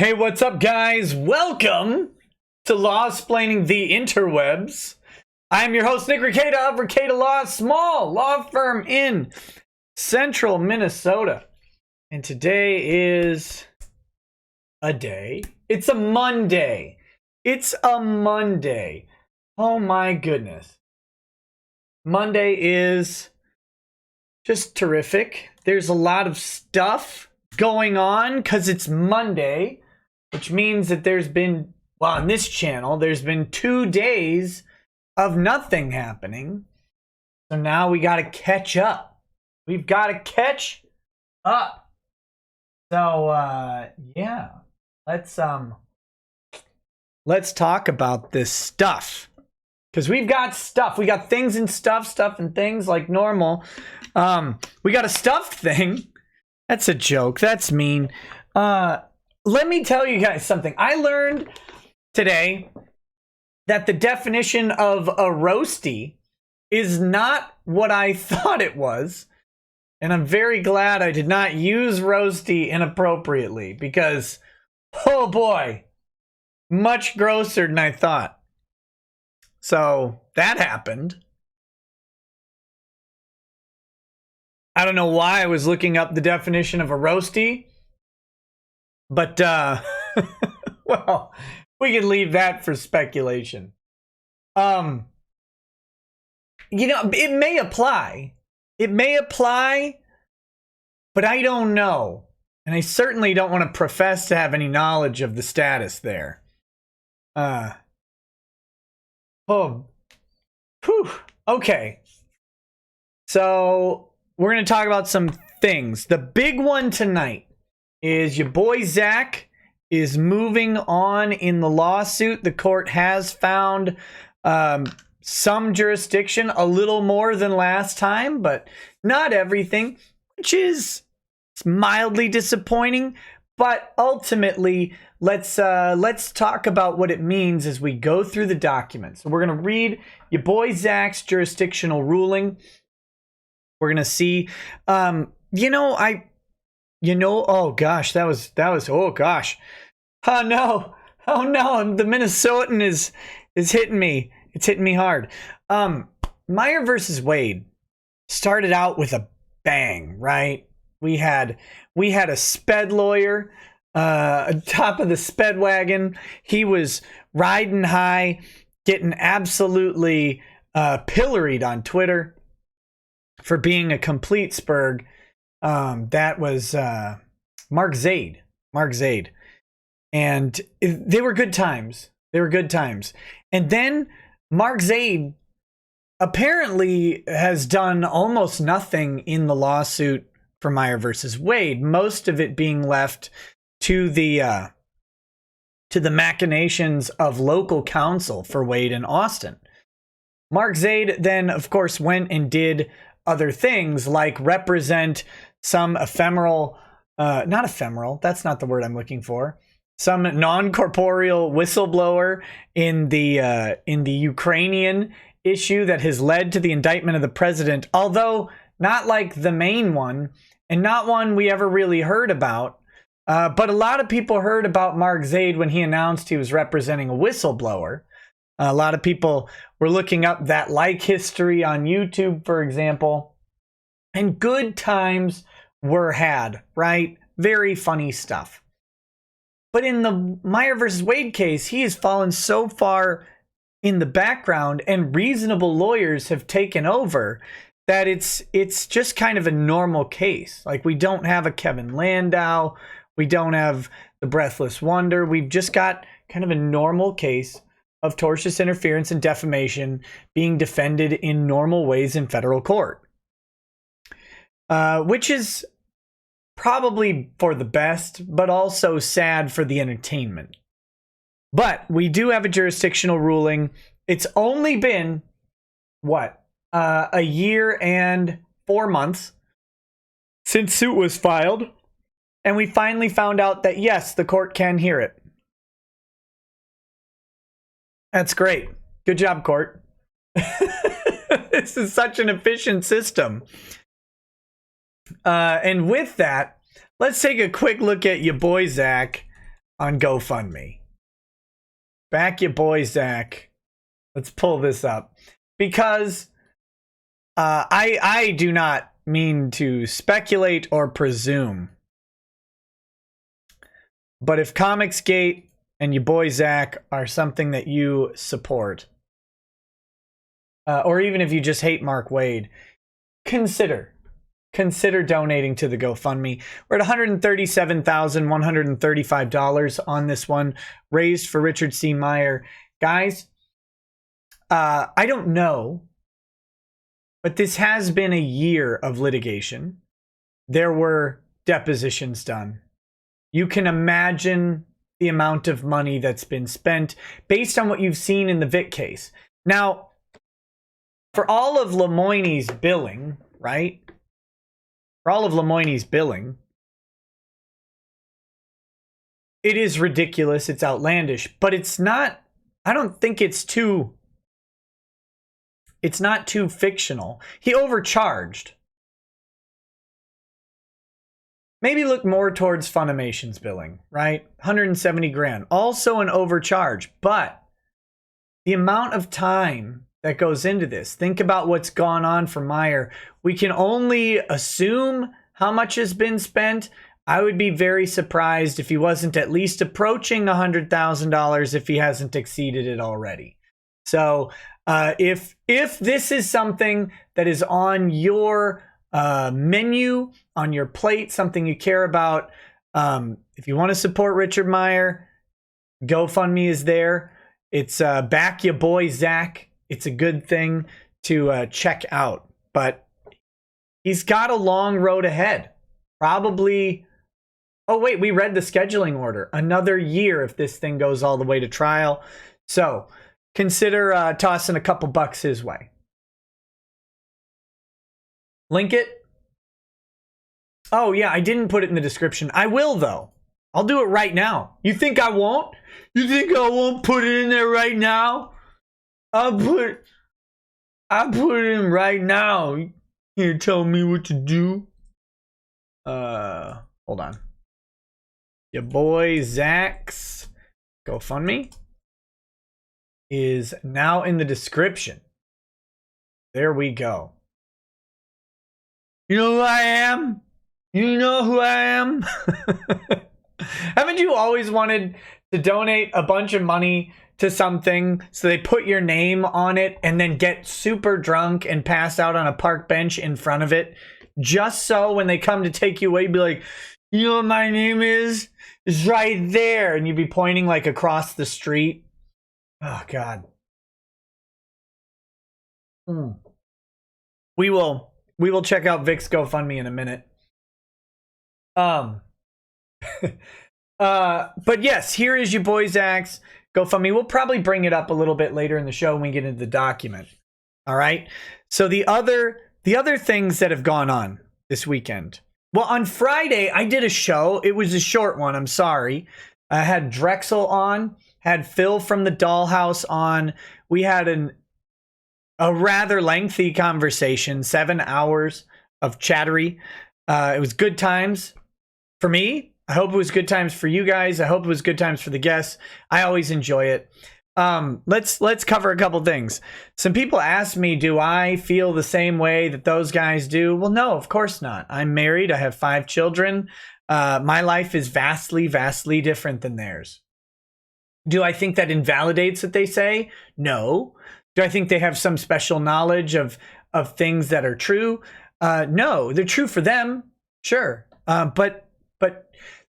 Hey, what's up, guys? Welcome to Law-Splaining the Interwebs. I'm your host, Nick Rekieta of Rekieta Law, small law firm in central Minnesota. And today is a day. It's a Monday. It's a Monday. Oh my goodness. Monday is just terrific. There's a lot of stuff going on because it's Monday, which means that there's been, well, on this channel, there's been 2 days of nothing happening. So now we got to catch up. We've got to catch up. So, yeah, let's talk about this stuff. Because we've got stuff. We got things and stuff and things like normal. We got a stuffed thing. That's a joke. That's mean. Let me tell you guys something. I learned today that the definition of a roasty is not what I thought it was. And I'm very glad I did not use roasty inappropriately because, oh boy, much grosser than I thought. So that happened. I don't know why I was looking up the definition of a roasty, but, well, we can leave that for speculation. You know, it may apply. It may apply, but I don't know. And I certainly don't want to profess to have any knowledge of the status there. Oh, whew. Okay. So we're going to talk about some things. The big one tonight is your boy Zach is moving on in the lawsuit. The court has found some jurisdiction, a little more than last time, but not everything, which is mildly disappointing. But ultimately, let's talk about what it means as we go through the documents. So we're going to read your boy Zach's jurisdictional ruling. We're going to see, oh gosh, that was, oh gosh. Oh no, the Minnesotan is hitting me. It's hitting me hard. Meyer versus Waid started out with a bang, right? We had a sped lawyer, top of the sped wagon. He was riding high, getting absolutely pilloried on Twitter for being a complete spurg. That was Mark Zaid. And they were good times. And then Mark Zaid apparently has done almost nothing in the lawsuit for Meyer versus Waid. Most of it being left to the machinations of local counsel for Waid and Austin. Mark Zaid then, of course, went and did other things like represent some ephemeral, not ephemeral, that's not the word I'm looking for, some non-corporeal whistleblower in the Ukrainian issue that has led to the indictment of the president, although not like the main one and not one we ever really heard about. But a lot of people heard about Mark Zaid when he announced he was representing a whistleblower. A lot of people were looking up that like history on YouTube, for example, and good times were had, right? Very funny stuff. But in the Meyer versus Waid case, he has fallen so far in the background and reasonable lawyers have taken over that it's just kind of a normal case. Like, we don't have a Kevin Landau. We don't have the Breathless Wonder. We've just got kind of a normal case of tortious interference and defamation being defended in normal ways in federal court. Which is probably for the best, but also sad for the entertainment. But we do have a jurisdictional ruling. It's only been, a year and 4 months since suit was filed. And we finally found out that, yes, the court can hear it. That's great. Good job, court. This is such an efficient system. And with that, let's take a quick look at your boy Zach on GoFundMe. Back your boy, Zach. Let's pull this up. Because I do not mean to speculate or presume. But if Comicsgate and your boy Zach are something that you support, or even if you just hate Mark Waid, consider donating to the GoFundMe. We're at $137,135 on this one, raised for Richard C. Meyer. Guys, I don't know, but this has been a year of litigation. There were depositions done. You can imagine the amount of money that's been spent based on what you've seen in the Vic case. Now, for all of Lemoyne's billing, right? For all of Lemoyne's billing, it is ridiculous. It's outlandish, but it's not, I don't think it's not too fictional. He overcharged. Maybe look more towards Funimation's billing, right? 170 grand. Also an overcharge, but the amount of time that goes into this, think about what's gone on for Meyer. We can only assume how much has been spent. I would be very surprised if he wasn't at least approaching $100,000 if he hasn't exceeded it already. So if this is something that is on your menu, on your plate, something you care about, if you want to support Richard Meyer, GoFundMe is there. It's back your boy Zach. It's a good thing to check out, but he's got a long road ahead. Probably, oh wait, we read the scheduling order. Another year if this thing goes all the way to trial. So consider tossing a couple bucks his way. Link it. Oh yeah, I didn't put it in the description. I will though. I'll do it right now. You think I won't? You think I won't put it in there right now? I'll put it in right now. You can't tell me what to do. Hold on. Your boy Zach's GoFundMe is now in the description. There we go. You know who I am? You know who I am? Haven't you always wanted to donate a bunch of money to something so they put your name on it and then get super drunk and pass out on a park bench in front of it? Just so when they come to take you away, be like, you know what my name is? It's right there. And you'd be pointing like across the street. Oh, God. We will check out Vic's GoFundMe in a minute. But yes, here is your boy Zach's GoFundMe. We'll probably bring it up a little bit later in the show when we get into the document. All right. So the other things that have gone on this weekend. Well, on Friday, I did a show. It was a short one. I'm sorry. I had Drexel on, had Phil from the Dollhouse on. We had a rather lengthy conversation, 7 hours of chattery. It was good times for me. I hope it was good times for you guys. I hope it was good times for the guests. I always enjoy it. Let's cover a couple things. Some people ask me, do I feel the same way that those guys do? Well, no, of course not. I'm married. I have 5 children. My life is vastly, vastly different than theirs. Do I think that invalidates what they say? No. Do I think they have some special knowledge of things that are true? No, they're true for them. Sure. But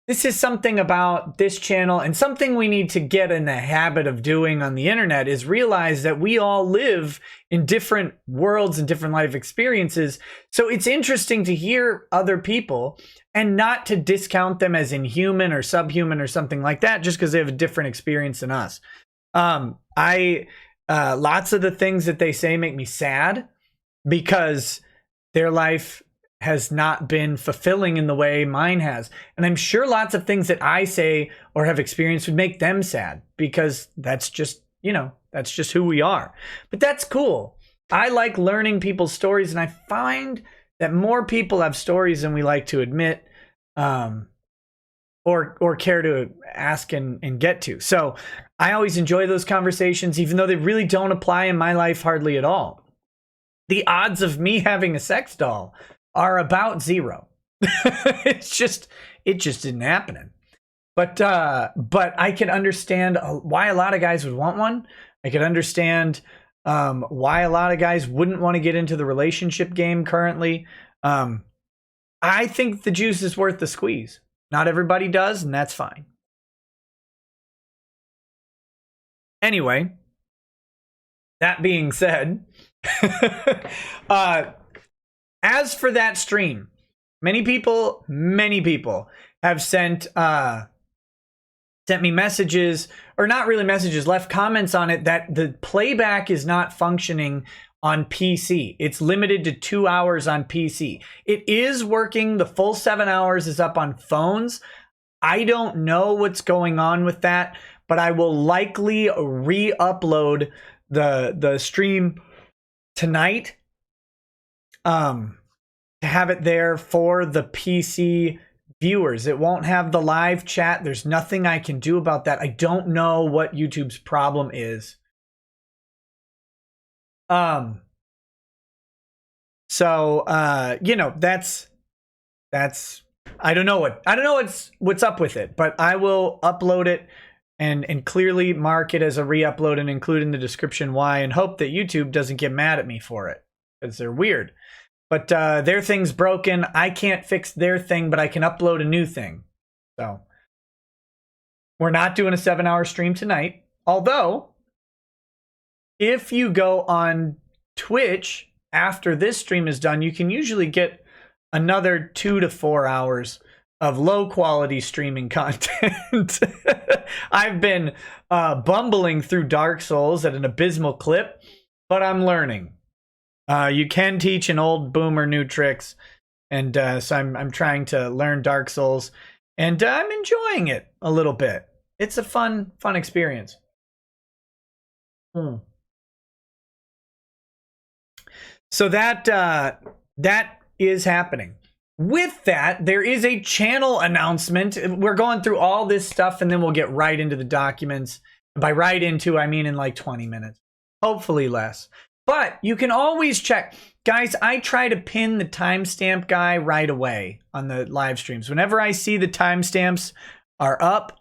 this is something about this channel, and something we need to get in the habit of doing on the internet is realize that we all live in different worlds and different life experiences. So it's interesting to hear other people and not to discount them as inhuman or subhuman or something like that just because they have a different experience than us. Lots of the things that they say make me sad because their life has not been fulfilling in the way mine has. And I'm sure lots of things that I say or have experienced would make them sad because that's just, that's just who we are. But that's cool. I like learning people's stories, and I find that more people have stories than we like to admit. or care to ask and get to. So I always enjoy those conversations, even though they really don't apply in my life hardly at all. The odds of me having a sex doll are about 0. it just isn't happening. But I can understand why a lot of guys would want one. I could understand why a lot of guys wouldn't want to get into the relationship game currently. I think the juice is worth the squeeze. Not everybody does, and that's fine. Anyway, that being said, as for that stream, many people have sent me messages, or not really messages, left comments on it that the playback is not functioning on PC. It's limited to 2 hours on PC. It is working. The full 7 hours is up on phones. I don't know what's going on with that, but I will likely re-upload the stream tonight to have it there for the PC viewers. It won't have the live chat. There's nothing I can do about that. I don't know what YouTube's problem is. So you know, that's I don't know what's up with it, but I will upload it and clearly mark it as a re-upload and include in the description why, and hope that YouTube doesn't get mad at me for it, because they're weird. But their thing's broken. I can't fix their thing, but I can upload a new thing. So we're not doing a 7-hour stream tonight. Although, if you go on Twitch after this stream is done, you can usually get another 2 to 4 hours of low quality streaming content. I've been bumbling through Dark Souls at an abysmal clip, but I'm learning. You can teach an old boomer new tricks, and so I'm trying to learn Dark Souls, and I'm enjoying it a little bit. It's a fun experience. So that is happening. With that, there is a channel announcement. We're going through all this stuff, and then we'll get right into the documents. By right into, I mean in like 20 minutes. Hopefully less. But you can always check. Guys, I try to pin the timestamp guy right away on the live streams. Whenever I see the timestamps are up,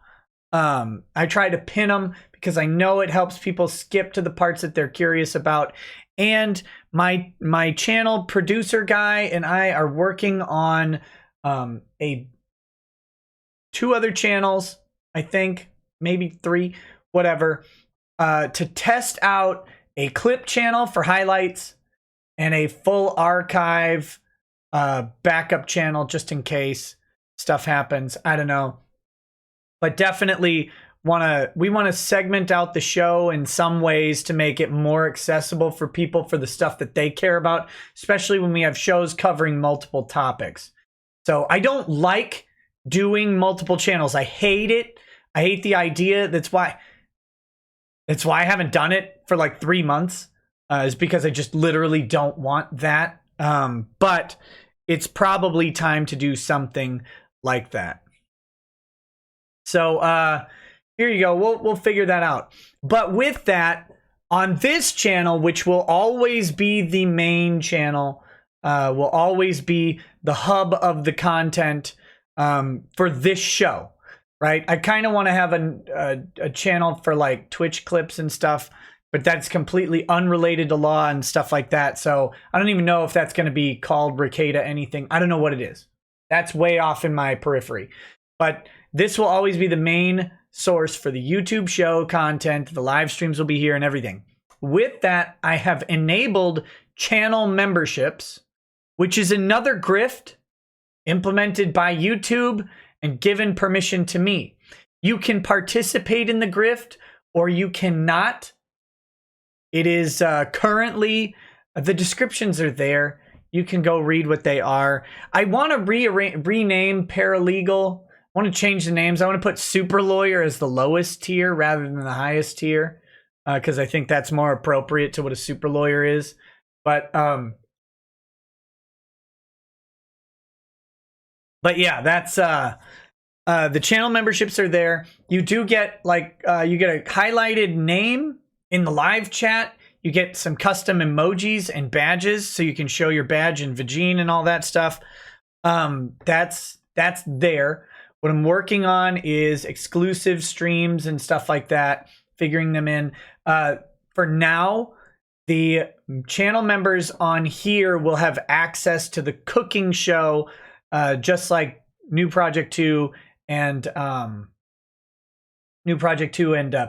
I try to pin them because I know it helps people skip to the parts that they're curious about. And my channel producer guy and I are working on 2 other channels, I think, maybe 3, whatever, to test out a clip channel for highlights and a full archive backup channel just in case stuff happens. I don't know. But definitely we want to segment out the show in some ways to make it more accessible for people for the stuff that they care about, especially when we have shows covering multiple topics. So I don't like doing multiple channels. I hate it. I hate the idea. That's why I haven't done it for like 3 months, is because I just literally don't want that. But it's probably time to do something like that. So here you go. We'll figure that out. But with that, on this channel, which will always be the main channel, will always be the hub of the content for this show. Right, I kind of want to have a channel for like Twitch clips and stuff, but that's completely unrelated to law and stuff like that. So I don't even know if that's going to be called Rekieta anything. I don't know what it is. That's way off in my periphery. But this will always be the main source for the YouTube show content. The live streams will be here and everything. With that, I have enabled channel memberships, which is another grift implemented by YouTube and given permission to me. You can participate in the grift or you cannot. It is currently, the descriptions are there. You can go read what they are. I want to rename paralegal. I want to change the names. I want to put super lawyer as the lowest tier rather than the highest tier, because I think that's more appropriate to what a super lawyer is. But yeah, that's The channel memberships are there. You do get like you get a highlighted name in the live chat. You get some custom emojis and badges, so you can show your badge and Vagine and all that stuff. That's there. What I'm working on is exclusive streams and stuff like that, figuring them in. For now, the channel members on here will have access to the cooking show, just like New Project 2 and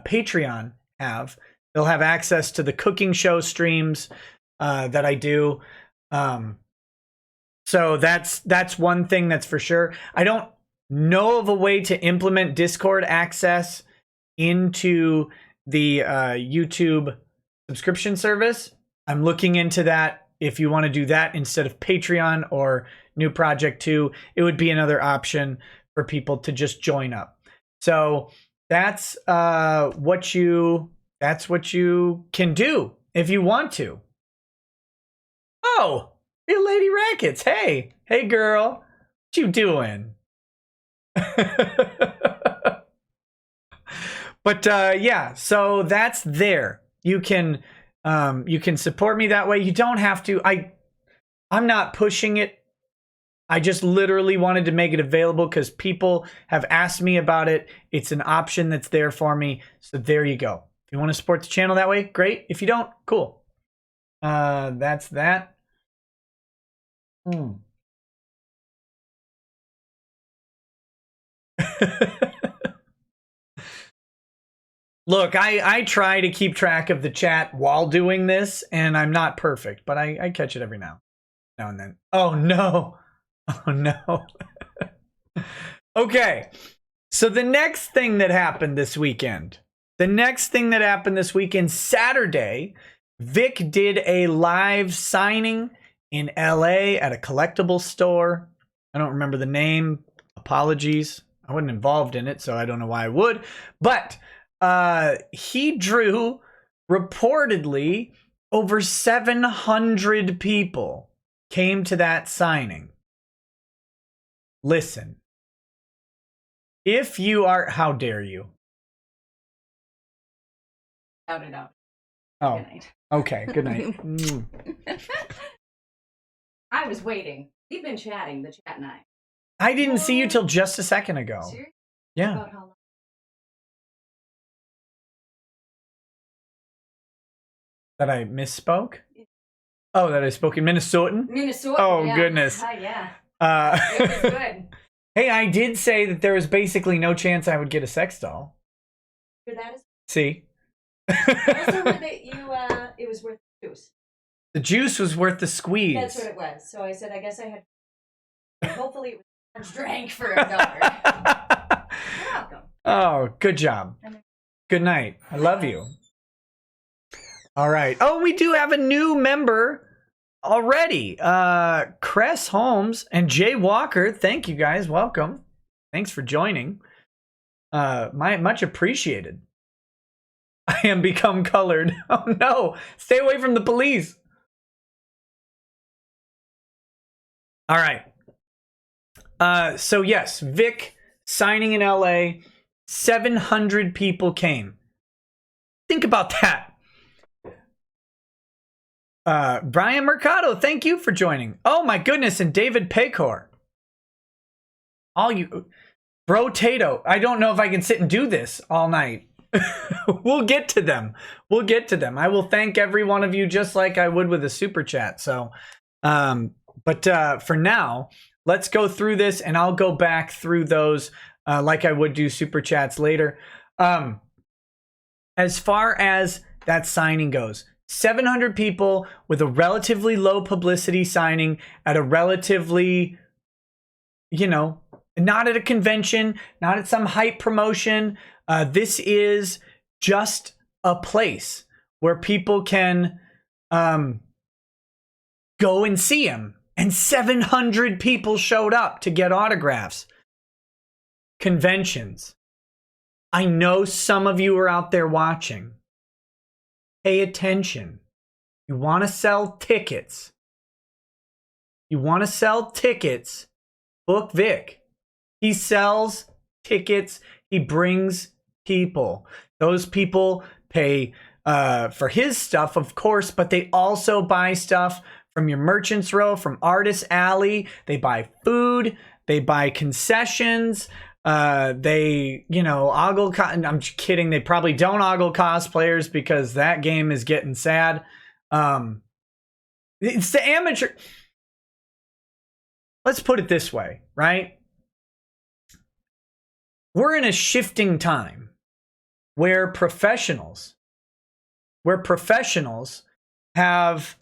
Patreon have. They'll have access to the cooking show streams that I do. So that's one thing that's for sure. I don't know of a way to implement Discord access into the YouTube subscription service. I'm looking into that. If you want to do that instead of Patreon or New Project 2, it would be another option for people to just join up. So that's what you can do if you want to. Oh, hey, Lady Rackets. Hey girl, what you doing? But yeah, so that's there. You can support me that way. You don't have to. I'm not pushing it. I just literally wanted to make it available because people have asked me about it. It's an option that's there for me. So there you go. If you want to support the channel that way, great. If you don't, cool. That's that. Look, I try to keep track of the chat while doing this, and I'm not perfect, but I catch it every now and then. Oh no. Oh no. Okay. So the next thing that happened this weekend, Saturday, Vic did a live signing in LA at a collectible store. I don't remember the name. Apologies. I wasn't involved in it, so I don't know why I would. But he drew reportedly over 700 people came to that signing. Listen, if you are, how dare you? Shout it out. Oh, good night. Okay. Good night. I was waiting. We've been chatting, the chat and I. I didn't see you till just a second ago. Seriously? Yeah. About how long? That I misspoke? Oh, that I spoke in Minnesotan? Minnesota. Oh, yeah. goodness. Yeah. It was good. Hey, I did say that there was basically no chance I would get a sex doll. That is. See? I also heard that it was worth the juice. The juice was worth the squeeze. That's what it was. So I said, I guess I had. Hopefully, it was drank for $1. You're welcome. Oh, good job. Good night. I love you. All right. Oh, we do have a new member already. Cress Holmes and Jay Walker. Thank you guys. Welcome. Thanks for joining. Much appreciated. I am become colored. Oh no. Stay away from the police. All right. So yes, Vic signing in LA. 700 people came. Think about that. Brian Mercado, thank you for joining. Oh my goodness, and David Pecor. All you, Bro Tato. I don't know if I can sit and do this all night. We'll get to them. I will thank every one of you just like I would with a super chat. So, but for now, let's go through this, and I'll go back through those like I would do super chats later. As far as that signing goes, 700 people with a relatively low publicity signing at a relatively, not at a convention, not at some hype promotion. This is just a place where people can go and see him. And 700 people showed up to get autographs. Conventions. I know some of you are out there watching. Pay attention. You want to sell tickets. Book Vic. He sells tickets. He brings people. Those people pay for his stuff, of course, but they also buy stuff from your Merchants Row, from Artist Alley. They buy food. They buy concessions. They, ogle. I'm kidding. They probably don't ogle cosplayers because that game is getting sad. It's the amateur. Let's put it this way, right? We're in a shifting time where professionals have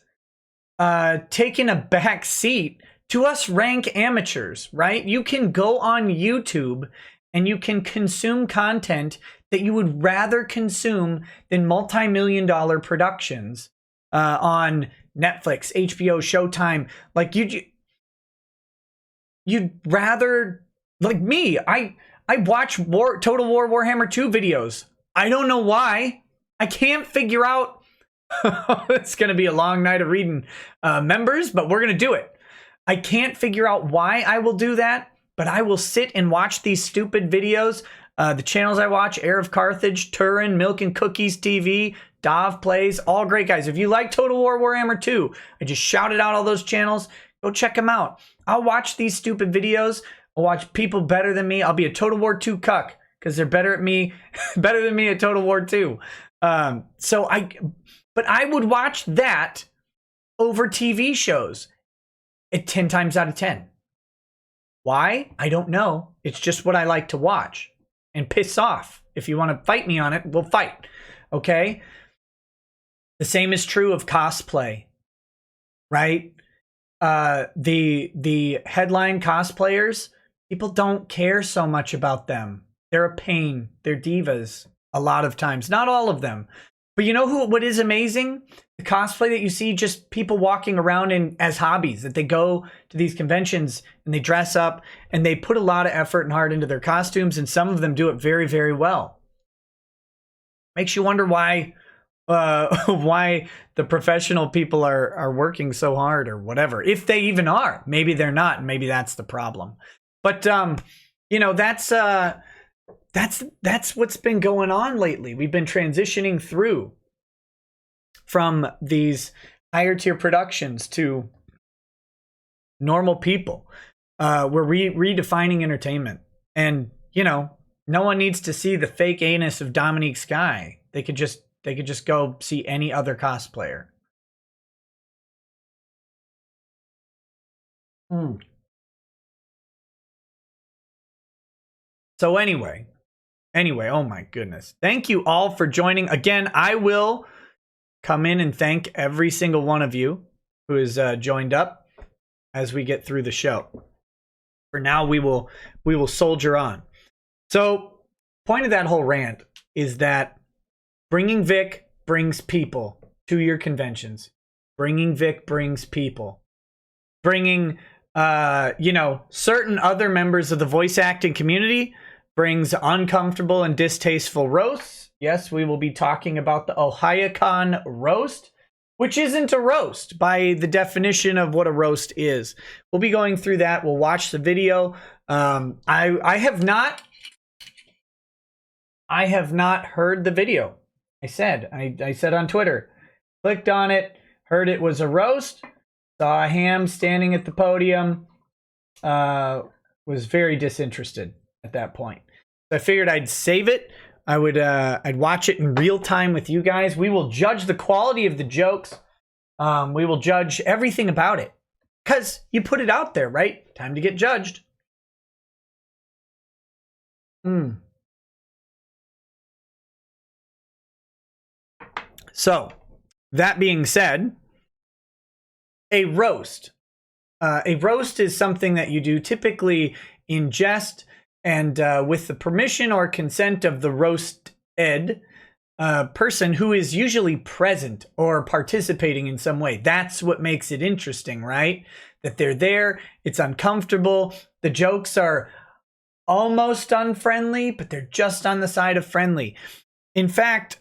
taken a back seat to us rank amateurs, right? You can go on YouTube and you can consume content that you would rather consume than multi-million-dollar productions on Netflix, HBO, Showtime. Like you'd rather, like me, I watch Total War Warhammer 2 videos. I don't know why. I can't figure out. It's going to be a long night of reading members, but we're going to do it. I can't figure out why I will do that, but I will sit and watch these stupid videos. The channels I watch, Heir of Carthage, Turin, Milk and Cookies TV, Dav Plays, all great guys. If you like Total War Warhammer 2, I just shouted out all those channels. Go check them out. I'll watch these stupid videos. I'll watch people better than me. I'll be a Total War 2 cuck because they're better than me at Total War 2. But I would watch that over TV shows at 10 times out of 10. Why? I don't know. It's just what I like to watch and piss off. If you want to fight me on it, we'll fight. Okay? The same is true of cosplay, right? The headline cosplayers, people don't care so much about them. They're a pain. They're divas a lot of times. Not all of them. But you know what is amazing? The cosplay that you see, just people walking around in as hobbies, that they go to these conventions and they dress up and they put a lot of effort and heart into their costumes, and some of them do it very, very well. Makes you wonder why the professional people are working so hard or whatever. If they even are. Maybe they're not, and maybe that's the problem. But that's what's been going on lately. We've been transitioning through from these higher tier productions to normal people. We're redefining entertainment. And, no one needs to see the fake anus of Dominique Sky. They could just go see any other cosplayer. So anyway, oh my goodness. Thank you all for joining. Again, I will come in and thank every single one of you who has joined up as we get through the show. For now, we will soldier on. So, point of that whole rant is that bringing Vic brings people to your conventions. Bringing Vic brings people. Bringing, certain other members of the voice acting community brings uncomfortable and distasteful roasts. Yes, we will be talking about the Ohiacon roast, which isn't a roast by the definition of what a roast is. We'll be going through that. We'll watch the video. I have not heard the video. I said on Twitter, clicked on it, heard it was a roast, saw Ham standing at the podium, was very disinterested at that point. So I figured I'd save it. I'd watch it in real time with you guys. We will judge the quality of the jokes. We will judge everything about it. Because you put it out there, right? Time to get judged. So, that being said, a roast. A roast is something that you do typically in jest and with the permission or consent of the roasted person who is usually present or participating in some way. That's what makes it interesting, right? That they're there, it's uncomfortable, the jokes are almost unfriendly, but they're just on the side of friendly. In fact,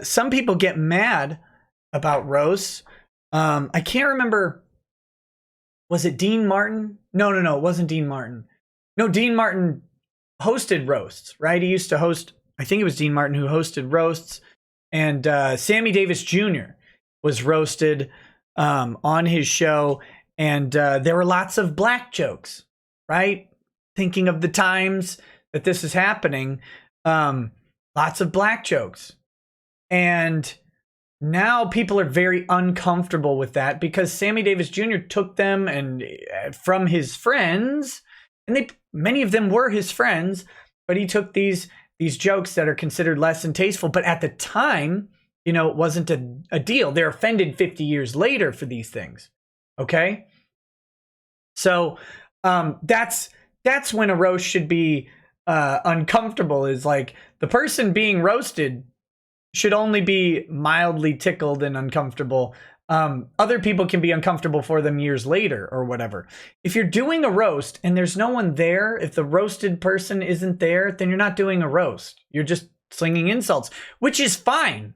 some people get mad about roasts. I can't remember. Was it Dean Martin? No, it wasn't Dean Martin. No, Dean Martin hosted roasts, right? He used to host, I think it was Dean Martin who hosted roasts, and Sammy Davis Jr. was roasted on his show, and there were lots of black jokes, right? Thinking of the times that this is happening, lots of black jokes. And now people are very uncomfortable with that because Sammy Davis Jr. took them and from his friends, and many of them were his friends, but he took these jokes that are considered less than tasteful. But at the time, you know, it wasn't a deal. They're offended 50 years later for these things. Okay, so that's when a roast should be uncomfortable. Is like the person being roasted should only be mildly tickled and uncomfortable. Other people can be uncomfortable for them years later or whatever. If you're doing a roast and there's no one there, if the roasted person isn't there, then you're not doing a roast. You're just slinging insults, which is fine.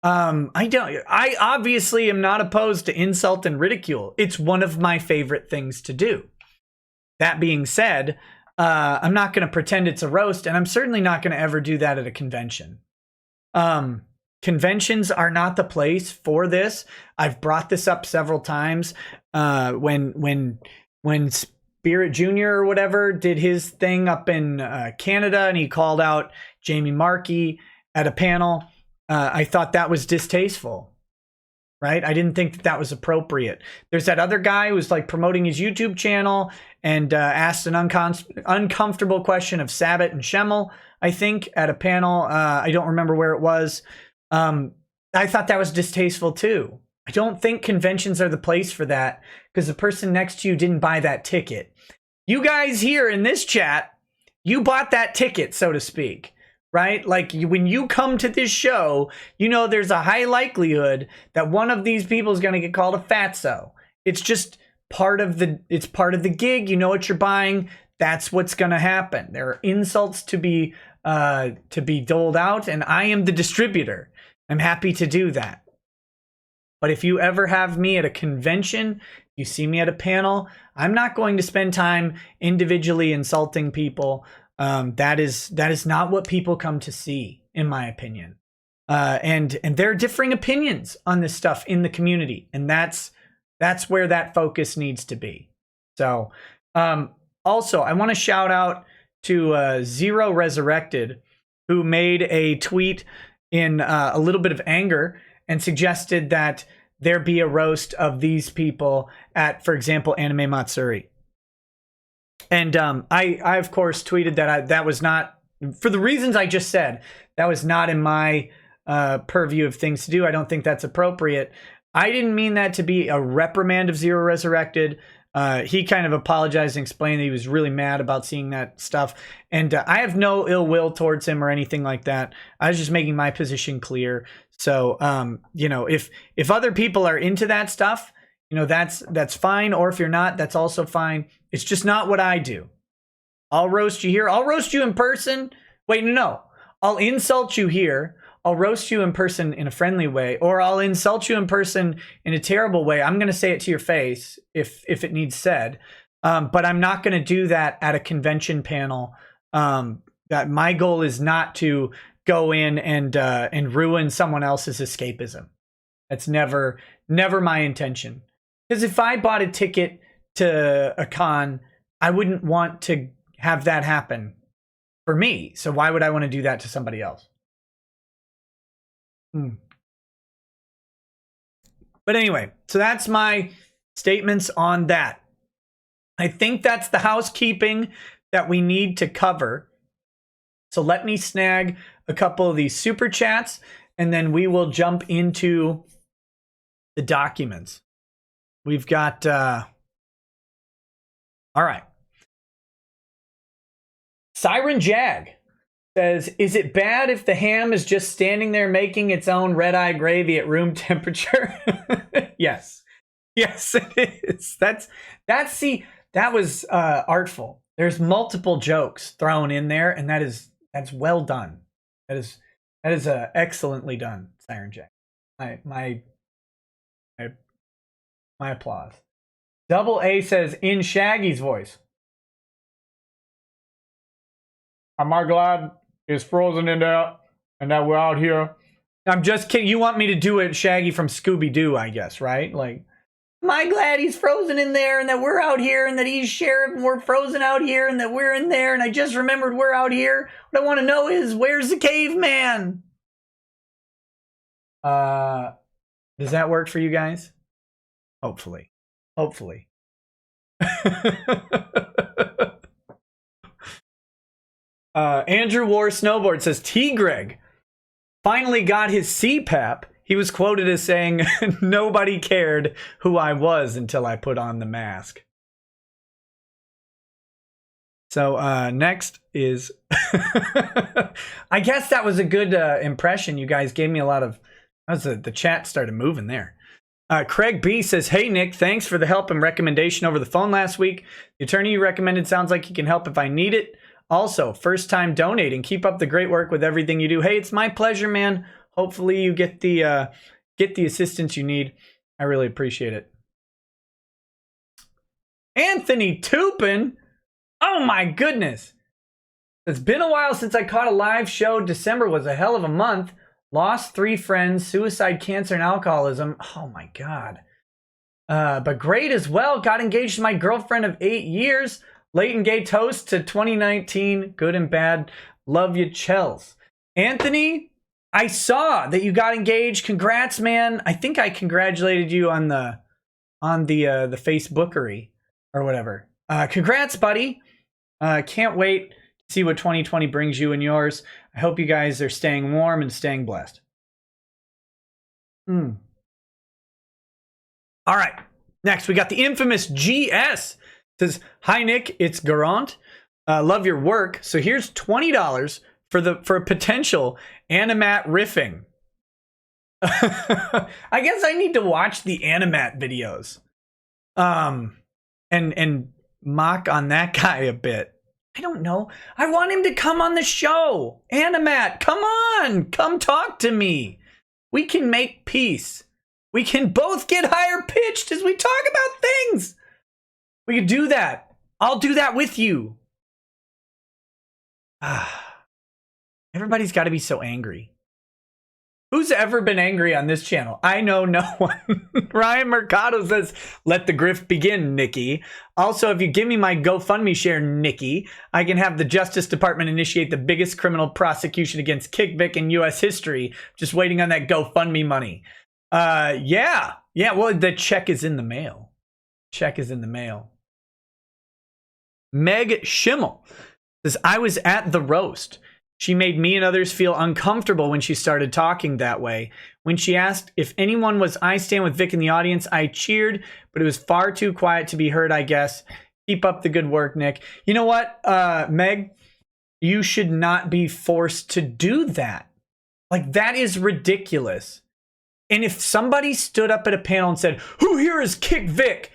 I obviously am not opposed to insult and ridicule. It's one of my favorite things to do. That being said, I'm not going to pretend it's a roast, and I'm certainly not going to ever do that at a convention. Conventions are not the place for this. I've brought this up several times. When Spirit Jr. or whatever did his thing up in Canada, and he called out Jamie Markey at a panel, I thought that was distasteful. Right? I didn't think that was appropriate. There's that other guy who was like promoting his YouTube channel and asked an uncomfortable question of Sabat and Schemmel, I think, at a panel. I don't remember where it was. I thought that was distasteful too. I don't think conventions are the place for that because the person next to you didn't buy that ticket. You guys here in this chat, you bought that ticket, so to speak. Right? Like when you come to this show, you know there's a high likelihood that one of these people is going to get called a fatso. It's just part of the gig. You know what you're buying. That's what's going to happen. There are insults to be doled out, and I am the distributor. I'm happy to do that. But if you ever have me at a convention, you see me at a panel, I'm not going to spend time individually insulting people. That is not what people come to see, in my opinion. And there are differing opinions on this stuff in the community, and that's where that focus needs to be. So, also, I want to shout out to Zero Resurrected, who made a tweet in a little bit of anger and suggested that there be a roast of these people at, for example, Anime Matsuri. And I of course tweeted that that was not, for the reasons I just said, that was not in my purview of things to do. I don't think that's appropriate. I didn't mean that to be a reprimand of Zero Resurrected. He kind of apologized and explained that he was really mad about seeing that stuff. And I have no ill will towards him or anything like that. I was just making my position clear. So, you know, if other people are into that stuff, you know, that's fine. Or if you're not, that's also fine. It's just not what I do. I'll roast you here. I'll roast you in person. Wait, no. I'll insult you here. I'll roast you in person in a friendly way, or I'll insult you in person in a terrible way. I'm going to say it to your face if it needs said. But I'm not going to do that at a convention panel. That my goal is not to go in and ruin someone else's escapism. That's never my intention. Because if I bought a ticket to a con, I wouldn't want to have that happen for me. So why would I want to do that to somebody else? But anyway, so that's my statements on that. I think that's the housekeeping that we need to cover. So let me snag a couple of these super chats, and then we will jump into the documents. We've got, all right. Siren Jag says, is it bad if the ham is just standing there making its own red-eye gravy at room temperature? Yes. Yes, it is. That was artful. There's multiple jokes thrown in there, and that's well done. That is excellently done, Siren Jag. My applause. Double A says, in Shaggy's voice. Am I glad it's frozen in there and that we're out here? I'm just kidding. You want me to do it, Shaggy from Scooby-Doo, I guess, right? Like, am I glad he's frozen in there and that we're out here and that he's sheriff and we're frozen out here and that we're in there and I just remembered we're out here. What I want to know is, where's the caveman? Does that work for you guys? Hopefully. Hopefully. Andrew War Snowboard says, T. Greg finally got his CPAP. He was quoted as saying, nobody cared who I was until I put on the mask. So next is, I guess that was a good impression. You guys gave me a lot of, the chat started moving there. Craig B says, hey, Nick, thanks for the help and recommendation over the phone last week. The attorney you recommended sounds like he can help if I need it. Also, first time donating. Keep up the great work with everything you do. Hey, it's my pleasure, man. Hopefully you get the assistance you need. I really appreciate it. Anthony Tupin. Oh my goodness. It's been a while since I caught a live show. December was a hell of a month. Lost 3 friends, suicide, cancer, and alcoholism. Oh my God. But great as well. Got engaged to my girlfriend of 8 years. Late and gay toast to 2019. Good and bad. Love you, Chels. Anthony, I saw that you got engaged. Congrats, man. I think I congratulated you on the Facebookery or whatever. Congrats, buddy. Can't wait to see what 2020 brings you and yours. I hope you guys are staying warm and staying blessed. All right. Next, we got the infamous GS. Says, hi, Nick. It's Garant. Love your work. So here's $20 for a potential Animat riffing. I guess I need to watch the Animat videos. And mock on that guy a bit. I don't know. I want him to come on the show. Animat, come on. Come talk to me. We can make peace. We can both get higher pitched as we talk about things. We can do that. I'll do that with you. Everybody's got to be so angry. Who's ever been angry on this channel? I know no one. Ryan Mercado says, let the grift begin, Nikki. Also, if you give me my GoFundMe share, Nikki, I can have the Justice Department initiate the biggest criminal prosecution against Kickback in U.S. history. Just waiting on that GoFundMe money. Yeah, well, the check is in the mail. Check is in the mail. Meg Schimmel says, I was at the roast. She made me and others feel uncomfortable when she started talking that way. When she asked if anyone was I stand with Vic in the audience, I cheered, but it was far too quiet to be heard, I guess. Keep up the good work, Nick. You know what, Meg? You should not be forced to do that. Like, that is ridiculous. And if somebody stood up at a panel and said, who here is Kick Vic?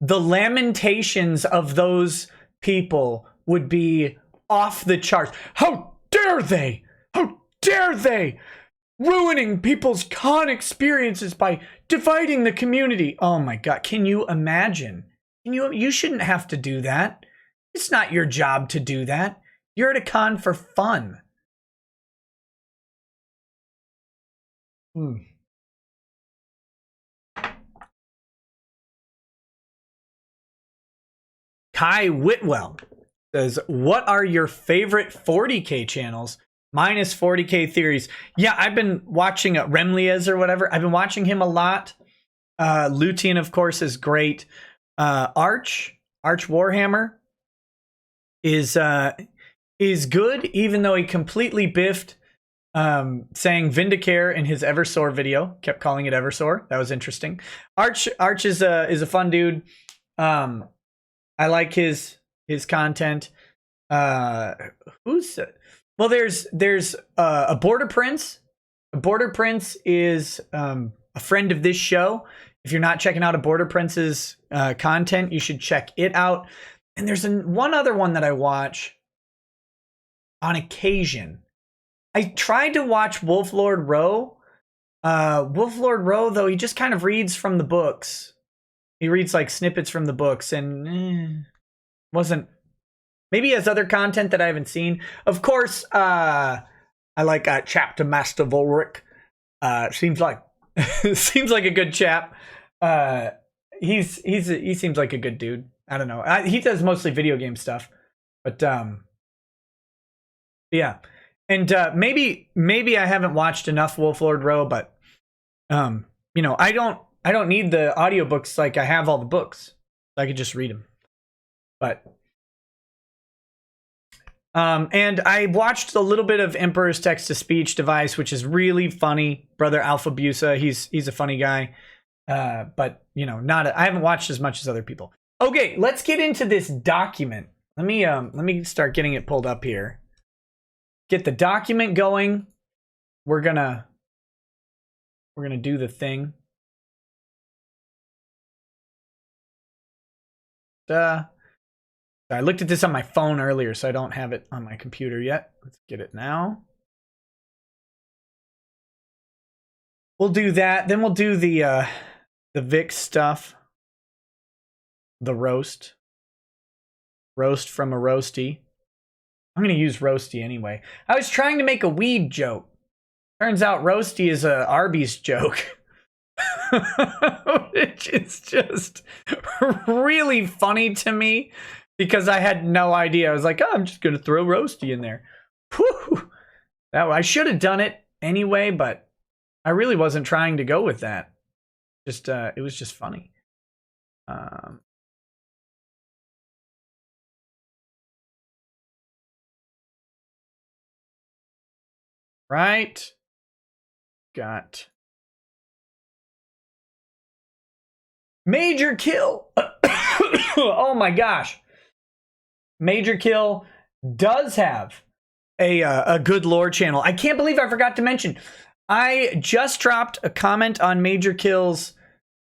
The lamentations of those people would be off the charts. How dare they? How dare they? Ruining people's con experiences by dividing the community. Oh my God. Can you imagine? You shouldn't have to do that. It's not your job to do that. You're at a con for fun. Kai Whitwell says, what are your favorite 40K channels minus 40K theories? Yeah, I've been watching Remliez or whatever. I've been watching him a lot. Lutein, of course, is great. Arch Warhammer is good, even though he completely biffed saying Vindicare in his Eversor video. Kept calling it Eversor. That was interesting. Arch is a fun dude. I like his content. There's a Border Prince. A Border Prince is a friend of this show. If you're not checking out a Border Prince's content, you should check it out. And there's one other one that I watch on occasion. I tried to watch Wolflord Rowe. Wolflord Rowe, though, he just kind of reads from the books. He reads like snippets from the books, and wasn't Maybe he has other content that I haven't seen. Of course, I like Chapter Master Volric. Seems like seems like a good chap. He seems like a good dude. I don't know. He does mostly video game stuff, but yeah. And maybe I haven't watched enough Wolflord Row, but you know, I don't need the audiobooks. Like, I have all the books. I could just read them. But and I watched a little bit of Emperor's Text-to-Speech Device, which is really funny. Brother Alpha Busa, he's a funny guy. But you know, I haven't watched as much as other people. Okay, let's get into this document. Let me start getting it pulled up here. Get the document going. We're gonna do the thing. I looked at this on my phone earlier, so I don't have it on my computer yet. Let's get it now. We'll do that. Then we'll do the Vic stuff. The roast. Roast from a roasty. I'm going to use roasty anyway. I was trying to make a weed joke. Turns out roasty is a Arby's joke. Which is just really funny to me because I had no idea. I was like, oh, I'm just going to throw roasty in there. Whew. I should have done it anyway, but I really wasn't trying to go with that. Just it was just funny. Right. Got Major Kill. Oh my gosh. Major Kill does have a good lore channel. I can't believe I forgot to mention. I just dropped a comment on Major Kill's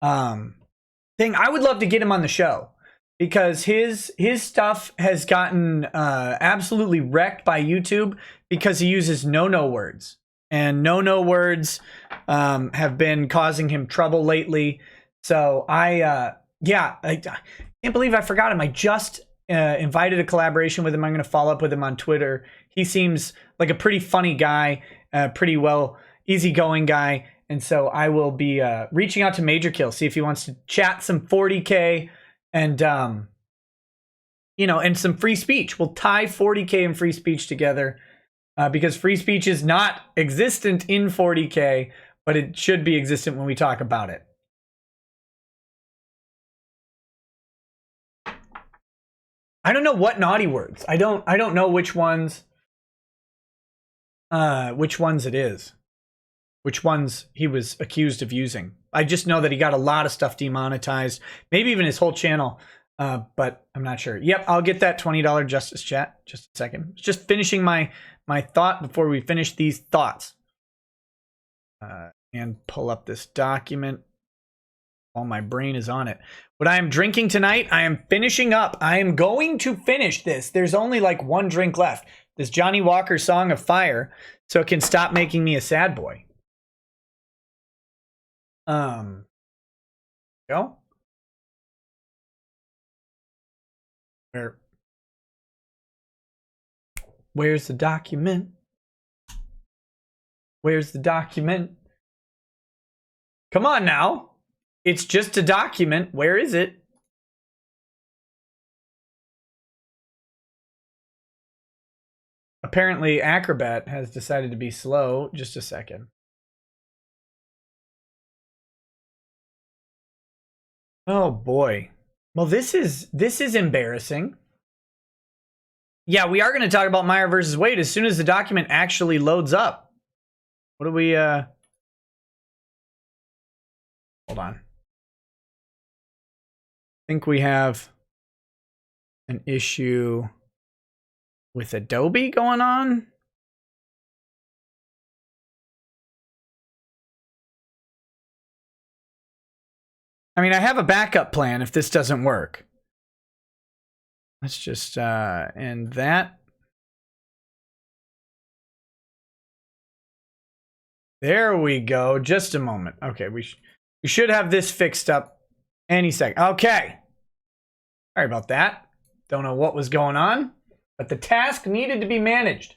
thing. I would love to get him on the show because his stuff has gotten absolutely wrecked by YouTube because he uses no words. And no words have been causing him trouble lately. So I can't believe I forgot him. I just invited a collaboration with him. I'm going to follow up with him on Twitter. He seems like a pretty funny guy, pretty well easygoing guy. And so I will be reaching out to Major Kill, see if he wants to chat some 40K and, you know, and some free speech. We'll tie 40K and free speech together because free speech is not existent in 40K, but it should be existent when we talk about it. I don't know what naughty words. I don't know which ones it is. Which ones he was accused of using. I just know that he got a lot of stuff demonetized, maybe even his whole channel, but I'm not sure. Yep, I'll get that $20 justice chat. Just a second. Just finishing my thought before we finish these thoughts. And pull up this document while my brain is on it. What I am drinking tonight, I am finishing up. I am going to finish this. There's only like one drink left. This Johnny Walker Song of Fire, so it can stop making me a sad boy. Go. Where's the document? Where's the document? Come on now. It's just a document. Where is it? Apparently, Acrobat has decided to be slow. Just a second. Oh boy. Well, this is embarrassing. Yeah, we are going to talk about Meyer versus Waid as soon as the document actually loads up. What do we hold on. I think we have an issue with Adobe going on. I mean, I have a backup plan if this doesn't work. Let's just end that. There we go. Just a moment. Okay, we should have this fixed up any second. Okay. Sorry about that. Don't know what was going on. but the task needed to be managed.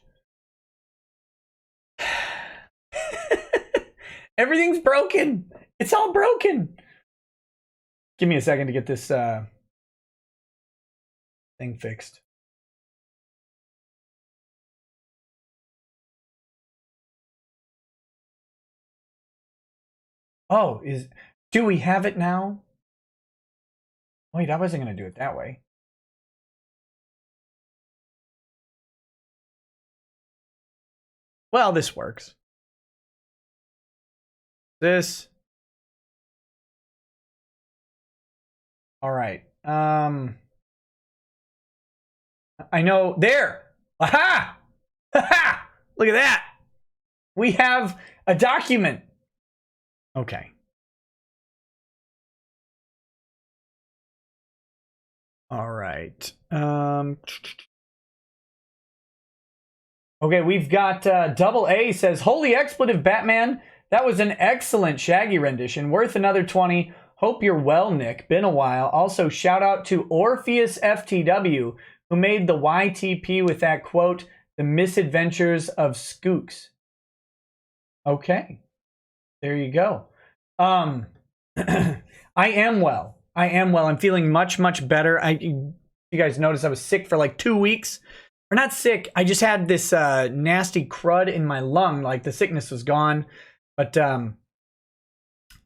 Everything's broken. It's all broken. Give me a second to get this thing fixed. Oh, do we have it now? Wait, I wasn't going to do it that way. Well, this works. This. All right. I know. There. Aha! Aha! Look at that. We have a document. Okay. All right. Okay, we've got Double A says, "Holy expletive, Batman. That was an excellent Shaggy rendition. Worth another 20. Hope you're well, Nick. Been a while. Also, shout out to Orpheus FTW, who made the YTP with that quote, The Misadventures of Skooks." Okay. There you go. I am well. I'm feeling much, much better. You guys notice I was sick for like 2 weeks. Or not sick. I just had this nasty crud in my lung. Like the sickness was gone. But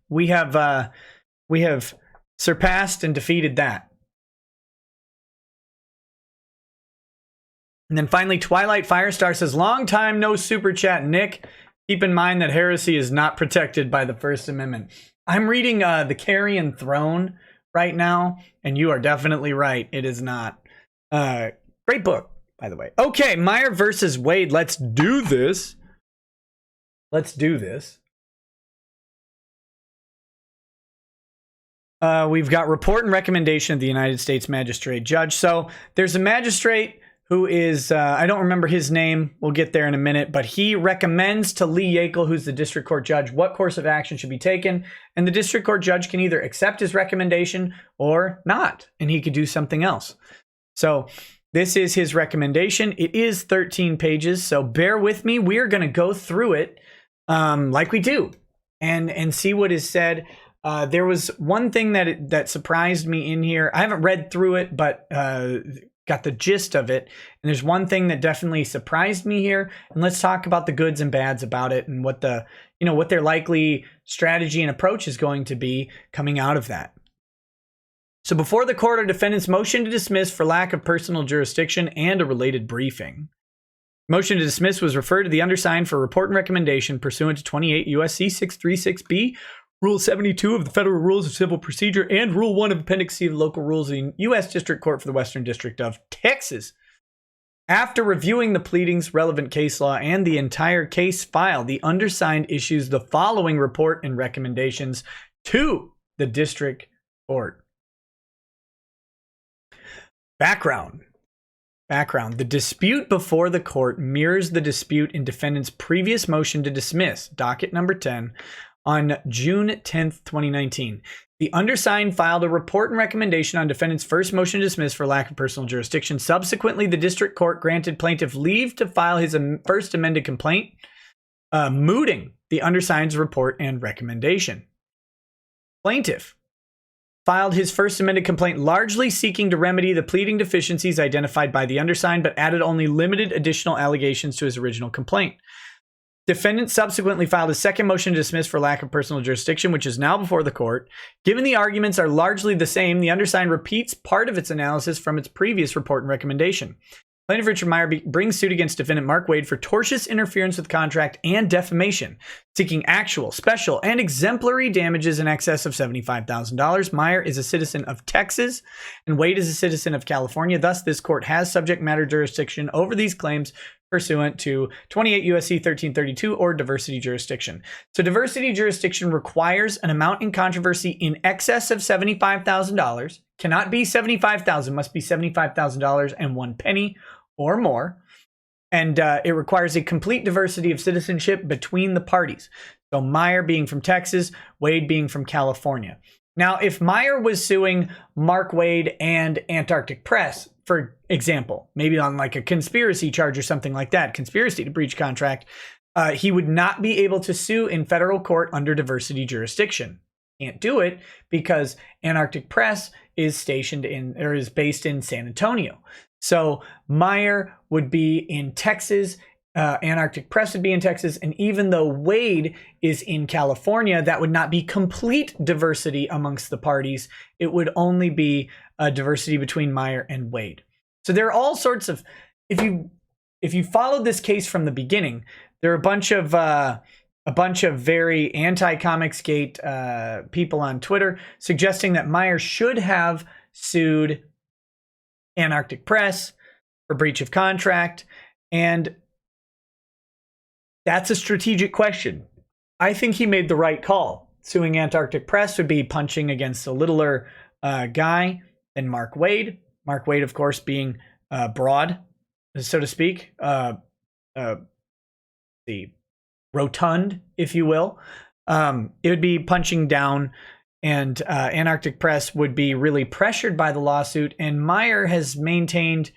we have surpassed and defeated that. And then finally, Twilight Firestar says, "Long time no super chat, Nick. Keep in mind that heresy is not protected by the First Amendment." I'm reading The Carrion Throne right now, and you are definitely right. It is not. Great book, by the way. Okay, Meyer versus Waid. Let's do this. Let's do this. We've got report and recommendation of the United States Magistrate Judge. So there's a magistrate who is, I don't remember his name. We'll get there in a minute. But he recommends to Lee Yakel, who's the district court judge, what course of action should be taken. And the district court judge can either accept his recommendation or not. And he could do something else. So this is his recommendation. It is 13 pages. So bear with me. We are going to go through it like we do and see what is said. There was one thing that surprised me in here. I haven't read through it, but got the gist of it. And there's one thing that definitely surprised me here. And let's talk about the goods and bads about it and what what their likely strategy and approach is going to be coming out of that. So before the court are defendants' motion to dismiss for lack of personal jurisdiction and a related briefing. Motion to dismiss was referred to the undersigned for report and recommendation pursuant to 28 U.S.C. 636B, Rule 72 of the Federal Rules of Civil Procedure, and Rule 1 of Appendix C of the Local Rules of the U.S. District Court for the Western District of Texas. After reviewing the pleadings, relevant case law, and the entire case file, the undersigned issues the following report and recommendations to the District Court. Background. The dispute before the court mirrors the dispute in defendant's previous motion to dismiss, docket number 10, on June 10th, 2019. The undersigned filed a report and recommendation on defendant's first motion to dismiss for lack of personal jurisdiction. Subsequently, the district court granted plaintiff leave to file his first amended complaint, mooting the undersigned's report and recommendation. Plaintiff filed his first amended complaint largely seeking to remedy the pleading deficiencies identified by the undersigned, but added only limited additional allegations to his original complaint. Defendant subsequently filed a second motion to dismiss for lack of personal jurisdiction, which is now before the court. Given the arguments are largely the same, the undersigned repeats part of its analysis from its previous report and recommendation. Plaintiff Richard Meyer brings suit against defendant Mark Waid for tortious interference with contract and defamation, seeking actual, special, and exemplary damages in excess of $75,000. Meyer is a citizen of Texas, and Waid is a citizen of California. Thus, this court has subject matter jurisdiction over these claims pursuant to 28 U.S.C. 1332 or diversity jurisdiction. So diversity jurisdiction requires an amount in controversy in excess of $75,000. Cannot be $75,000, must be $75,000 and 1 penny or more. And it requires a complete diversity of citizenship between the parties. So Meyer being from Texas, Waid being from California. Now, if Meyer was suing Mark Waid and Antarctic Press, for example, maybe on like a conspiracy charge or something like that, conspiracy to breach contract, he would not be able to sue in federal court under diversity jurisdiction. Can't do it because Antarctic Press is stationed in, or is based in San Antonio. So Meyer would be in Texas, Antarctic Press would be in Texas, and even though Waid is in California, that would not be complete diversity amongst the parties. It would only be a diversity between Meyer and Waid. So there are all sorts of, if you followed this case from the beginning, there are a bunch of very anti-Comicsgate people on Twitter suggesting that Meyer should have sued Antarctic Press for breach of contract, and that's a strategic question. I think he made the right call. Suing Antarctic Press would be punching against a littler guy than Mark Waid. Mark Waid, of course, being broad, so to speak, the rotund, if you will. It would be punching down, and Antarctic Press would be really pressured by the lawsuit. And Meyer has maintained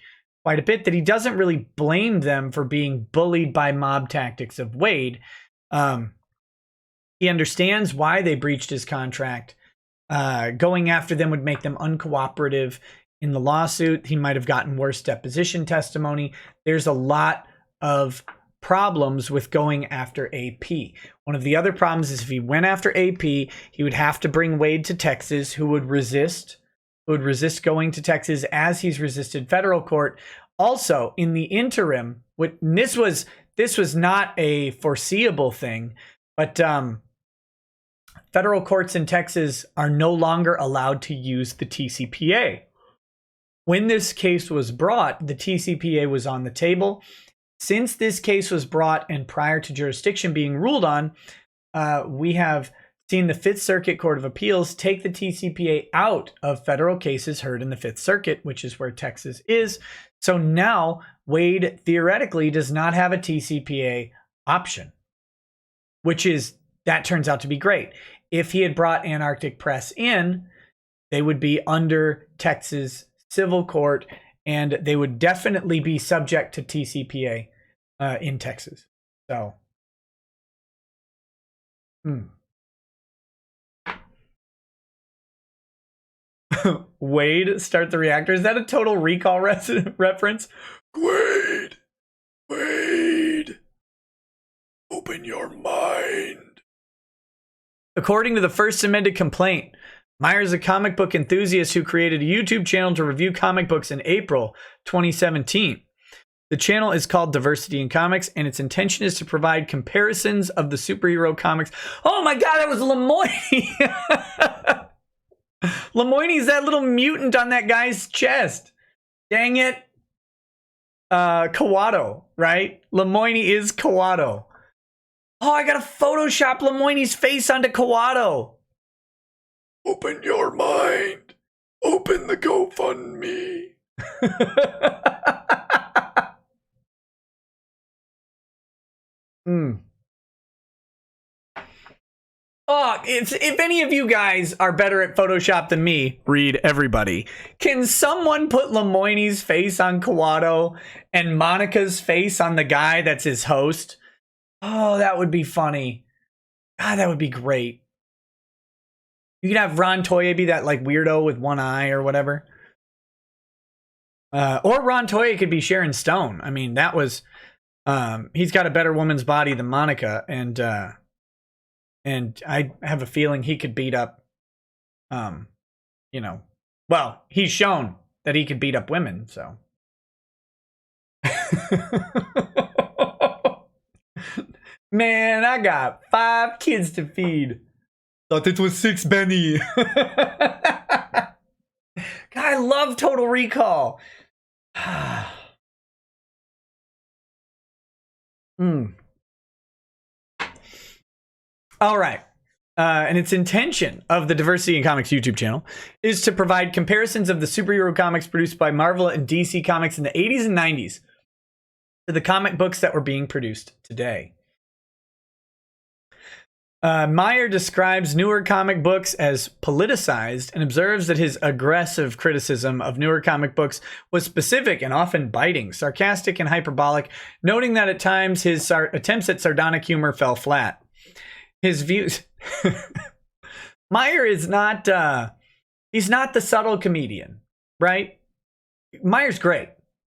quite a bit that he doesn't really blame them for being bullied by mob tactics of Waid. He understands why they breached his contract. Going after them would make them uncooperative in the lawsuit. He might have gotten worse deposition testimony. There's a lot of problems with going after AP. One of the other problems is if he went after AP, he would have to bring Waid to Texas, who would resist going to Texas as he's resisted federal court. Also, in the interim, this was not a foreseeable thing, but federal courts in Texas are no longer allowed to use the TCPA. When this case was brought, the TCPA was on the table. Since this case was brought and prior to jurisdiction being ruled on, we have seen the Fifth Circuit Court of Appeals take the TCPA out of federal cases heard in the Fifth Circuit, which is where Texas is. So now Waid theoretically does not have a TCPA option, that turns out to be great. If he had brought Antarctic Press in, they would be under Texas civil court, and they would definitely be subject to TCPA in Texas. So, Waid, start the reactor. Is that a Total Recall reference? Waid, open your mind. According to the first amended complaint, Meyer's a comic book enthusiast who created a YouTube channel to review comic books in April 2017. The channel is called Diversity in Comics, and its intention is to provide comparisons of the superhero comics. Oh my god, that was Lemoyne! Lemoyne's that little mutant on that guy's chest. Dang it. Kawato, right? Lemoyne is Kawato. Oh, I gotta Photoshop Lemoyne's face onto Kawato. Open your mind. Open the GoFundMe. Oh, if any of you guys are better at Photoshop than me, read everybody. Can someone put Lemoyne's face on Kawato and Monica's face on the guy that's his host? Oh, that would be funny. God, that would be great. You could have Ron Toye be that like weirdo with one eye or whatever. Or Ron Toye could be Sharon Stone. I mean, that was he's got a better woman's body than Monica, and I have a feeling he could beat up well, he's shown that he could beat up women, so. Man, I got 5 kids to feed. Thought it was 6, Benny. God, I love Total Recall. All right. And its intention of the Diversity in Comics YouTube channel is to provide comparisons of the superhero comics produced by Marvel and DC Comics in the 80s and 90s to the comic books that were being produced today. Meyer describes newer comic books as politicized and observes that his aggressive criticism of newer comic books was specific and often biting, sarcastic, and hyperbolic, noting that at times his attempts at sardonic humor fell flat. His views... Meyer is not... he's not the subtle comedian, right? Meyer's great.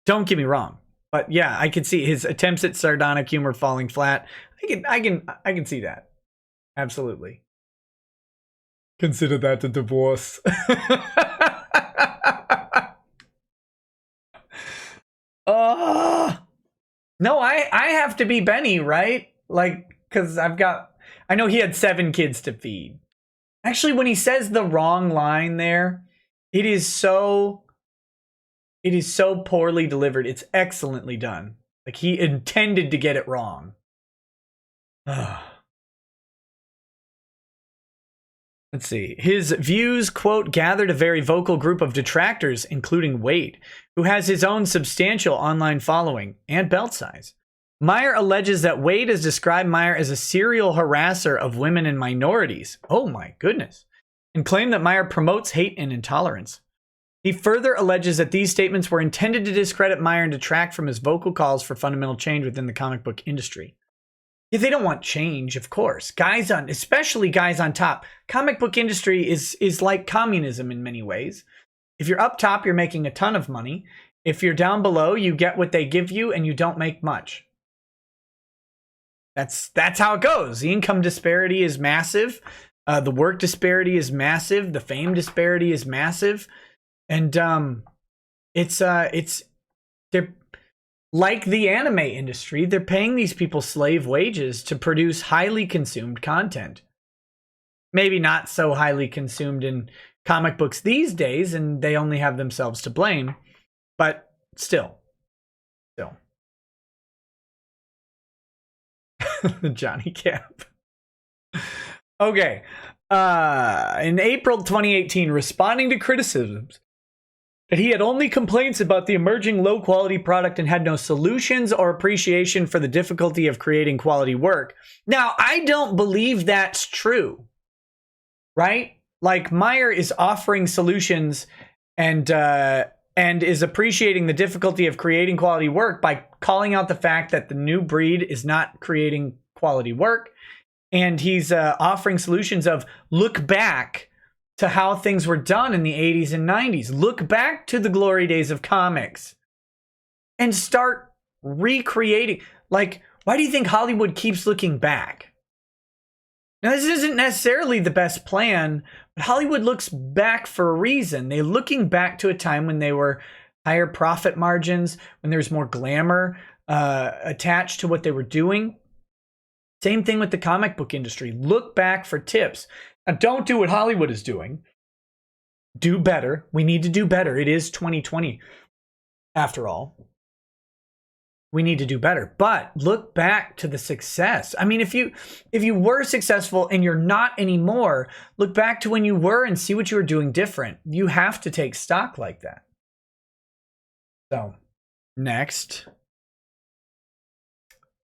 Don't get me wrong. But yeah, I can see his attempts at sardonic humor falling flat. I can see that. Absolutely. Consider that a divorce. No, I have to be Benny, right? Like, because I know he had 7 kids to feed. Actually, when he says the wrong line there, it is so poorly delivered. It's excellently done. Like, he intended to get it wrong. Let's see. His views, quote, gathered a very vocal group of detractors, including Waid, who has his own substantial online following and belt size. Meyer alleges that Waid has described Meyer as a serial harasser of women and minorities. Oh my goodness. And claimed that Meyer promotes hate and intolerance. He further alleges that these statements were intended to discredit Meyer and detract from his vocal calls for fundamental change within the comic book industry. Yeah, they don't want change, of course. Especially guys on top. Comic book industry is like communism in many ways. If you're up top, you're making a ton of money. If you're down below, you get what they give you and you don't make much. That's how it goes. The income disparity is massive. The work disparity is massive. The fame disparity is massive. And they're like the anime industry, they're paying these people slave wages to produce highly consumed content. Maybe not so highly consumed in comic books these days, and they only have themselves to blame, but still. Johnny Cap. Okay. In April 2018, responding to criticisms that he had only complaints about the emerging low-quality product and had no solutions or appreciation for the difficulty of creating quality work. Now, I don't believe that's true, right? Like, Meyer is offering solutions and is appreciating the difficulty of creating quality work by calling out the fact that the new breed is not creating quality work. And he's offering solutions of look back to how things were done in the 80s and 90s. Look back to the glory days of comics and start recreating. Like, why do you think Hollywood keeps looking back? Now, this isn't necessarily the best plan, but Hollywood looks back for a reason. They're looking back to a time when they were higher profit margins, when there was more glamour attached to what they were doing. Same thing with the comic book industry. Look back for tips. Now, don't do what Hollywood is doing. Do better. We need to do better. It is 2020, after all. We need to do better. But look back to the success. I mean, if you were successful and you're not anymore, look back to when you were and see what you were doing different. You have to take stock like that. So, next.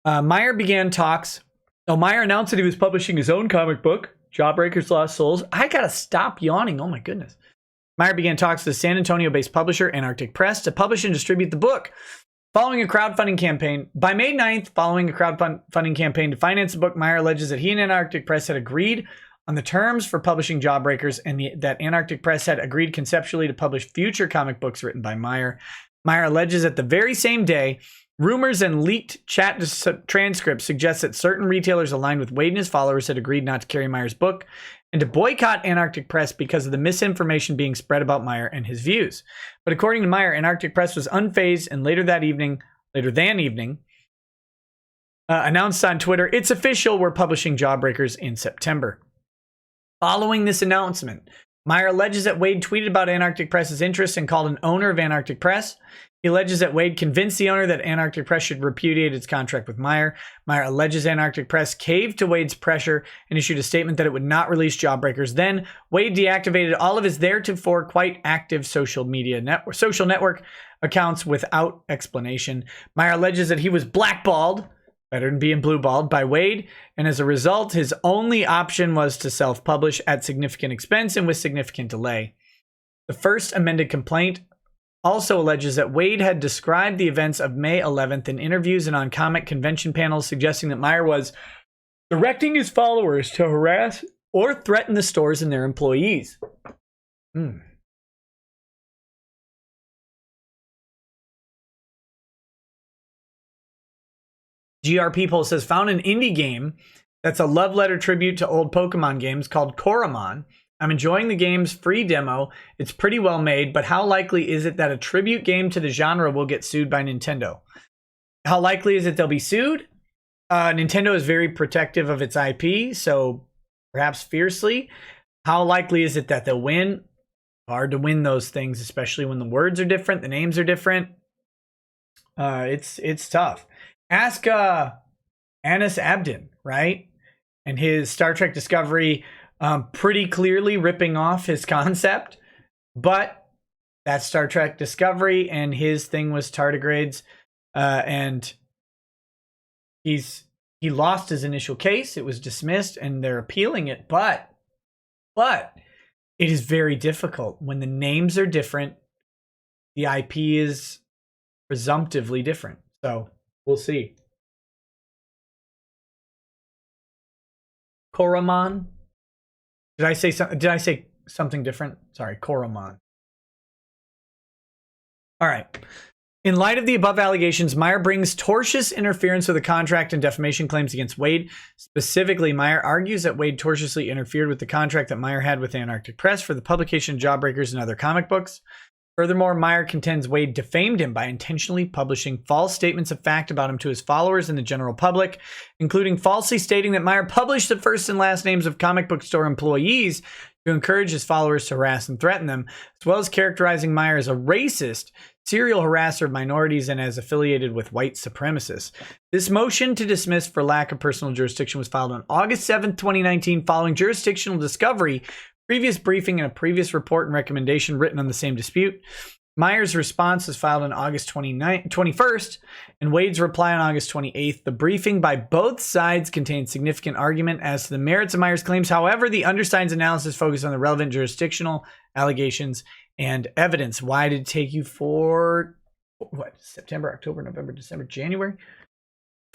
Meyer began talks. Meyer announced that he was publishing his own comic book, Jawbreakers Lost Souls. I gotta stop yawning. Oh my goodness. Meyer began talks with the San Antonio-based publisher Antarctic Press to publish and distribute the book. Following a crowdfunding campaign, by May 9th, following a crowdfunding campaign to finance the book, Meyer alleges that he and Antarctic Press had agreed on the terms for publishing Jawbreakers and that Antarctic Press had agreed conceptually to publish future comic books written by Meyer. Meyer alleges that the very same day, rumors and leaked chat transcripts suggest that certain retailers aligned with Waid and his followers had agreed not to carry Meyer's book and to boycott Antarctic Press because of the misinformation being spread about Meyer and his views. But according to Meyer, Antarctic Press was unfazed and later that evening, announced on Twitter, "It's official, we're publishing Jawbreakers in September." Following this announcement, Meyer alleges that Waid tweeted about Antarctic Press's interest and called an owner of Antarctic Press. He alleges that Waid convinced the owner that Antarctic Press should repudiate its contract with Meyer. Meyer alleges Antarctic Press caved to Waid's pressure and issued a statement that it would not release Jawbreakers. Then, Waid deactivated all of his theretofore quite active social network accounts without explanation. Meyer alleges that he was blackballed better than being blueballed, by Waid, and as a result, his only option was to self-publish at significant expense and with significant delay. The first amended complaint also alleges that Waid had described the events of May 11th in interviews and on comic convention panels, suggesting that Meyer was directing his followers to harass or threaten the stores and their employees. GR People says, found an indie game that's a love letter tribute to old Pokemon games called Koromon. I'm enjoying the game's free demo. It's pretty well made, but how likely is it that a tribute game to the genre will get sued by Nintendo? How likely is it they'll be sued? Nintendo is very protective of its IP, so perhaps fiercely. How likely is it that they'll win? Hard to win those things, especially when the words are different, the names are different. It's tough. Ask Anis Abdin, right? And his Star Trek Discovery, pretty clearly ripping off his concept, but that's Star Trek Discovery, and his thing was tardigrades, and he lost his initial case. It was dismissed, and they're appealing it, but it is very difficult when the names are different. The IP is presumptively different, so we'll see. Koromon. Did I say something different? Sorry, Koromon. All right. In light of the above allegations, Meyer brings tortious interference with the contract and defamation claims against Waid. Specifically, Meyer argues that Waid tortiously interfered with the contract that Meyer had with the Antarctic Press for the publication of Jawbreakers and other comic books. Furthermore, Meyer contends Waid defamed him by intentionally publishing false statements of fact about him to his followers and the general public, including falsely stating that Meyer published the first and last names of comic book store employees to encourage his followers to harass and threaten them, as well as characterizing Meyer as a racist, serial harasser of minorities, and as affiliated with white supremacists. This motion to dismiss for lack of personal jurisdiction was filed on August 7th, 2019, following jurisdictional discovery, previous briefing, and a previous report and recommendation written on the same dispute. Meyer's response was filed on August 21st, and Waid's reply on August 28th. The briefing by both sides contained significant argument as to the merits of Meyer's claims. However, the undersigned's analysis focused on the relevant jurisdictional allegations and evidence. Why did it take you for, September, October, November, December, January?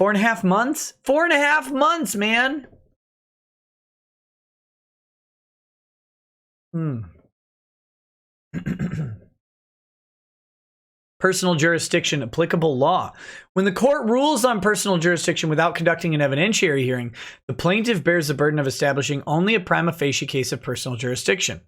4.5 months? 4.5 months, man! Personal jurisdiction, applicable law. When the court rules on personal jurisdiction without conducting an evidentiary hearing, the plaintiff bears the burden of establishing only a prima facie case of personal jurisdiction.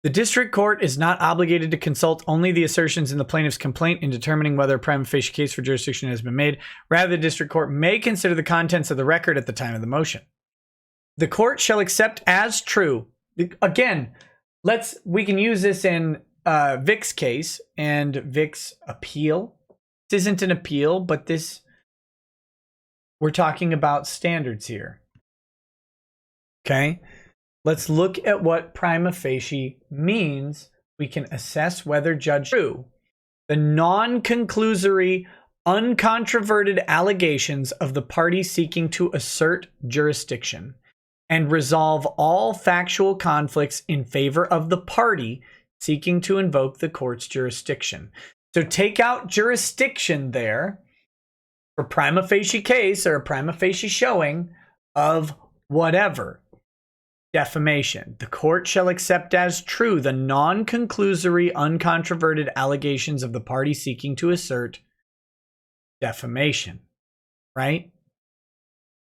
The district court is not obligated to consult only the assertions in the plaintiff's complaint in determining whether a prima facie case for jurisdiction has been made. Rather, the district court may consider the contents of the record at the time of the motion. The court shall accept as true. Again, we can use this in Vic's case and Vic's appeal. This isn't an appeal, but we're talking about standards here. Okay? Let's look at what prima facie means. We can assess whether judged true. The non-conclusory, uncontroverted allegations of the party seeking to assert jurisdiction and resolve all factual conflicts in favor of the party seeking to invoke the court's jurisdiction. So take out jurisdiction there for prima facie case or a prima facie showing of whatever. Defamation. The court shall accept as true the non-conclusory, uncontroverted allegations of the party seeking to assert defamation. Right?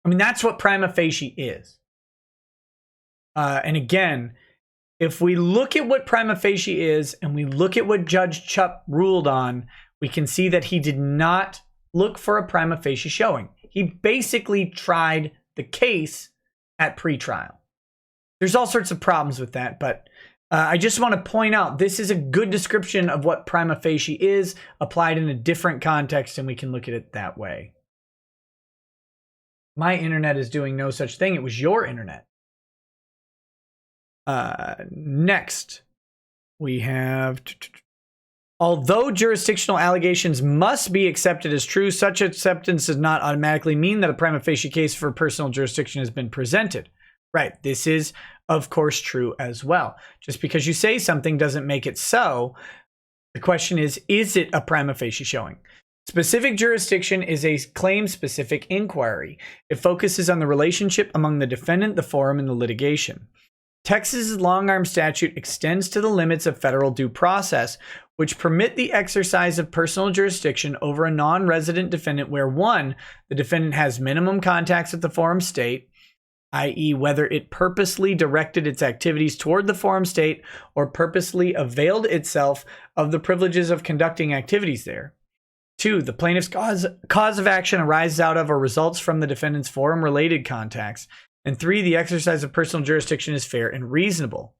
I mean, that's what prima facie is. And again, if we look at what prima facie is and we look at what Judge Chupp ruled on, we can see that he did not look for a prima facie showing. He basically tried the case at pretrial. There's all sorts of problems with that, but I just want to point out this is a good description of what prima facie is applied in a different context, and we can look at it that way. My internet is doing no such thing. It was your internet. Next, we have Although jurisdictional allegations must be accepted as true, such acceptance does not automatically mean that a prima facie case for personal jurisdiction has been presented. Right. This is, of course, true as well. Just because you say something doesn't make it so. The question is it a prima facie showing? Specific jurisdiction is a claim-specific inquiry. It focuses on the relationship among the defendant, the forum, and the litigation. Texas's long-arm statute extends to the limits of federal due process, which permit the exercise of personal jurisdiction over a non-resident defendant where 1, the defendant has minimum contacts with the forum state, i.e. whether it purposely directed its activities toward the forum state or purposely availed itself of the privileges of conducting activities there. 2, the plaintiff's cause of action arises out of or results from the defendant's forum-related contacts. And 3, the exercise of personal jurisdiction is fair and reasonable.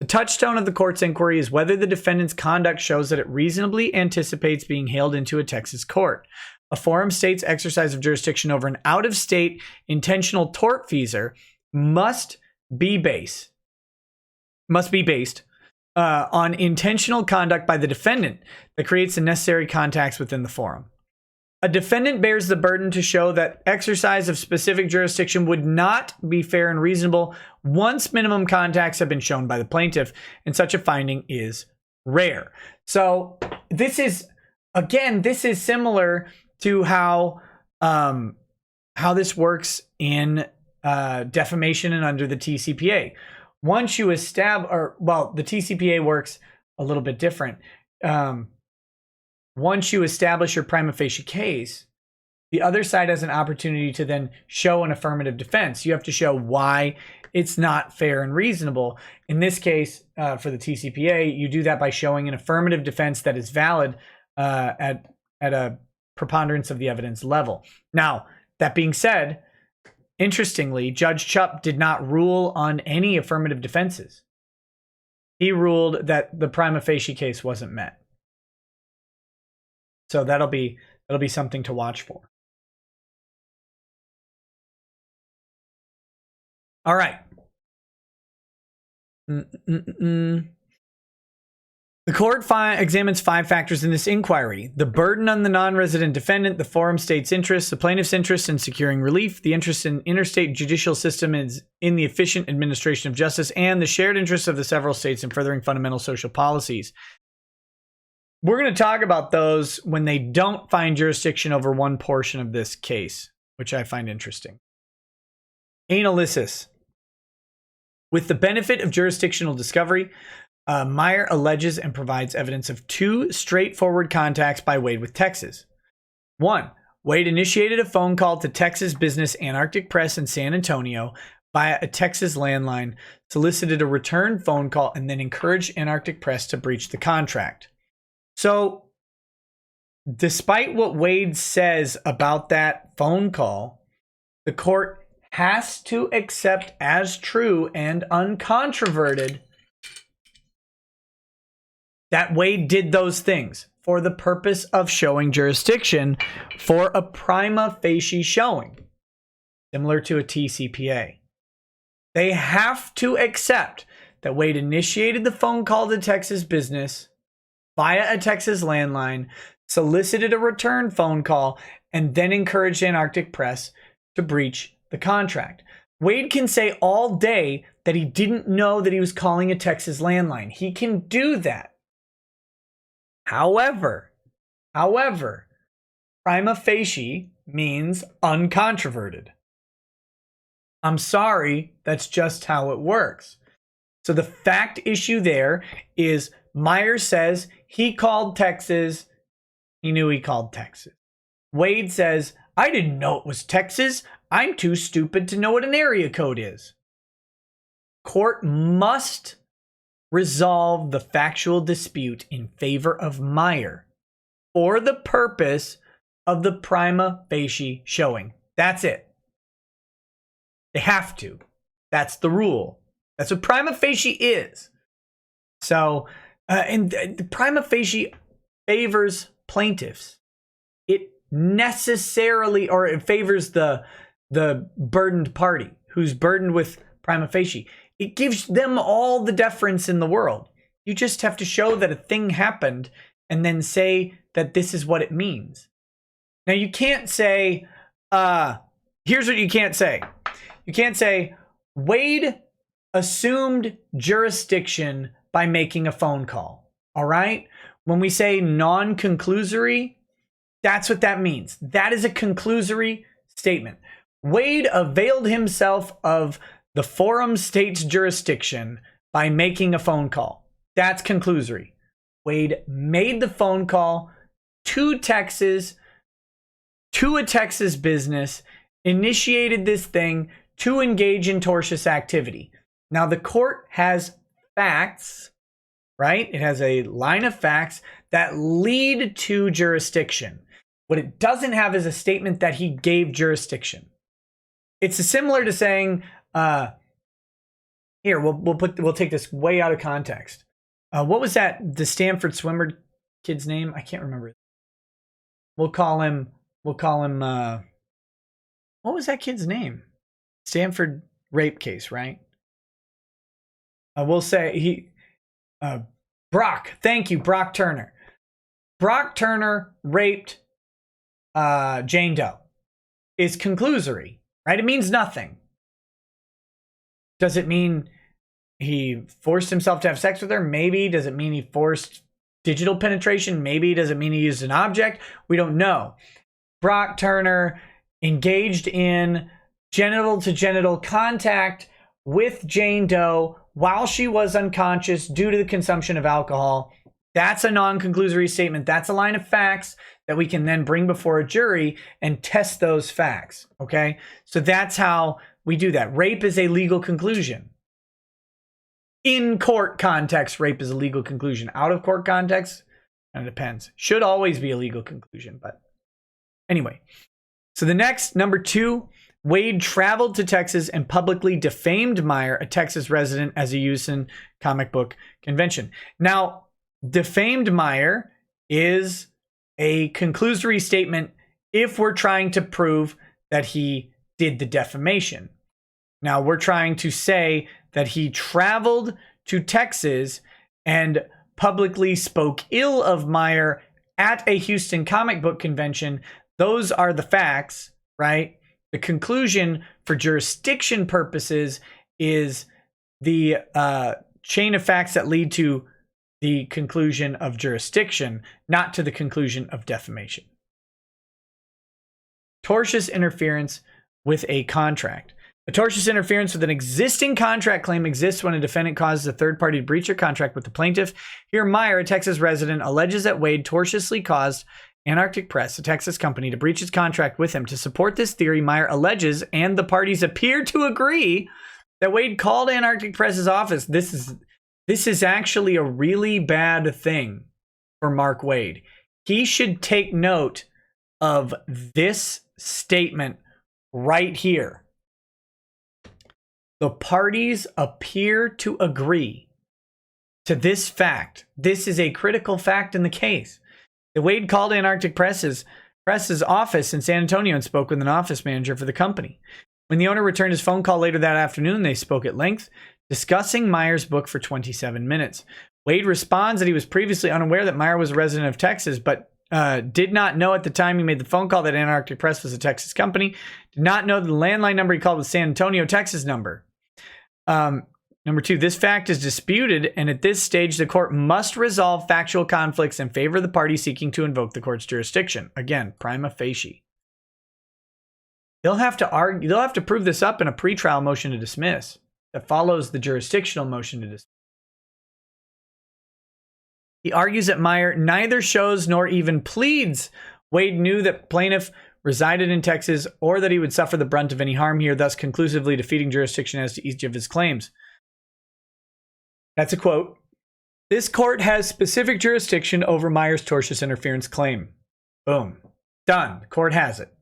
The touchstone of the court's inquiry is whether the defendant's conduct shows that it reasonably anticipates being hailed into a Texas court. A forum state's exercise of jurisdiction over an out-of-state intentional tortfeasor must be based on intentional conduct by the defendant that creates the necessary contacts within the forum. A defendant bears the burden to show that exercise of specific jurisdiction would not be fair and reasonable once minimum contacts have been shown by the plaintiff, and such a finding is rare. So this is similar to how this works in defamation and under the TCPA. Once you establish, the TCPA works a little bit different. Once you establish your prima facie case, the other side has an opportunity to then show an affirmative defense. You have to show why it's not fair and reasonable. In this case, for the TCPA, you do that by showing an affirmative defense that is valid at a preponderance of the evidence level. Now, that being said, interestingly, Judge Chupp did not rule on any affirmative defenses. He ruled that the prima facie case wasn't met. So that'll be something to watch for. All right. The court examines 5 factors in this inquiry: the burden on the non-resident defendant, the forum state's interest, the plaintiff's interest in securing relief, the interest in interstate judicial system is in the efficient administration of justice, and the shared interests of the several states in furthering fundamental social policies. We're going to talk about those when they don't find jurisdiction over one portion of this case, which I find interesting. Analysis. With the benefit of jurisdictional discovery, Meyer alleges and provides evidence of 2 straightforward contacts by Waid with Texas. 1. Waid initiated a phone call to Texas business Antarctic Press in San Antonio via a Texas landline, solicited a return phone call, and then encouraged Antarctic Press to breach the contract. So, despite what Waid says about that phone call, the court has to accept as true and uncontroverted that Waid did those things for the purpose of showing jurisdiction for a prima facie showing, similar to a TCPA. They have to accept that Waid initiated the phone call to Texas business via a Texas landline, solicited a return phone call, and then encouraged Antarctic Press to breach the contract. Waid can say all day that he didn't know that he was calling a Texas landline. He can do that. However, prima facie means uncontroverted. I'm sorry, that's just how it works. So the fact issue there is Meyer says he called Texas. He knew he called Texas. Waid says, I didn't know it was Texas. I'm too stupid to know what an area code is. Court must resolve the factual dispute in favor of Meyer for the purpose of the prima facie showing. That's it. They have to. That's the rule. That's what prima facie is. So, and the prima facie favors plaintiffs. It necessarily, or it favors the burdened party who's burdened with prima facie. It gives them all the deference in the world. You just have to show that a thing happened and then say that this is what it means. Now, you can't say, here's what you can't say. You can't say, Waid assumed jurisdiction by making a phone call. All right? When we say non-conclusory, that's what that means. That is a conclusory statement. Waid availed himself of the forum state's jurisdiction by making a phone call. That's conclusory. Waid made the phone call to Texas, to a Texas business, initiated this thing to engage in tortious activity. Now, the court has facts, right? It has a line of facts that lead to jurisdiction. What it doesn't have is a statement that he gave jurisdiction. It's similar to saying, here, we'll take this way out of context. What was that? The Stanford swimmer kid's name? I can't remember. We'll call him, what was that kid's name? Stanford rape case, right? We'll say Brock. Thank you, Brock Turner. Brock Turner raped Jane Doe is conclusory, right? It means nothing. Does it mean he forced himself to have sex with her? Maybe. Does it mean he forced digital penetration? Maybe. Does it mean he used an object? We don't know. Brock Turner engaged in genital to genital contact with Jane Doe while she was unconscious due to the consumption of alcohol. That's a non-conclusory statement. That's a line of facts that we can then bring before a jury and test those facts. Okay? So that's how we do that. Rape is a legal conclusion. In court context, rape is a legal conclusion. Out of court context, it depends. Should always be a legal conclusion, but anyway. So the next, number 2, Waid traveled to Texas and publicly defamed Meyer, a Texas resident, as a Houston comic book convention. Now, defamed Meyer is a conclusory statement if we're trying to prove that he did the defamation. Now, we're trying to say that he traveled to Texas and publicly spoke ill of Meyer at a Houston comic book convention. Those are the facts, right? The conclusion for jurisdiction purposes is the chain of facts that lead to the conclusion of jurisdiction, not to the conclusion of defamation. Tortious interference with a contract. A tortious interference with an existing contract claim exists when a defendant causes a third party to breach a contract with the plaintiff. Here, Meyer, a Texas resident, alleges that Waid tortiously caused Antarctic Press, a Texas company, to breach its contract with him. To support this theory, Meyer alleges, and the parties appear to agree, that Waid called Antarctic Press's office. This is actually a really bad thing for Mark Waid. He should take note of this statement right here. The parties appear to agree to this fact. This is a critical fact in the case. The Waid called Antarctic Press's office in San Antonio and spoke with an office manager for the company. When the owner returned his phone call later that afternoon, they spoke at length, discussing Meyer's book for 27 minutes. Waid responds that he was previously unaware that Meyer was a resident of Texas, but did not know at the time he made the phone call that Antarctic Press was a Texas company. Did not know that the landline number he called was San Antonio, Texas number. Number 2, this fact is disputed, and at this stage, the court must resolve factual conflicts in favor of the party seeking to invoke the court's jurisdiction. Again, prima facie. They'll have to argue. They'll have to prove this up in a pretrial motion to dismiss that follows the jurisdictional motion to dismiss. He argues that Meyer neither shows nor even pleads Waid knew that plaintiff resided in Texas or that he would suffer the brunt of any harm here, thus conclusively defeating jurisdiction as to each of his claims. That's a quote. This court has specific jurisdiction over Meyer's tortious interference claim. Boom. Done. The court has it.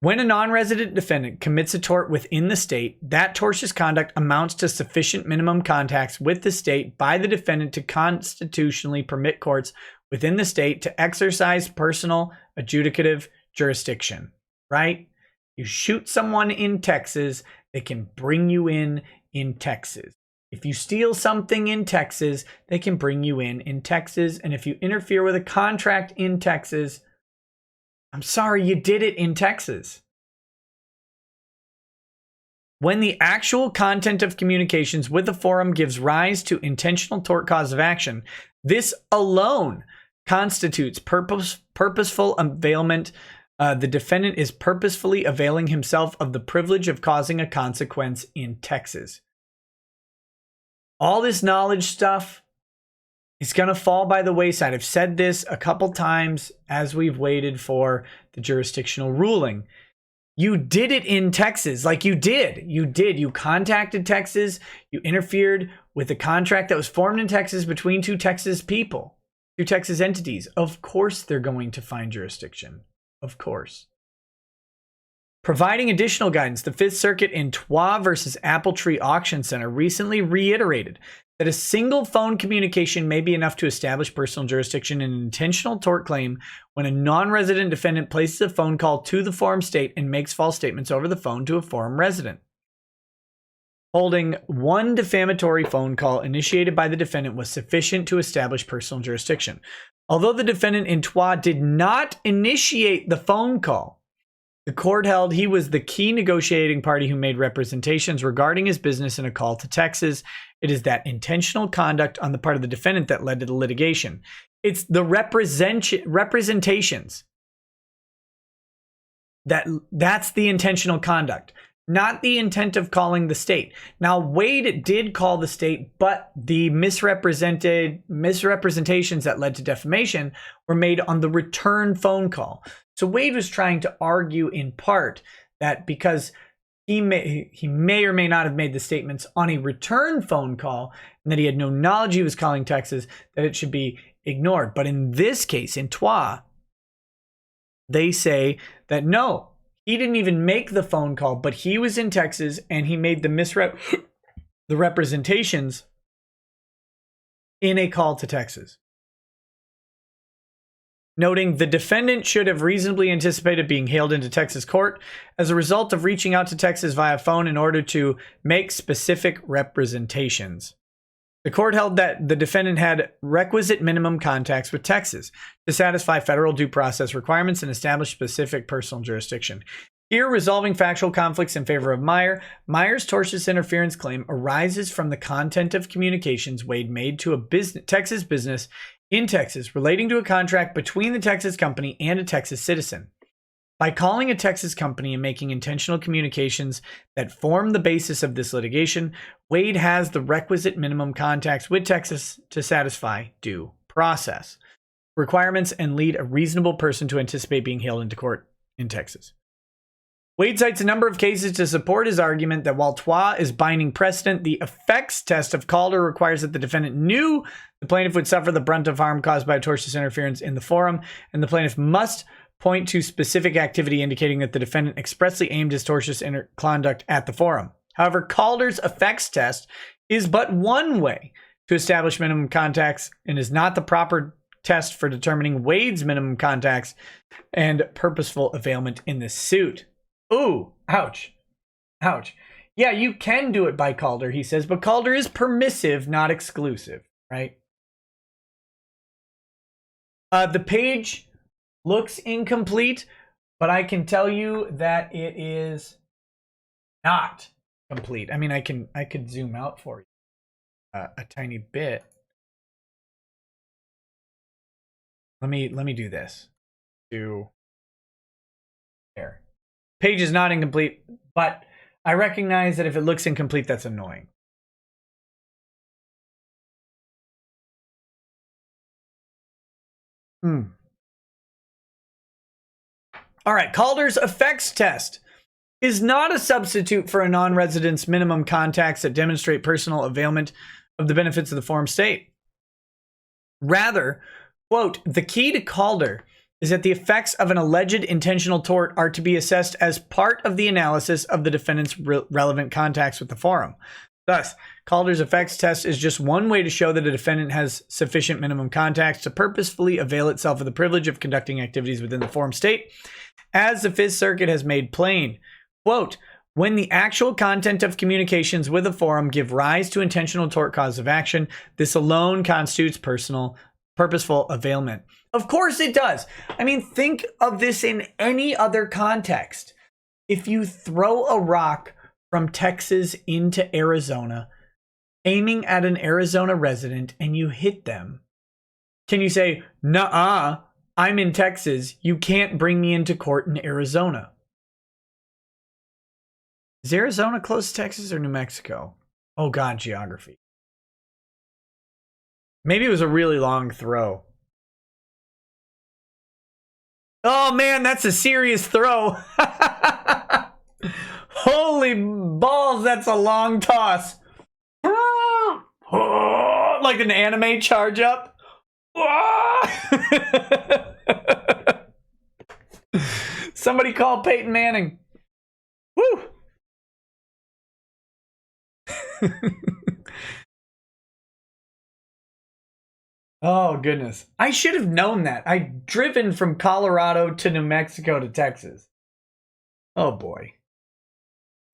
When a non-resident defendant commits a tort within the state, that tortious conduct amounts to sufficient minimum contacts with the state by the defendant to constitutionally permit courts within the state to exercise personal adjudicative jurisdiction, right? You shoot someone in Texas, they can bring you in Texas. If you steal something in Texas, they can bring you in Texas. And if you interfere with a contract in Texas, I'm sorry, you did it in Texas. When the actual content of communications with the forum gives rise to intentional tort cause of action, this alone constitutes purposeful availment. The defendant is purposefully availing himself of the privilege of causing a consequence in Texas. All this knowledge stuff is going to fall by the wayside. I've said this a couple times as we've waited for the jurisdictional ruling. You did it in Texas. Like you did. You contacted Texas. You interfered with a contract that was formed in Texas between two Texas people, two Texas entities. Of course they're going to find jurisdiction. Of course. Providing additional guidance, the Fifth Circuit in Twa versus Apple Tree Auction Center recently reiterated that a single phone communication may be enough to establish personal jurisdiction in an intentional tort claim when a non-resident defendant places a phone call to the forum state and makes false statements over the phone to a forum resident. Holding one defamatory phone call initiated by the defendant was sufficient to establish personal jurisdiction. Although the defendant in Twa did not initiate the phone call, the court held he was the key negotiating party who made representations regarding his business in a call to Texas. It is that intentional conduct on the part of the defendant that led to the litigation. It's the representations. That's the intentional conduct, not the intent of calling the state. Now, Waid did call the state, but the misrepresentations that led to defamation were made on the return phone call. So Waid was trying to argue in part that because he may or may not have made the statements on a return phone call and that he had no knowledge he was calling Texas, that it should be ignored. But in this case, in Twa, they say that no, he didn't even make the phone call, but he was in Texas and he made the representations in a call to Texas. Noting the defendant should have reasonably anticipated being hailed into Texas court as a result of reaching out to Texas via phone in order to make specific representations. The court held that the defendant had requisite minimum contacts with Texas to satisfy federal due process requirements and establish specific personal jurisdiction. Here, resolving factual conflicts in favor of Meyer, Meyer's tortious interference claim arises from the content of communications Waid made to a Texas business in Texas relating to a contract between the Texas company and a Texas citizen. By calling a Texas company and making intentional communications that form the basis of this litigation, Waid has the requisite minimum contacts with Texas to satisfy due process requirements and lead a reasonable person to anticipate being hailed into court in Texas. Waid cites a number of cases to support his argument that while Twa is binding precedent, the effects test of Calder requires that the defendant knew the plaintiff would suffer the brunt of harm caused by tortious interference in the forum, and the plaintiff must point to specific activity indicating that the defendant expressly aimed his tortious conduct at the forum. However, Calder's effects test is but one way to establish minimum contacts and is not the proper test for determining Waid's minimum contacts and purposeful availment in this suit. Ooh, ouch. Ouch. Yeah, you can do it by Calder, he says, but Calder is permissive, not exclusive, right? The page looks incomplete, but I can tell you that it is not complete. I mean, I could zoom out for you a tiny bit. Let me do this. There. Page is not incomplete, but I recognize that if it looks incomplete, that's annoying. All right, Calder's effects test is not a substitute for a non-resident's minimum contacts that demonstrate personal availment of the benefits of the forum state. Rather, quote, the key to Calder is that the effects of an alleged intentional tort are to be assessed as part of the analysis of the defendant's relevant contacts with the forum. Thus, Calder's effects test is just one way to show that a defendant has sufficient minimum contacts to purposefully avail itself of the privilege of conducting activities within the forum state. As the Fifth Circuit has made plain, quote, When the actual content of communications with a forum give rise to intentional tort cause of action, this alone constitutes purposeful availment. Of course it does. I mean, think of this in any other context. If you throw a rock from Texas into Arizona, aiming at an Arizona resident, and you hit them, can you say, "Nuh-uh, I'm in Texas. You can't bring me into court in Arizona"? Is Arizona close to Texas or New Mexico? Oh God, geography. Maybe it was a really long throw. Oh man, that's a serious throw. Holy balls, that's a long toss. Like an anime charge up. Somebody call Peyton Manning. Woo! Oh goodness. I should have known that. I'd driven from Colorado to New Mexico to Texas. Oh boy.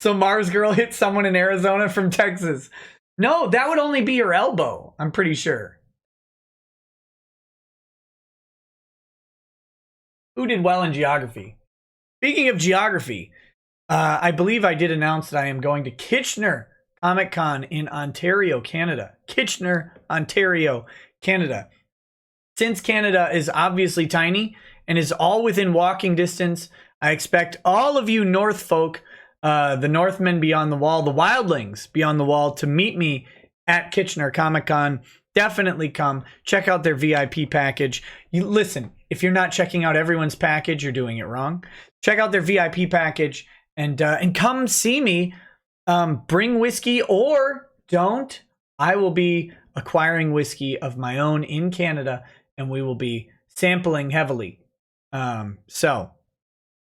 So Mars Girl hit someone in Arizona from Texas. No, that would only be your elbow, I'm pretty sure. Who did well in geography? Speaking of geography, I believe I did announce that I am going to Kitchener Comic Con in Ontario, Canada. Kitchener, Ontario, Canada. Since Canada is obviously tiny and is all within walking distance, I expect all of you North folk, the Northmen beyond the wall, the wildlings beyond the wall, to meet me at Kitchener Comic Con. Definitely come. Check out their VIP package. Listen, if you're not checking out everyone's package, you're doing it wrong. Check out their VIP package and come see me. Bring whiskey or don't. I will be acquiring whiskey of my own in Canada, and we will be sampling heavily. So,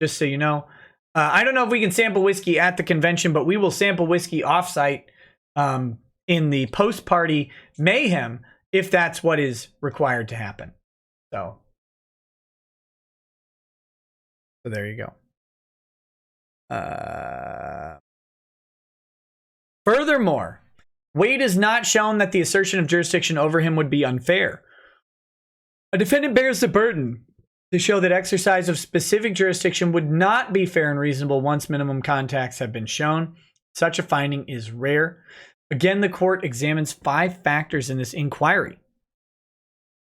just so you know, I don't know if we can sample whiskey at the convention, but we will sample whiskey offsite in the post-party mayhem if that's what is required to happen. So there you go. Furthermore, Waid has not shown that the assertion of jurisdiction over him would be unfair. A defendant bears the burden to show that exercise of specific jurisdiction would not be fair and reasonable once minimum contacts have been shown. Such a finding is rare. Again, the court examines 5 factors in this inquiry: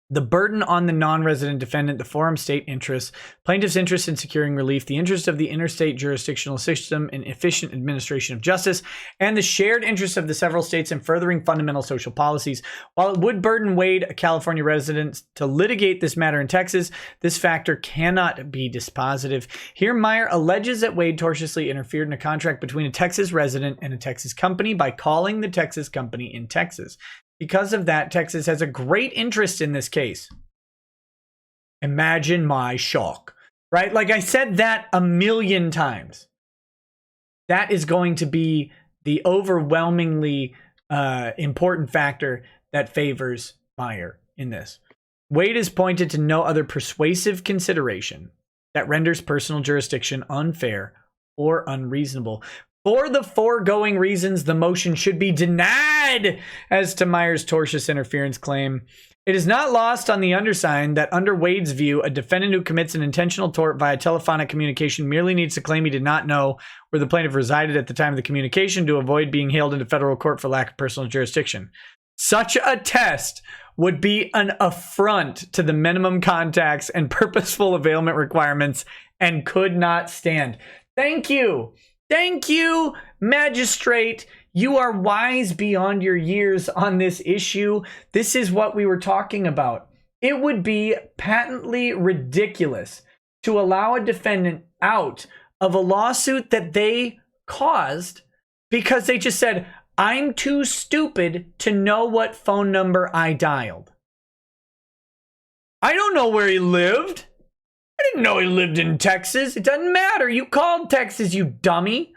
the burden on the non-resident defendant, the forum state interests, plaintiff's interest in securing relief, the interest of the interstate jurisdictional system in efficient administration of justice, and the shared interest of the several states in furthering fundamental social policies. While it would burden Waid, a California resident, to litigate this matter in Texas, this factor cannot be dispositive. Here, Meyer alleges that Waid tortiously interfered in a contract between a Texas resident and a Texas company by calling the Texas company in Texas. Because of that, Texas has a great interest in this case. Imagine my shock, right? Like I said that a million times. That is going to be the overwhelmingly important factor that favors Meyer in this. Waid has pointed to no other persuasive consideration that renders personal jurisdiction unfair or unreasonable. For the foregoing reasons, the motion should be denied as to Meyer's tortious interference claim. It is not lost on the undersigned that under Waid's view, a defendant who commits an intentional tort via telephonic communication merely needs to claim he did not know where the plaintiff resided at the time of the communication to avoid being hailed into federal court for lack of personal jurisdiction. Such a test would be an affront to the minimum contacts and purposeful availment requirements and could not stand. Thank you. Thank you, Magistrate. You are wise beyond your years on this issue. This is what we were talking about. It would be patently ridiculous to allow a defendant out of a lawsuit that they caused because they just said, "I'm too stupid to know what phone number I dialed. I don't know where he lived. I didn't know he lived in Texas. It doesn't matter. You called Texas, you dummy."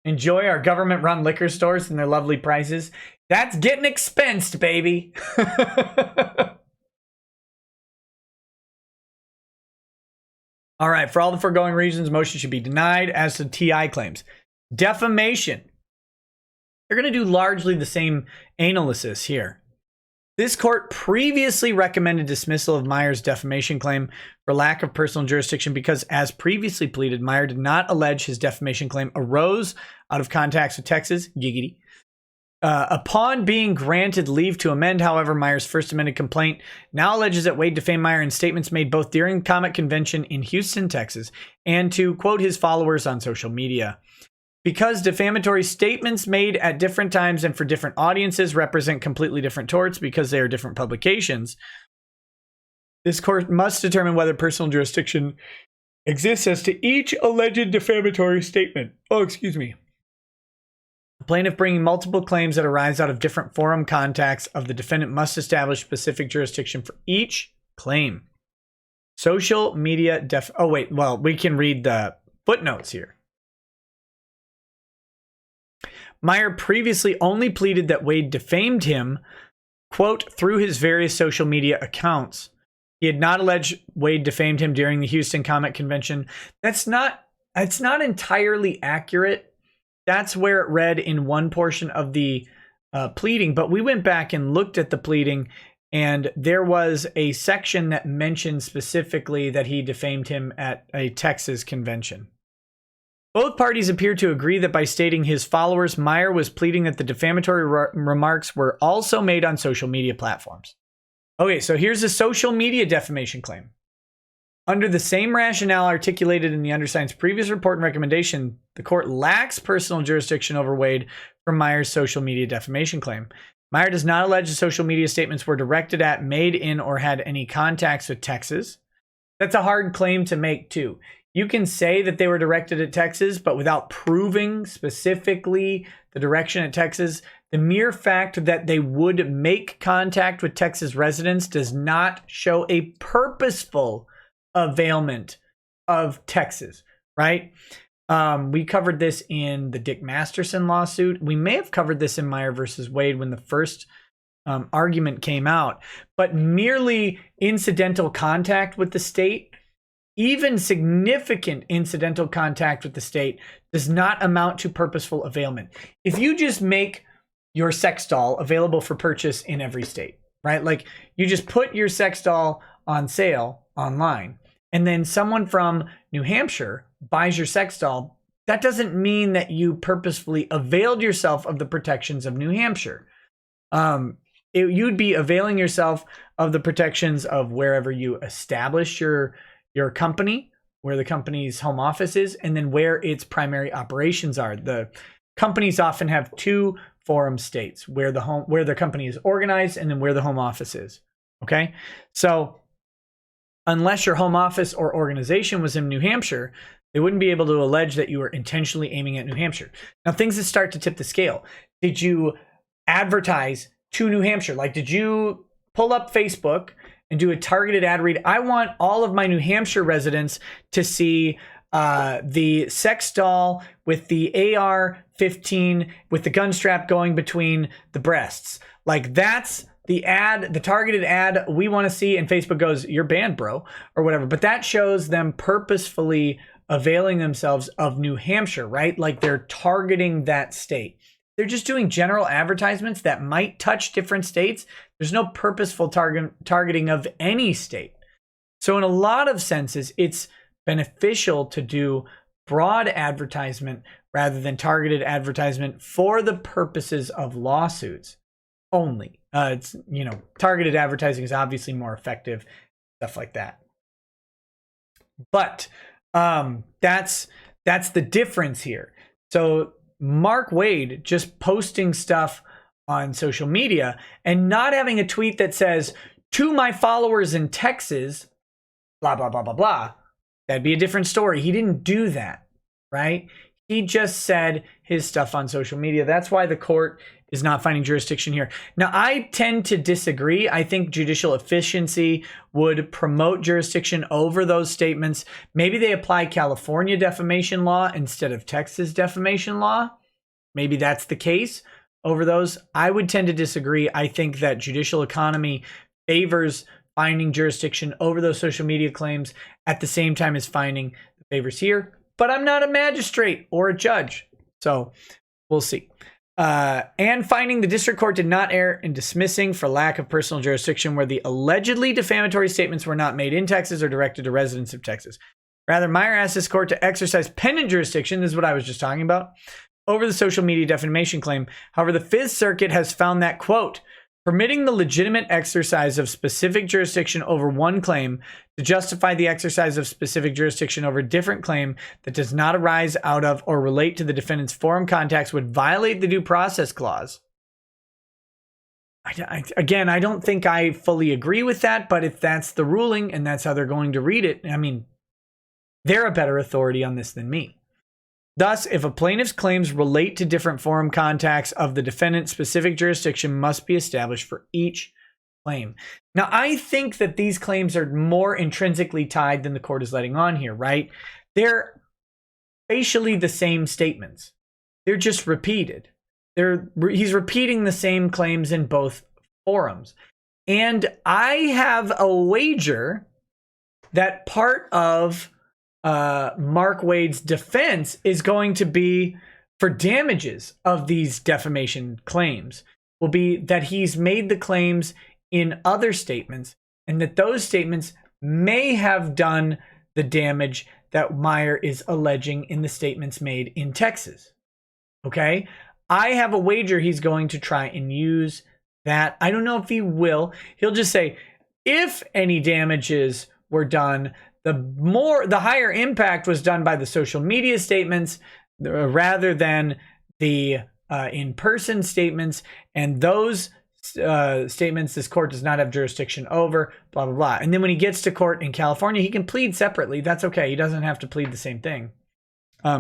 Enjoy our government-run liquor stores and their lovely prices. That's getting expensed, baby. All right, for all the foregoing reasons, motion should be denied. As to TI claims. Defamation. They're going to do largely the same analysis here. This court previously recommended dismissal of Meyer's defamation claim for lack of personal jurisdiction because, as previously pleaded, Meyer did not allege his defamation claim arose out of contacts with Texas, giggity. Upon being granted leave to amend, however, Meyer's first amended complaint now alleges that Waid defamed Meyer in statements made both during the comic convention in Houston, Texas, and to quote his followers on social media. Because defamatory statements made at different times and for different audiences represent completely different torts because they are different publications, this court must determine whether personal jurisdiction exists as to each alleged defamatory statement. Oh, excuse me. A plaintiff bringing multiple claims that arise out of different forum contacts of the defendant must establish specific jurisdiction for each claim. Social media we can read the footnotes here. Meyer previously only pleaded that Waid defamed him, quote, through his various social media accounts. He had not alleged Waid defamed him during the Houston Comic Convention. It's not entirely accurate. That's where it read in one portion of the pleading, but we went back and looked at the pleading, and there was a section that mentioned specifically that he defamed him at a Texas convention. Both parties appear to agree that by stating his followers, Meyer was pleading that the defamatory remarks were also made on social media platforms. Okay, so here's a social media defamation claim. Under the same rationale articulated in the undersigned's previous report and recommendation, the court lacks personal jurisdiction over Waid for Meyer's social media defamation claim. Meyer does not allege the social media statements were directed at, made in, or had any contacts with Texas. That's a hard claim to make, too. You can say that they were directed at Texas, but without proving specifically the direction at Texas, the mere fact that they would make contact with Texas residents does not show a purposeful availment of Texas, right? We covered this in the Dick Masterson lawsuit. We may have covered this in Meyer versus Waid when the first argument came out, but merely incidental contact with the state, even significant incidental contact with the state, does not amount to purposeful availment. If you just make your sex doll available for purchase in every state, right? Like you just put your sex doll on sale online, and then someone from New Hampshire buys your sex doll, that doesn't mean that you purposefully availed yourself of the protections of New Hampshire. You'd be availing yourself of the protections of wherever you establish your company, where the company's home office is, and then where its primary operations are. The companies often have two forum states, where the company is organized and then where the home office is. Okay? So unless your home office or organization was in New Hampshire, they wouldn't be able to allege that you were intentionally aiming at New Hampshire. Now, things that start to tip the scale. Did you advertise to New Hampshire? Like, did you pull up Facebook and do a targeted ad read? I want all of my New Hampshire residents to see the sex doll with the AR-15 with the gun strap going between the breasts. Like, that's the ad, the targeted ad we want to see. And Facebook goes, you're banned, bro, or whatever. But that shows them purposefully availing themselves of New Hampshire, right? Like they're targeting that state. They're just doing general advertisements that might touch different states. There's no purposeful targeting of any state. So in a lot of senses, it's beneficial to do broad advertisement rather than targeted advertisement for the purposes of lawsuits only. It's, targeted advertising is obviously more effective, stuff like that. But that's the difference here. So Mark Waid just posting stuff on social media and not having a tweet that says, to my followers in Texas, blah, blah, blah, blah, blah. That'd be a different story. He didn't do that, right? He just said his stuff on social media. That's why the court is not finding jurisdiction here. Now, I tend to disagree. I think judicial efficiency would promote jurisdiction over those statements. Maybe they apply California defamation law instead of Texas defamation law. Maybe that's the case over those. I would tend to disagree. I think that judicial economy favors finding jurisdiction over those social media claims at the same time as finding the favors here. But I'm not a magistrate or a judge, so we'll see. And finding the district court did not err in dismissing for lack of personal jurisdiction where the allegedly defamatory statements were not made in Texas or directed to residents of Texas. Rather, Meyer asked this court to exercise pendant jurisdiction, this is what I was just talking about, over the social media defamation claim. However, the Fifth Circuit has found that, quote, permitting the legitimate exercise of specific jurisdiction over one claim to justify the exercise of specific jurisdiction over a different claim that does not arise out of or relate to the defendant's forum contacts would violate the due process clause. Again, I don't think I fully agree with that, but if that's the ruling and that's how they're going to read it, I mean, they're a better authority on this than me. Thus, if a plaintiff's claims relate to different forum contacts of the defendant, specific jurisdiction must be established for each claim. Now, I think that these claims are more intrinsically tied than the court is letting on here, right? They're facially the same statements. They're just repeated. He's repeating the same claims in both forums. And I have a wager that part of Mark Waid's defense is going to be for damages of these defamation claims will be that he's made the claims in other statements and that those statements may have done the damage that Meyer is alleging in the statements made in Texas. Okay? I have a wager he's going to try and use that. I don't know if he will. He'll just say, if any damages were done, the higher impact was done by the social media statements rather than the in-person statements, and those statements this court does not have jurisdiction over, blah, blah, blah. And then when he gets to court in California, he can plead separately. That's okay. He doesn't have to plead the same thing.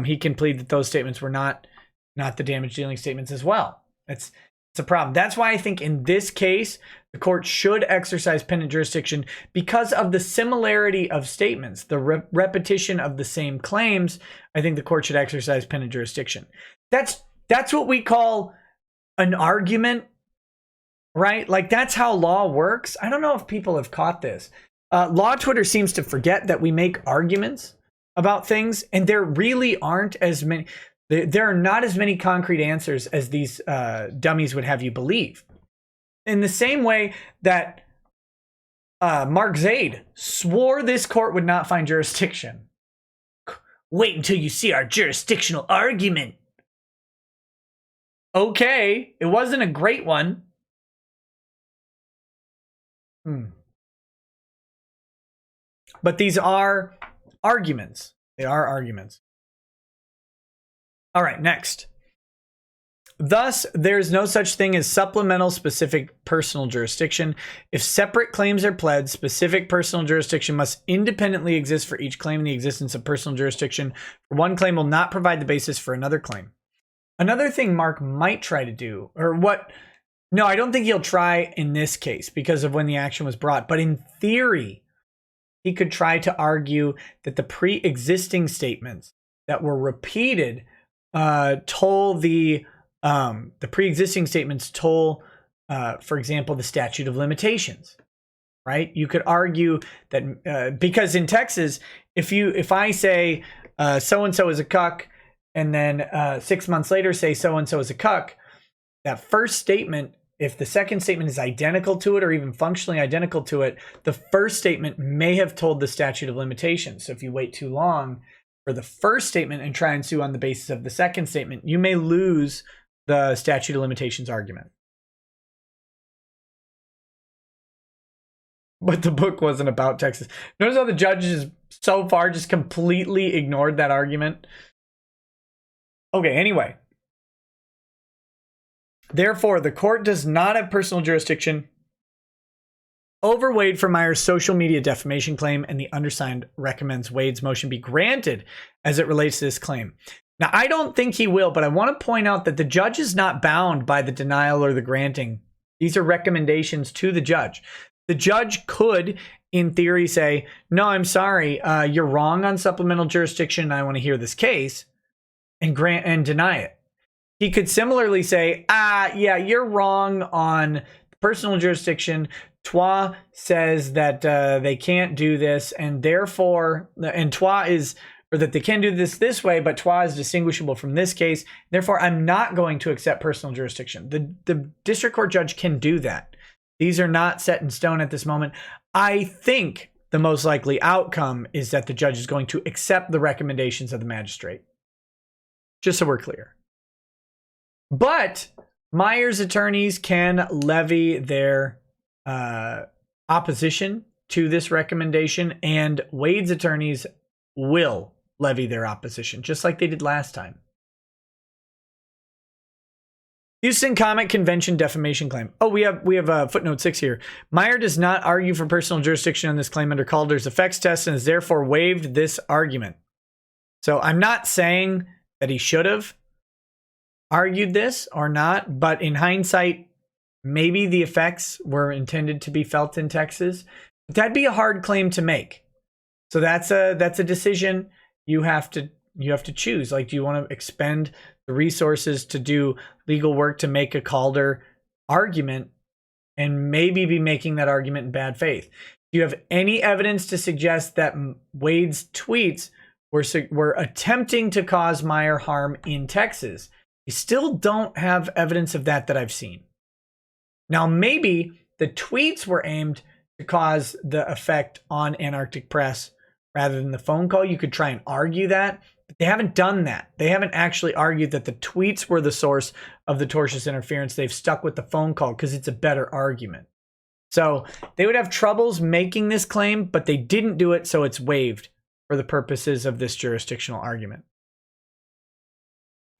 He can plead that those statements were not the damage dealing statements as well. It's a problem. That's why I think in this case, the court should exercise pendant jurisdiction because of the similarity of statements, the repetition of the same claims. I think the court should exercise pendant jurisdiction. That's what we call an argument, right? Like that's how law works. I don't know if people have caught this. Law Twitter seems to forget that we make arguments about things, and there really aren't as many. There are not as many concrete answers as these dummies would have you believe. In the same way that Mark Zaid swore this court would not find jurisdiction. Wait until you see our jurisdictional argument. Okay, it wasn't a great one. But these are arguments. They are arguments. All right, next. Thus, there is no such thing as supplemental specific personal jurisdiction. If separate claims are pled, specific personal jurisdiction must independently exist for each claim. The existence of personal jurisdiction for one claim will not provide the basis for another claim. Another thing Mark might try to do, no, I don't think he'll try in this case because of when the action was brought. But in theory, he could try to argue that the pre-existing statements that were repeated toll the pre-existing statements toll, for example, the statute of limitations, right? You could argue that because in Texas, if I say so-and-so is a cuck and then 6 months later say so-and-so is a cuck, that first statement, if the second statement is identical to it or even functionally identical to it, the first statement may have told the statute of limitations. So if you wait too long for the first statement and try and sue on the basis of the second statement, you may lose the statute of limitations argument. But the book wasn't about Texas. Notice how the judges so far just completely ignored that argument. Okay, anyway. Therefore, the court does not have personal jurisdiction over Waid for Meyer's social media defamation claim, and the undersigned recommends Waid's motion be granted as it relates to this claim. Now, I don't think he will, but I want to point out that the judge is not bound by the denial or the granting. These are recommendations to the judge. The judge could, in theory, say, no, I'm sorry, you're wrong on supplemental jurisdiction. I want to hear this case and grant and deny it. He could similarly say, yeah, you're wrong on personal jurisdiction. Twa says that they can't do this, and therefore, and Twa is, or that they can do this way, but Twa is distinguishable from this case. Therefore, I'm not going to accept personal jurisdiction. The district court judge can do that. These are not set in stone at this moment. I think the most likely outcome is that the judge is going to accept the recommendations of the magistrate. Just so we're clear. But Meyer's attorneys can levy their opposition to this recommendation, and Waid's attorneys will levy their opposition, just like they did last time. Houston Comic Convention defamation claim. Oh, we have footnote 6 here. Meyer does not argue for personal jurisdiction on this claim under Calder's effects test and has therefore waived this argument. So I'm not saying that he should have argued this or not, but in hindsight, maybe the effects were intended to be felt in Texas. That'd be a hard claim to make. So that's a decision you have to choose. Like, do you want to expend the resources to do legal work to make a Calder argument and maybe be making that argument in bad faith? Do you have any evidence to suggest that Waid's tweets were attempting to cause Meyer harm in Texas? You still don't have evidence of that I've seen. Now, maybe the tweets were aimed to cause the effect on Antarctic Press rather than the phone call. You could try and argue that, but they haven't done that. They haven't actually argued that the tweets were the source of the tortious interference. They've stuck with the phone call because it's a better argument. So they would have troubles making this claim, but they didn't do it, so it's waived for the purposes of this jurisdictional argument.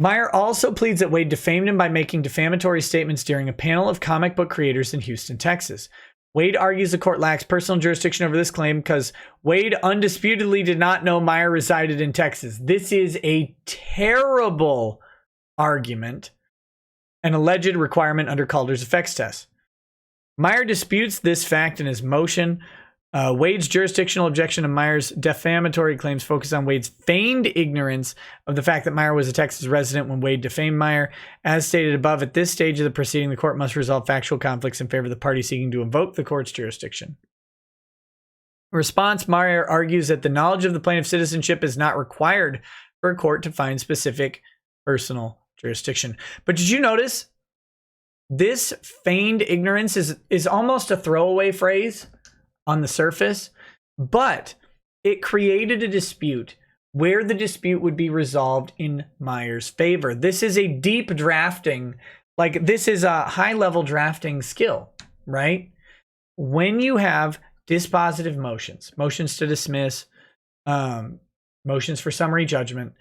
Meyer also pleads that Waid defamed him by making defamatory statements during a panel of comic book creators in Houston, Texas. Waid argues the court lacks personal jurisdiction over this claim because Waid undisputedly did not know Meyer resided in Texas. This is a terrible argument, an alleged requirement under Calder's effects test. Meyer disputes this fact in his motion. Waid's jurisdictional objection to Meyer's defamatory claims focus on Waid's feigned ignorance of the fact that Meyer was a Texas resident when Waid defamed Meyer. As stated above, at this stage of the proceeding, the court must resolve factual conflicts in favor of the party seeking to invoke the court's jurisdiction. In response, Meyer argues that the knowledge of the plaintiff's citizenship is not required for a court to find specific personal jurisdiction. But did you notice this feigned ignorance is almost a throwaway phrase on the surface, but it created a dispute where the dispute would be resolved in Meyer's favor. This is a deep drafting, like this is a high-level drafting skill, right? When you have dispositive motions, motions to dismiss, motions for summary judgment,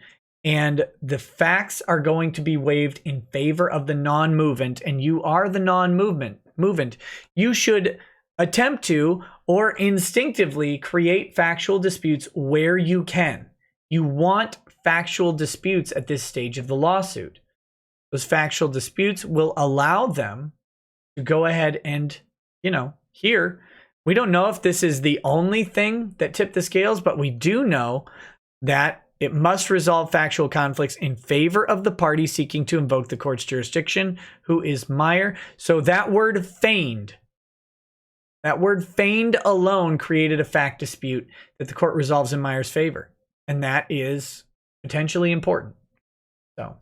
and the facts are going to be waived in favor of the non-movement, and you are the non-movement, you should attempt to or instinctively create factual disputes where you can. You want factual disputes at this stage of the lawsuit. Those factual disputes will allow them to go ahead and, here, we don't know if this is the only thing that tipped the scales, but we do know that it must resolve factual conflicts in favor of the party seeking to invoke the court's jurisdiction, who is Meyer. So that word feigned alone created a fact dispute that the court resolves in Meyer's favor. And that is potentially important. So,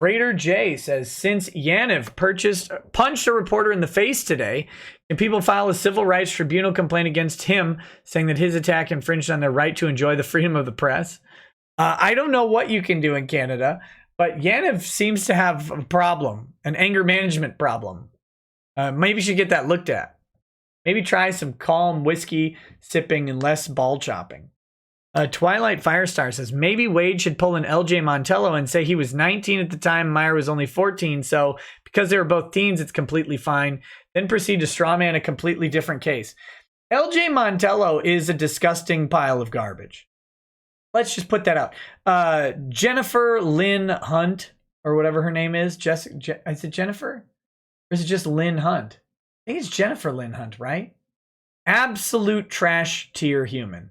Raider J says, since Yaniv punched a reporter in the face today, can people file a civil rights tribunal complaint against him, saying that his attack infringed on their right to enjoy the freedom of the press? I don't know what you can do in Canada, but Yaniv seems to have a problem, an anger management problem. Maybe you should get that looked at. Maybe try some calm whiskey sipping and less ball chopping. Twilight Firestar says, maybe Waid should pull an LJ Montello and say he was 19 at the time, Meyer was only 14, so because they were both teens, it's completely fine. Then proceed to strawman a completely different case. LJ Montello is a disgusting pile of garbage. Let's just put that out. Jennifer Lynn Hunt, or whatever her name is. Is it Jennifer? Or is it just Lynn Hunt? I think it's Jennifer Lynn Hunt, right? Absolute trash tier human.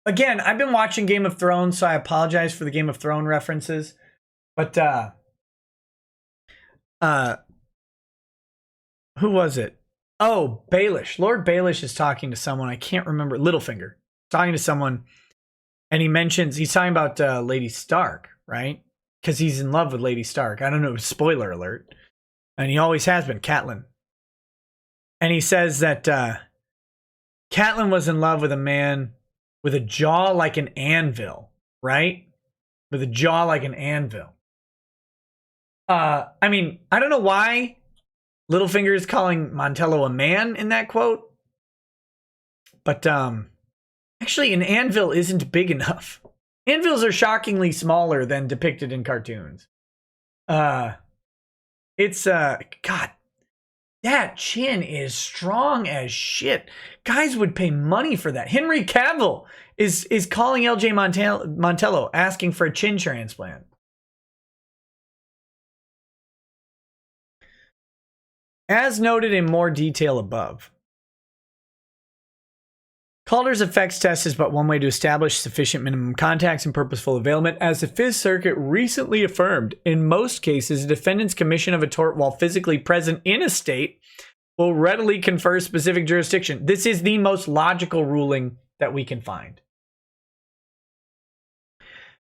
again, I've been watching Game of Thrones, so I apologize for the Game of Thrones references. But who was it? Oh, Baelish. Lord Baelish is talking to someone. I can't remember. Littlefinger. Talking to someone. And he's talking about Lady Stark, right? Because he's in love with Lady Stark. I don't know. Spoiler alert. And he always has been, Catelyn. And he says that Catelyn was in love with a man with a jaw like an anvil, right? With a jaw like an anvil. I mean, I don't know why Littlefinger is calling Montello a man in that quote. But actually, an anvil isn't big enough. Anvils are shockingly smaller than depicted in cartoons. It's God, that chin is strong as shit. Guys would pay money for that. Henry Cavill is calling LJ Montello asking for a chin transplant. As noted in more detail above, Calder's effects test is but one way to establish sufficient minimum contacts and purposeful availment. As the Fifth Circuit recently affirmed, in most cases, a defendant's commission of a tort while physically present in a state will readily confer specific jurisdiction. This is the most logical ruling that we can find.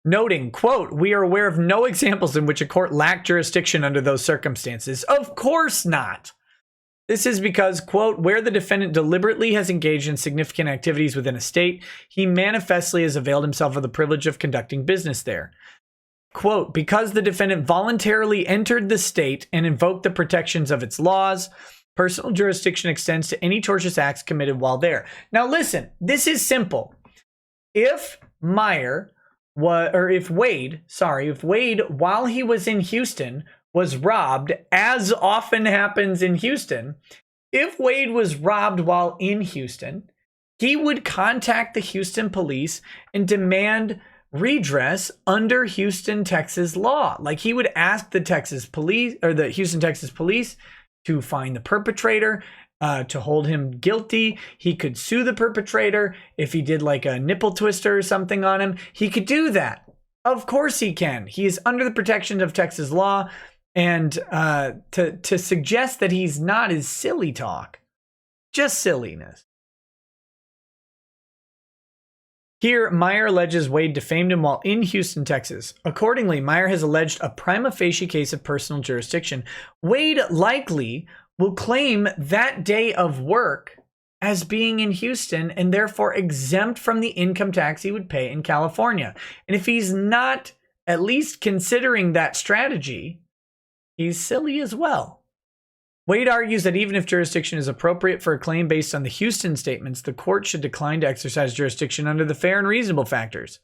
Noting, quote, we are aware of no examples in which a court lacked jurisdiction under those circumstances. Of course not. This is because, quote, where the defendant deliberately has engaged in significant activities within a state, he manifestly has availed himself of the privilege of conducting business there. Quote, because the defendant voluntarily entered the state and invoked the protections of its laws, personal jurisdiction extends to any tortious acts committed while there. Now listen, this is simple. If Waid, while he was in Houston, was robbed, as often happens in Houston, if Waid was robbed while in Houston, he would contact the Houston police and demand redress under Houston, Texas law. Like, he would ask the Texas police, or the Houston, Texas police, to find the perpetrator, to hold him guilty. He could sue the perpetrator. If he did like a nipple twister or something on him, he could do that. Of course he can. He is under the protection of Texas law. And to suggest that he's not is silly talk. Just silliness. Here, Meyer alleges Waid defamed him while in Houston, Texas. Accordingly, Meyer has alleged a prima facie case of personal jurisdiction. Waid likely will claim that day of work as being in Houston and therefore exempt from the income tax he would pay in California. And if he's not at least considering that strategy, he's silly as well. Waid argues that even if jurisdiction is appropriate for a claim based on the Houston statements, the court should decline to exercise jurisdiction under the fair and reasonable factors.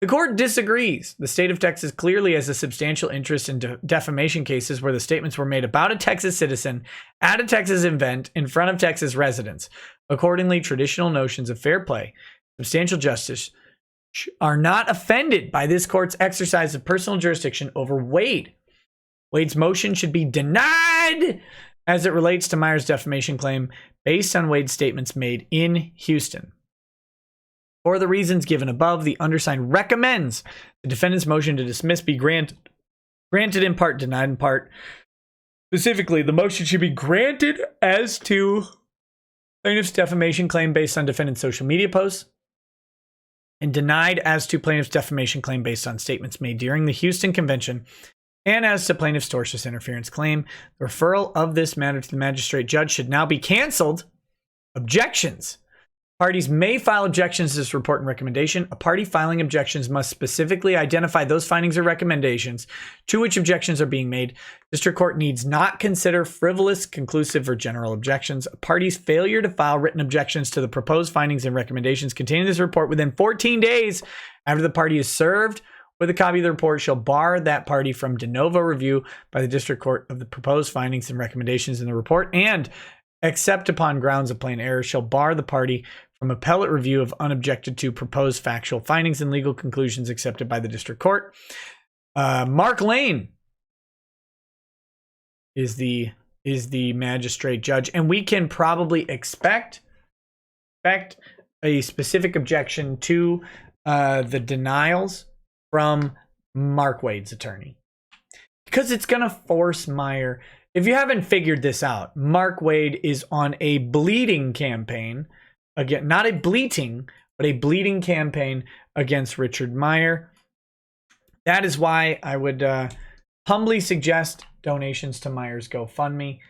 The court disagrees. The state of Texas clearly has a substantial interest in defamation cases where the statements were made about a Texas citizen at a Texas event in front of Texas residents. Accordingly, traditional notions of fair play, substantial justice, are not offended by this court's exercise of personal jurisdiction over Waid. Waid's motion should be denied as it relates to Meyer's defamation claim based on Waid's statements made in Houston. For the reasons given above, the undersigned recommends the defendant's motion to dismiss be granted in part, denied in part. Specifically, the motion should be granted as to plaintiff's defamation claim based on defendant's social media posts, and denied as to plaintiff's defamation claim based on statements made during the Houston Convention. And as to plaintiff's tortious interference claim, the referral of this matter to the magistrate judge should now be canceled. Objections. Parties may file objections to this report and recommendation. A party filing objections must specifically identify those findings or recommendations to which objections are being made. District court needs not consider frivolous, conclusive, or general objections. A party's failure to file written objections to the proposed findings and recommendations contained in this report within 14 days after the party is served with a copy of the report shall bar that party from de novo review by the district court of the proposed findings and recommendations in the report, and, except upon grounds of plain error, shall bar the party from appellate review of unobjected to proposed factual findings and legal conclusions accepted by the district court. Mark Lane is the magistrate judge, and we can probably expect a specific objection to the denials from Mark Waid's attorney. Because it's going to force Meyer. If you haven't figured this out, Mark Waid is on a bleeding campaign. Again, not a bleating, but a bleeding campaign against Richard Meyer. That is why I would humbly suggest donations to Meyer's GoFundMe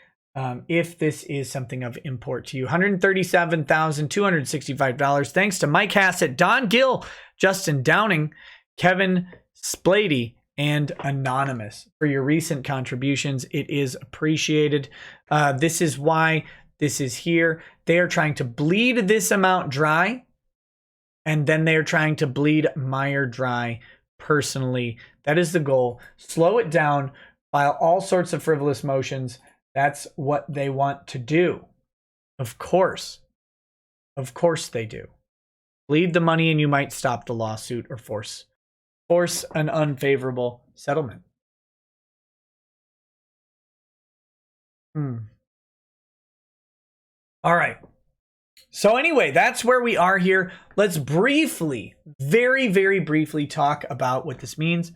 if this is something of import to you. $137,265. Thanks to Mike Hassett, Don Gill, Justin Downing, Kevin Splady, and Anonymous for your recent contributions. It is appreciated. This is why this is here. They are trying to bleed this amount dry, and then they are trying to bleed Meyer dry personally. That is the goal. Slow it down, file all sorts of frivolous motions. That's what they want to do. Of course. Of course they do. Bleed the money and you might stop the lawsuit or force an unfavorable settlement. All right. So anyway, that's where we are here. Let's briefly, very, very briefly talk about what this means.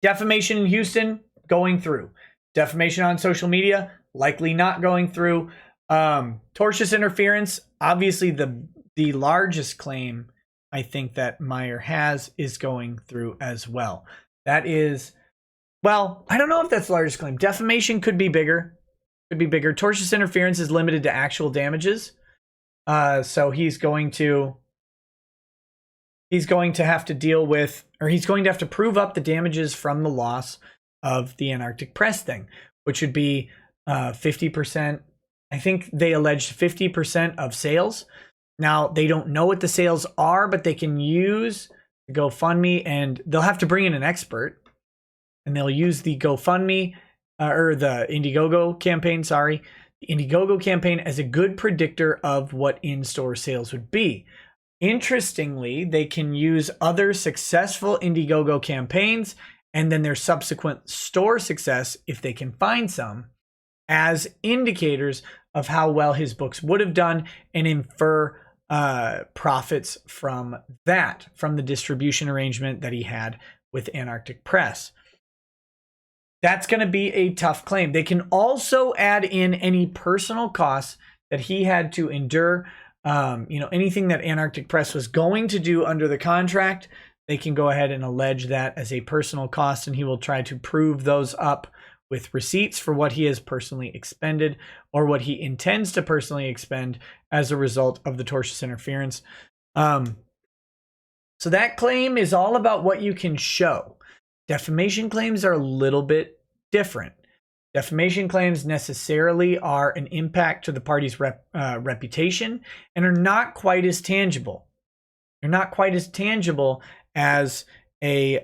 Defamation in Houston, going through. Defamation on social media, likely not going through. Tortious interference, obviously the largest claim I think that Meyer has is going through as well. That is, well, I don't know if that's the largest claim. Defamation could be bigger. Could be bigger. Tortious interference is limited to actual damages. So he's going to have to deal with, or he's going to have to prove up the damages from the loss of the Antarctic Press thing, which would be 50%. I think they alleged 50% of sales. Now, they don't know what the sales are, but they can use the GoFundMe, and they'll have to bring in an expert, and they'll use the GoFundMe or the Indiegogo campaign, the Indiegogo campaign as a good predictor of what in-store sales would be. Interestingly, they can use other successful Indiegogo campaigns and then their subsequent store success, if they can find some, as indicators of how well his books would have done and infer profits from that, from the distribution arrangement that he had with Antarctic Press. That's going to be a tough claim. They can also add in any personal costs that he had to endure. Anything that Antarctic Press was going to do under the contract, they can go ahead and allege that as a personal cost, and he will try to prove those up with receipts for what he has personally expended or what he intends to personally expend as a result of the tortious interference. So that claim is all about what you can show. Defamation claims are a little bit different. Defamation claims necessarily are an impact to the party's reputation and are not quite as tangible. They're not quite as tangible as a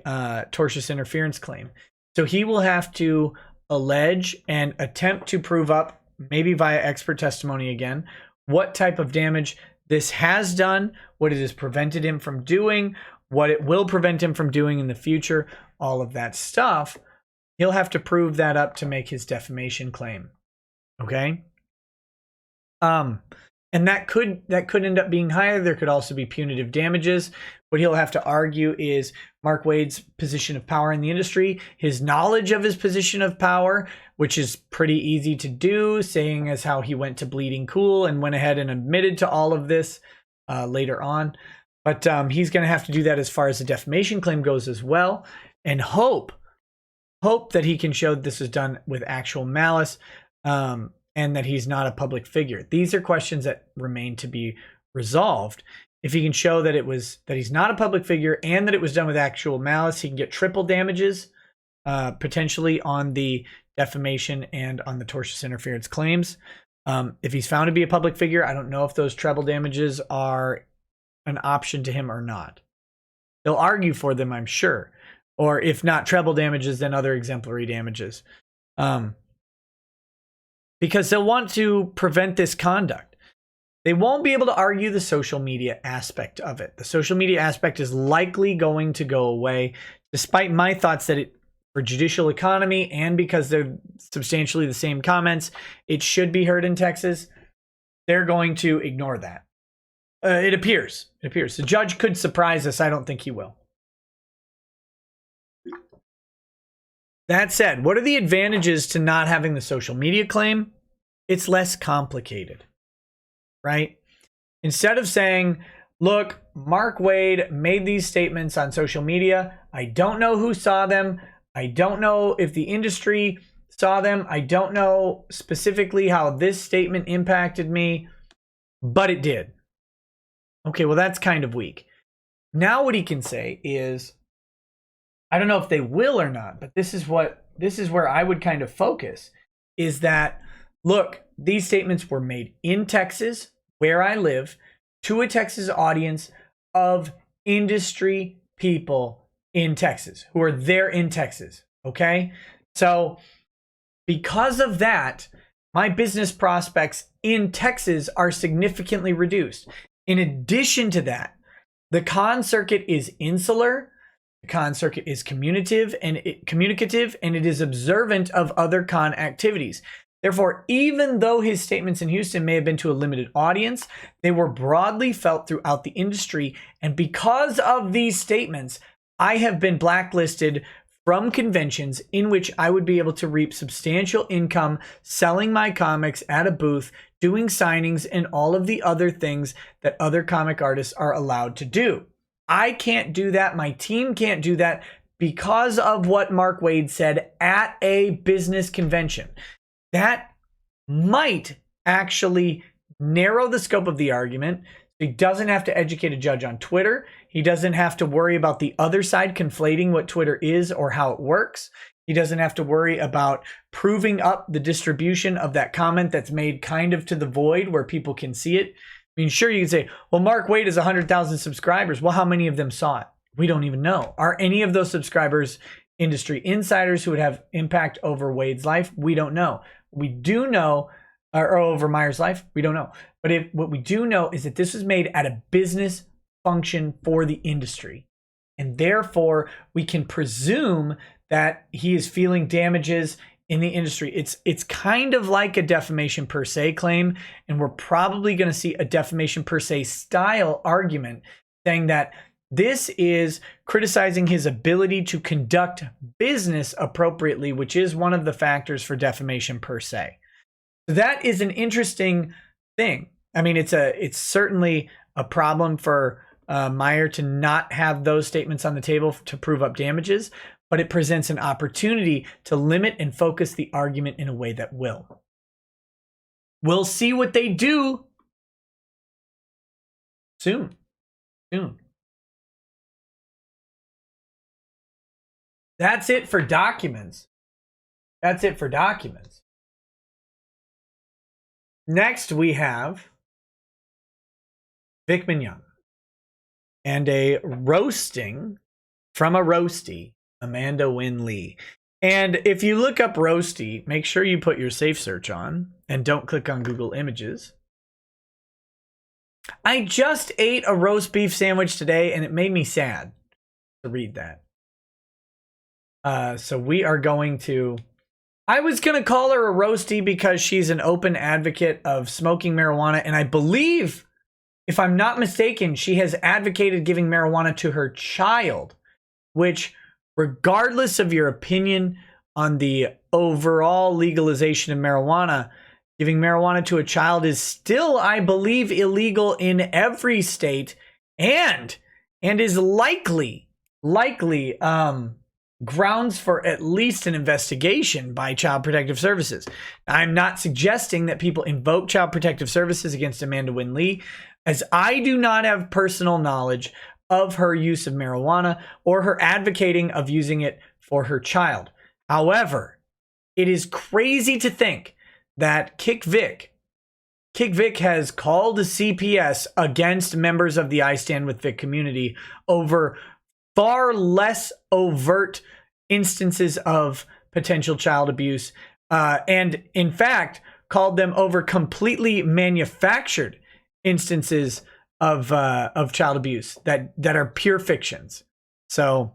tortious interference claim. So he will have to allege and attempt to prove up, maybe via expert testimony again, what type of damage this has done, what it has prevented him from doing, what it will prevent him from doing in the future, all of that stuff. He'll have to prove that up to make his defamation claim. Okay? And that could end up being higher. There could also be punitive damages. What he'll have to argue is Mark Waid's position of power in the industry, his knowledge of his position of power, which is pretty easy to do, saying as how he went to Bleeding Cool and went ahead and admitted to all of this later on. But he's going to have to do that as far as the defamation claim goes as well, and hope that he can show that this was done with actual malice, and that he's not a public figure. These are questions that remain to be resolved. If he can show that he's not a public figure and that it was done with actual malice, he can get triple damages, potentially on the defamation and on the tortious interference claims. If he's found to be a public figure, I don't know if those treble damages are an option to him or not. They'll argue for them, I'm sure. Or if not treble damages, then other exemplary damages. Because they'll want to prevent this conduct. They won't be able to argue the social media aspect of it. The social media aspect is likely going to go away, despite my thoughts that for judicial economy and because they're substantially the same comments, it should be heard in Texas. They're going to ignore that. It appears. It appears. The judge could surprise us. I don't think he will. That said, what are the advantages to not having the social media claim? It's less complicated, right? Instead of saying, look, Mark Waid made these statements on social media. I don't know who saw them. I don't know if the industry saw them. I don't know specifically how this statement impacted me, but it did. Okay, well, that's kind of weak. Now what he can say is, I don't know if they will or not, but this is where I would kind of focus, is that, look, these statements were made in Texas, where I live, to a Texas audience of industry people in Texas who are there in Texas. Okay. So because of that, my business prospects in Texas are significantly reduced. In addition to that, the con circuit is insular. The con circuit is communicative, and it is observant of other con activities. Therefore, even though his statements in Houston may have been to a limited audience, they were broadly felt throughout the industry. And because of these statements, I have been blacklisted from conventions in which I would be able to reap substantial income selling my comics at a booth, doing signings, and all of the other things that other comic artists are allowed to do. I can't do that. My team can't do that because of what Mark Waid said at a business convention. That might actually narrow the scope of the argument. He doesn't have to educate a judge on Twitter. He doesn't have to worry about the other side conflating what Twitter is or how it works. He doesn't have to worry about proving up the distribution of that comment that's made kind of to the void where people can see it. I mean, sure, you can say, well, Mark Waid has 100,000 subscribers. Well, how many of them saw it? We don't even know. Are any of those subscribers industry insiders who would have impact over Waid's life? We don't know. We do know, or over Meyer's life, we don't know. But what we do know is that this was made at a business function for the industry. And therefore, we can presume that he is feeling damages in the industry. It's kind of like a defamation per se claim. And we're probably going to see a defamation per se style argument saying that this is criticizing his ability to conduct business appropriately, which is one of the factors for defamation per se. So that is an interesting thing. I mean, it's certainly a problem for Meyer to not have those statements on the table to prove up damages, but it presents an opportunity to limit and focus the argument in a way that will. We'll see what they do soon. That's it for documents. Next, we have Vic Mignon and a roasting from a roasty, Amanda Wynn Lee. And if you look up roasty, make sure you put your safe search on and don't click on Google Images. I just ate a roast beef sandwich today and it made me sad to read that. So we are going to... I was going to call her a roasty because she's an open advocate of smoking marijuana. And I believe, if I'm not mistaken, she has advocated giving marijuana to her child, which, regardless of your opinion on the overall legalization of marijuana, giving marijuana to a child is still, I believe, illegal in every state and is likely grounds for at least an investigation by Child Protective Services. I'm not suggesting that people invoke Child Protective Services against Amanda Wynn Lee, as I do not have personal knowledge of her use of marijuana or her advocating of using it for her child. However, it is crazy to think that Kick Vic has called the CPS against members of the I Stand With Vic community over far less overt instances of potential child abuse, and in fact called them over completely manufactured instances of child abuse that are pure fictions. So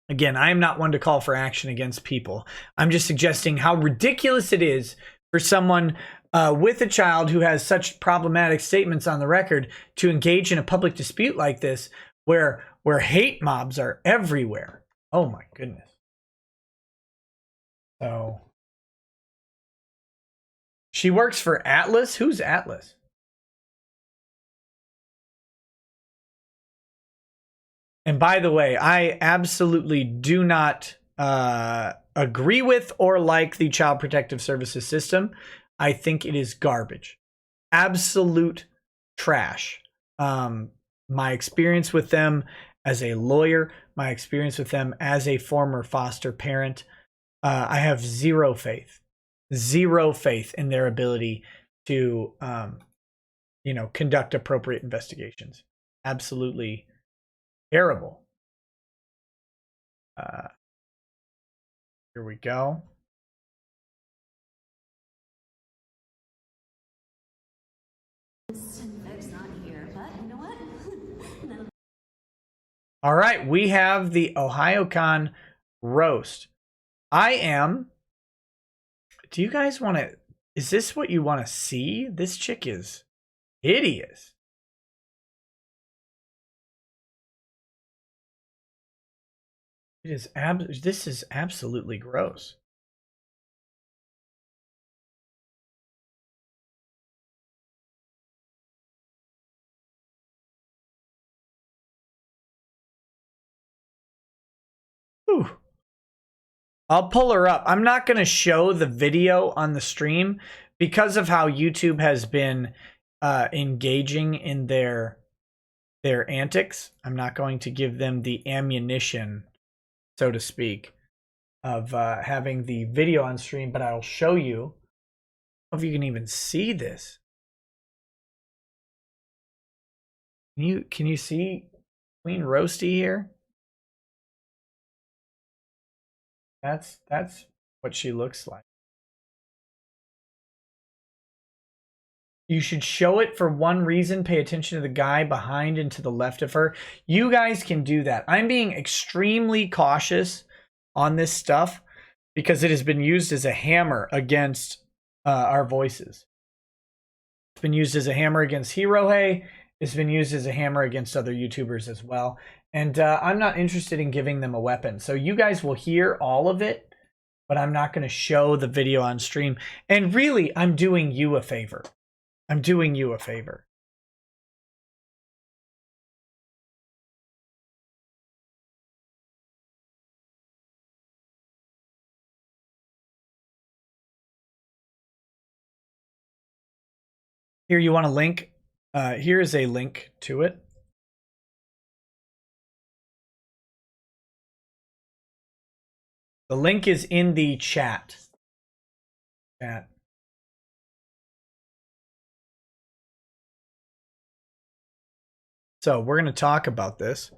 again, I am not one to call for action against people. I'm just suggesting how ridiculous it is for someone with a child who has such problematic statements on the record to engage in a public dispute like this where hate mobs are everywhere. Oh my goodness. So she works for Atlas. Who's Atlas? And by the way, I absolutely do not agree with or like the Child Protective Services system. I think it is garbage. Absolute trash. My experience with them as a lawyer, my experience with them as a former foster parent, I have zero faith in their ability to, conduct appropriate investigations. Absolutely terrible. Here we go. All right, we have the OhioCon roast. Do you guys want to, is this what you want to see? This chick is hideous. This is absolutely gross. Whew. I'll pull her up. I'm not going to show the video on the stream because of how YouTube has been engaging in their antics. I'm not going to give them the ammunition, so to speak, of having the video on stream, but I'll show you. I don't know if you can even see this. Can you see Queen Roasty here? That's what she looks like. You should show it for one reason. Pay attention to the guy behind and to the left of her. You guys can do that. I'm being extremely cautious on this stuff because it has been used as a hammer against our voices. It's been used as a hammer against Hirohe. It's been used as a hammer against other YouTubers as well. And I'm not interested in giving them a weapon. So you guys will hear all of it, but I'm not going to show the video on stream. And really, I'm doing you a favor. I'm doing you a favor. Here, you want a link? Here is a link to it. The link is in the chat. So we're going to talk about this.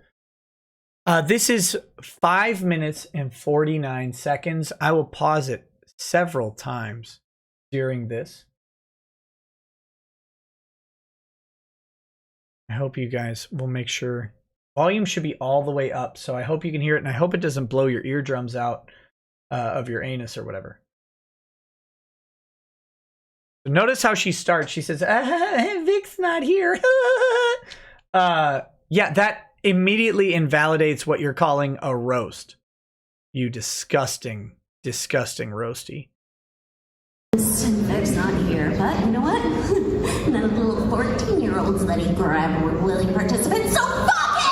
This is 5 minutes and 49 seconds. I will pause it several times during this. I hope you guys will make sure. Volume should be all the way up, so I hope you can hear it, and I hope it doesn't blow your eardrums out of your anus or whatever. So notice how she starts. She says, Vic's not here. Yeah, that immediately invalidates what you're calling a roast. You disgusting, disgusting roasty. Vic's not here, but you know what? None of the little 14-year-olds that he grabbed were willing participants, so fuck him!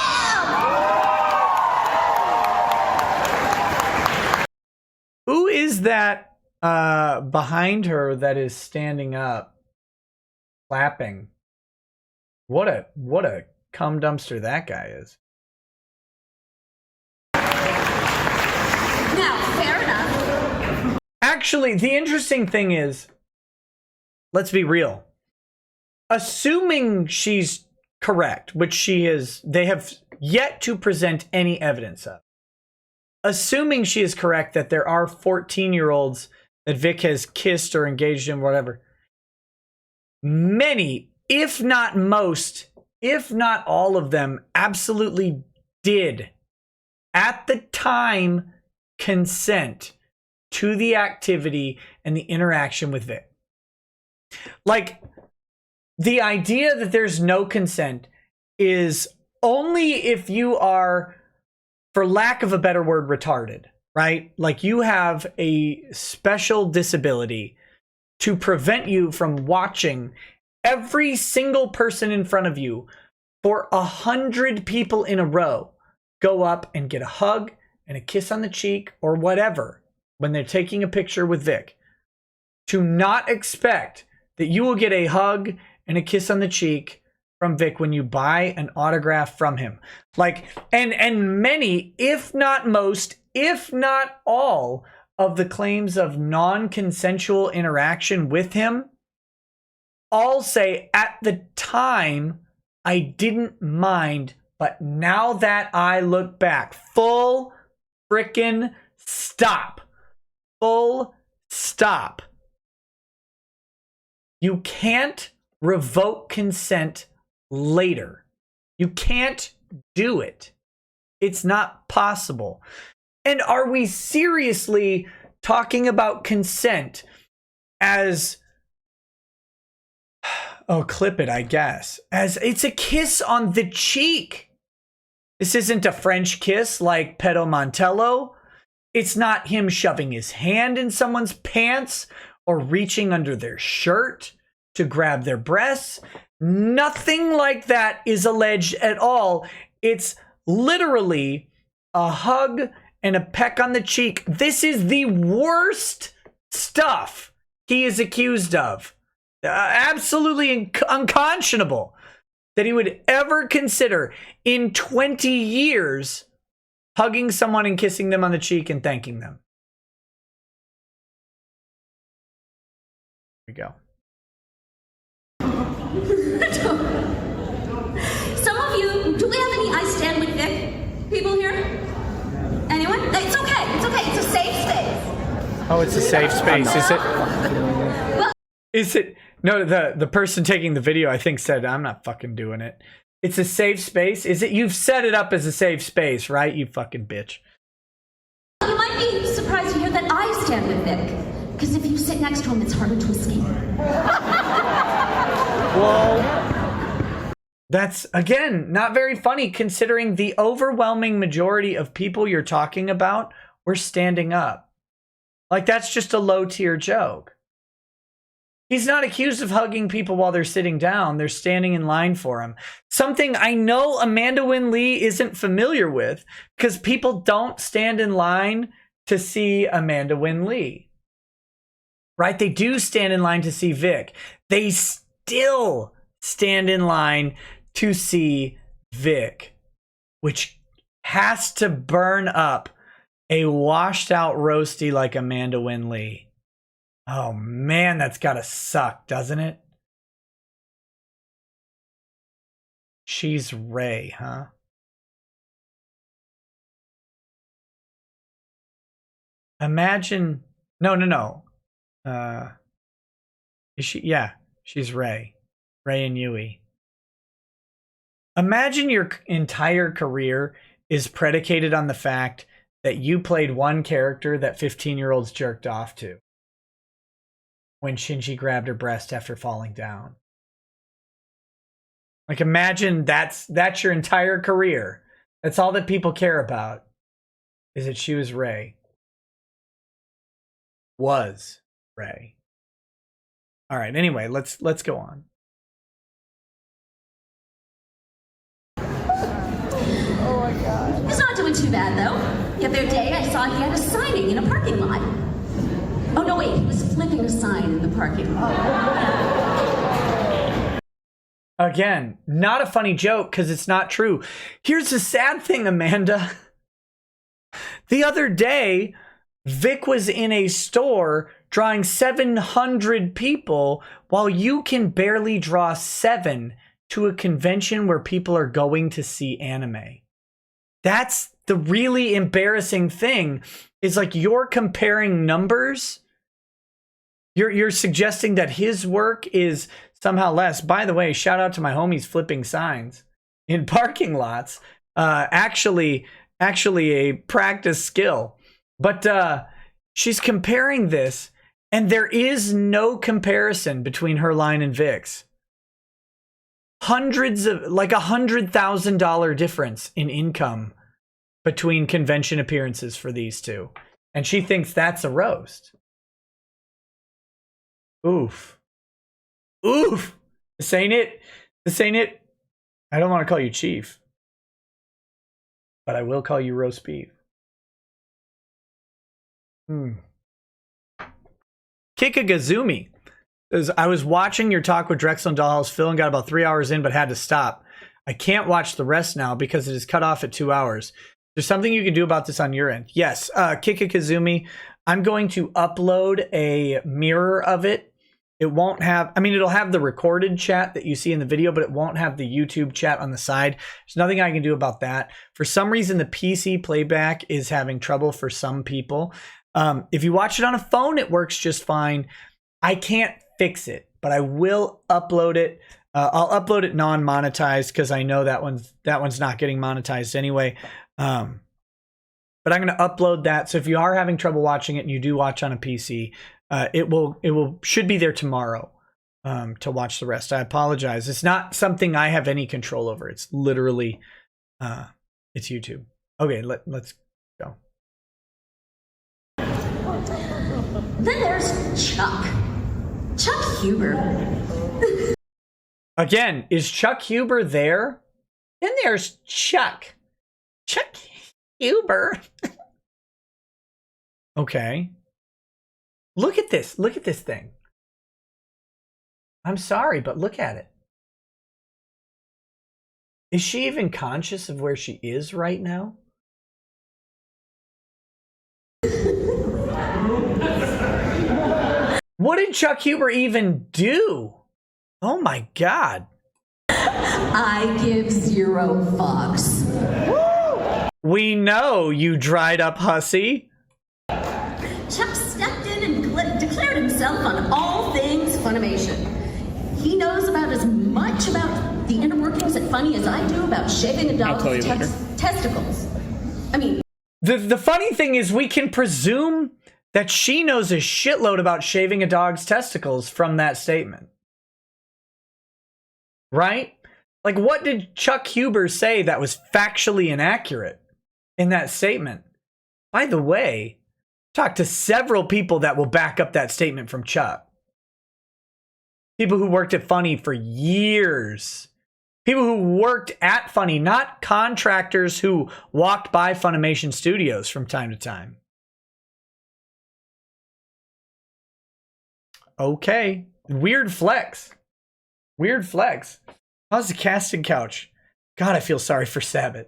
Who is that behind her that is standing up, clapping? What a cum dumpster that guy is. Now, fair enough. Actually, the interesting thing is, let's be real. Assuming she's correct, which she is, they have yet to present any evidence of. Assuming she is correct that there are 14-year-olds that Vic has kissed or engaged in, whatever. Many, if not most, if not all of them, absolutely did, at the time, consent to the activity and the interaction with Vic. Like, the idea that there's no consent is only if you are, for lack of a better word, retarded, right? Like, you have a special disability to prevent you from watching every single person in front of you for 100 people in a row go up and get a hug and a kiss on the cheek or whatever when they're taking a picture with Vic. To not expect that you will get a hug and a kiss on the cheek from Vic when you buy an autograph from him. Like, and many, if not most, if not all of the claims of non-consensual interaction with him all say, at the time, I didn't mind, but now that I look back, full frickin' stop. Full stop. You can't revoke consent later. You can't do it. It's not possible. And are we seriously talking about consent as, oh, clip it, I guess, as it's a kiss on the cheek? This isn't a French kiss like Pedo Montello. It's not him shoving his hand in someone's pants or reaching under their shirt to grab their breasts. Nothing like that is alleged at all. It's literally a hug and a peck on the cheek. This is the worst stuff he is accused of. Absolutely unconscionable that he would ever consider in 20 years hugging someone and kissing them on the cheek and thanking them. Here we go. Some of you, do we have any I Stand With Vic people here? Anyone? It's okay. It's okay. It's a safe space. Oh, it's a safe space. Is it? Well, Is it? No, the person taking the video, I think, said, I'm not fucking doing it. It's a safe space. Is it? You've set it up as a safe space, right? You fucking bitch. you might be surprised to hear that I stand with Vic. Because if you sit next to him, it's harder to escape. Whoa. That's, again, not very funny considering the overwhelming majority of people you're talking about were standing up. Like, that's just a low-tier joke. He's not accused of hugging people while they're sitting down. They're standing in line for him. Something I know Amanda Wynn Lee isn't familiar with, because people don't stand in line to see Amanda Wynn Lee. Right? They do stand in line to see Vic. They still stand in line to see Vic, which has to burn up a washed out roasty like Amanda Wynn Lee. Oh man, that's gotta suck, doesn't it? She's Ray, huh? Imagine, no. Is she? Yeah, she's Ray. Ray and Yui. Imagine your entire career is predicated on the fact that you played one character that 15-year-olds jerked off to when Shinji grabbed her breast after falling down. Like, imagine that's your entire career. That's all that people care about, is that she was Ray. Was Ray. All right, anyway, let's go on. Oh my God. He's not doing too bad, though. The other day, I saw he had a signing in a parking lot. Oh, no, wait, he was flipping a sign in the parking lot. Again, not a funny joke because it's not true. Here's the sad thing, Amanda. The other day, Vic was in a store drawing 700 people while you can barely draw 7 to a convention where people are going to see anime. That's the really embarrassing thing, is like, you're comparing numbers. You're suggesting that his work is somehow less. By the way, shout out to my homies flipping signs in parking lots. Actually a practice skill. But she's comparing this And there is no comparison between her line and Vic's. Hundreds of, like $100,000 difference in income between convention appearances for these two. And she thinks that's a roast. Oof. Oof. This ain't it. This ain't it. I don't want to call you Chief, but I will call you roast beef. Kikagazumi says, I was watching your talk with Drexel and Dollhouse Phil and got about 3 hours in, but had to stop. I can't watch the rest now because it is cut off at 2 hours. There's something you can do about this on your end. Yes, Kikagazumi, I'm going to upload a mirror of it. It won't have, I mean, it'll have the recorded chat that you see in the video, but it won't have the YouTube chat on the side. There's nothing I can do about that. For some reason, the PC playback is having trouble for some people. If you watch it on a phone, it works just fine. I can't fix it, but I will upload it. I'll upload it non-monetized because I know that one's not getting monetized anyway. But I'm going to upload that. So if you are having trouble watching it and you do watch on a PC, it should be there tomorrow to watch the rest. I apologize. It's not something I have any control over. It's literally it's YouTube. Okay, let's go. Then there's Chuck Huber. Again, is Chuck Huber there? Then there's Chuck Huber. Okay. Look at this. Look at this thing. I'm sorry, but look at it. Is she even conscious of where she is right now? What did Chuck Huber even do? Oh my God. I give 0 fucks. We know, you dried up hussy. Chuck stepped in and declared himself on all things Funimation. He knows about as much about the inner workings at Funny as I do about shaving a dog's testicles. I mean, the funny thing is we can presume that she knows a shitload about shaving a dog's testicles from that statement. Right? Like, what did Chuck Huber say that was factually inaccurate in that statement? By the way, talked to several people that will back up that statement from Chuck. People who worked at Funny for years. People who worked at Funny, not contractors who walked by Funimation Studios from time to time. Okay. Weird flex. Weird flex. How's the casting couch? God, I feel sorry for Sabbath.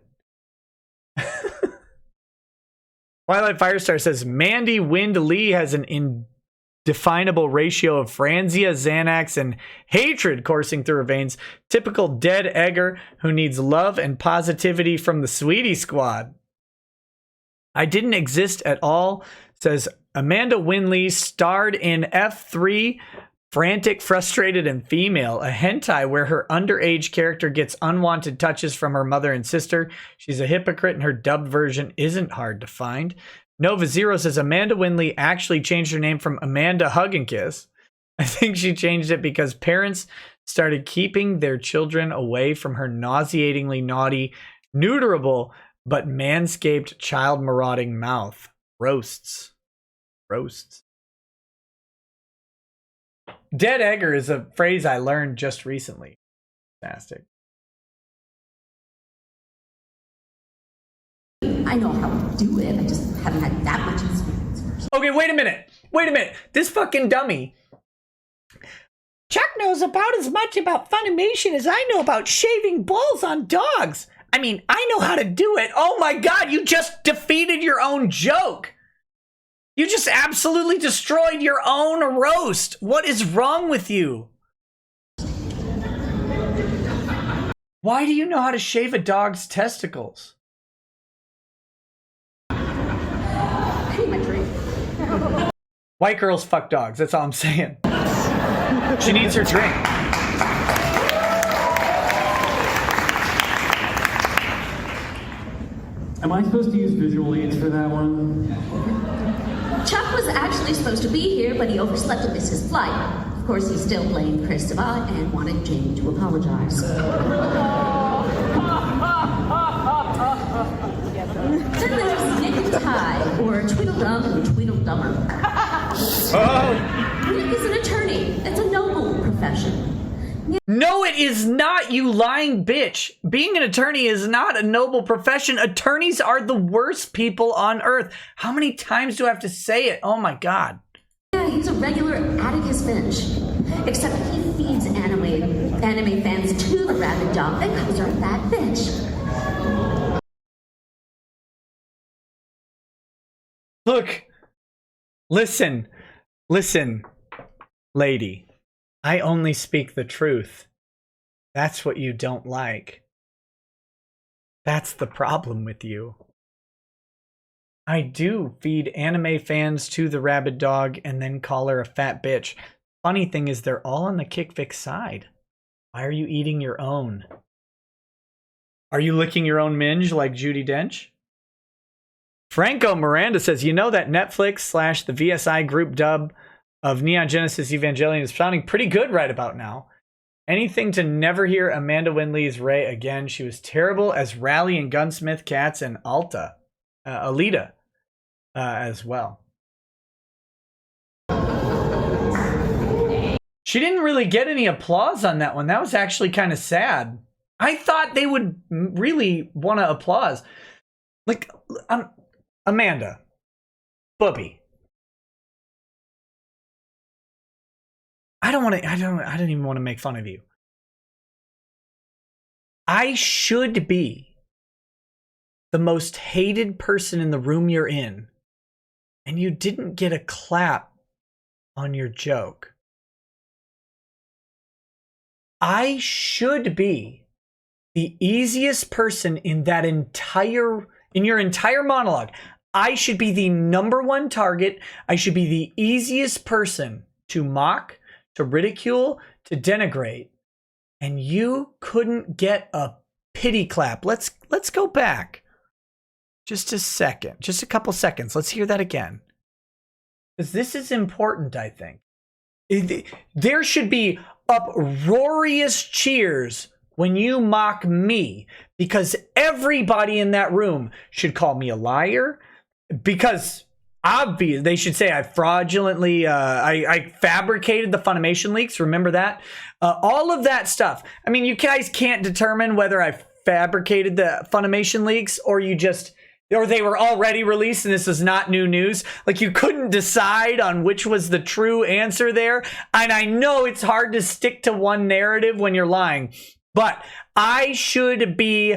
Twilight Firestar says, Mandy Wind Lee has an indefinable ratio of Franzia, Xanax, and hatred coursing through her veins. Typical dead egger who needs love and positivity from the Sweetie Squad. I didn't exist at all, says Amanda Winley, starred in F3, Frantic, Frustrated, and Female, a hentai where her underage character gets unwanted touches from her mother and sister. She's a hypocrite and her dubbed version isn't hard to find. Nova Zero says Amanda Winley actually changed her name from Amanda Hug and Kiss. I think she changed it because parents started keeping their children away from her nauseatingly naughty, neuterable, but manscaped child marauding mouth. Roasts. Roasts. Dead egger is a phrase I learned just recently. Fantastic. I know how to do it. I just haven't had that much experience first. Okay, wait a minute. Wait a minute. This fucking dummy. Chuck knows about as much about Funimation as I know about shaving balls on dogs. I mean, I know how to do it. Oh my God, you just defeated your own joke. You just absolutely destroyed your own roast. What is wrong with you? Why do you know how to shave a dog's testicles? I need my drink. White girls fuck dogs. That's all I'm saying. She needs her drink. Am I supposed to use visual aids for that one? Chuck was actually supposed to be here, but he overslept and missed his flight. Of course, he still blamed Christopher and wanted Jamie to apologize. Then there's Nick and Ty, or Tweedledum and Tweedledummer. Nick is an attorney. It's a noble profession. No, it is not, you lying bitch. Being an attorney is not a noble profession. Attorneys are the worst people on earth. How many times do I have to say it? Oh my God. Yeah, he's a regular Atticus Finch. Except he feeds anime fans to the rabid dog that calls her that bitch. Look, listen, lady. I only speak the truth. That's what you don't like. That's the problem with you. I do feed anime fans to the rabid dog and then call her a fat bitch. Funny thing is they're all on the Kick Fix side. Why are you eating your own? Are you licking your own minge like Judi Dench? Franco Miranda says, you know that Netflix / the VSI group dub of Neon Genesis Evangelion is sounding pretty good right about now. Anything to never hear Amanda Winley's Ray again. She was terrible as Rally and Gunsmith Cats and Alita as well. She didn't really get any applause on that one. That was actually kind of sad. I thought they would really want to applause. Like, Amanda, Bubby. I don't even want to make fun of you. I should be the most hated person in the room you're in, and you didn't get a clap on your joke. I should be the easiest person in your entire monologue. I should be the #1 target. I should be the easiest person to mock, to ridicule, to denigrate, and you couldn't get a pity clap. Let's go back just a second, just a couple seconds. Let's hear that again, because this is important. I think there should be uproarious cheers when you mock me, because everybody in that room should call me a liar, because obvious, they should say I fraudulently, I fabricated the Funimation leaks. Remember that? All of that stuff. I mean, you guys can't determine whether I fabricated the Funimation leaks or they were already released and this is not new news. Like, you couldn't decide on which was the true answer there. And I know it's hard to stick to one narrative when you're lying, but I should be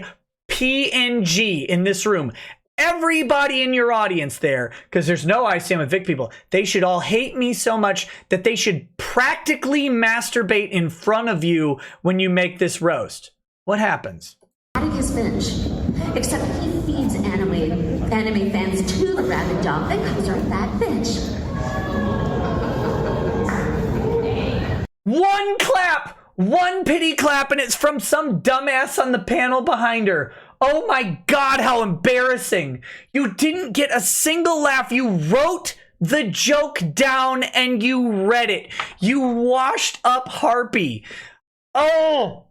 PNG in this room. Everybody in your audience there, because there's no I Stand With Vic people, they should all hate me so much that they should practically masturbate in front of you when you make this roast. What happens? Atticus Finch. Except he feeds anime fans to the rabid dog that calls her that bitch. One clap! One pity clap, and it's from some dumbass on the panel behind her. Oh my God, how embarrassing. You didn't get a single laugh. You wrote the joke down and you read it. You washed up Harpy. Oh.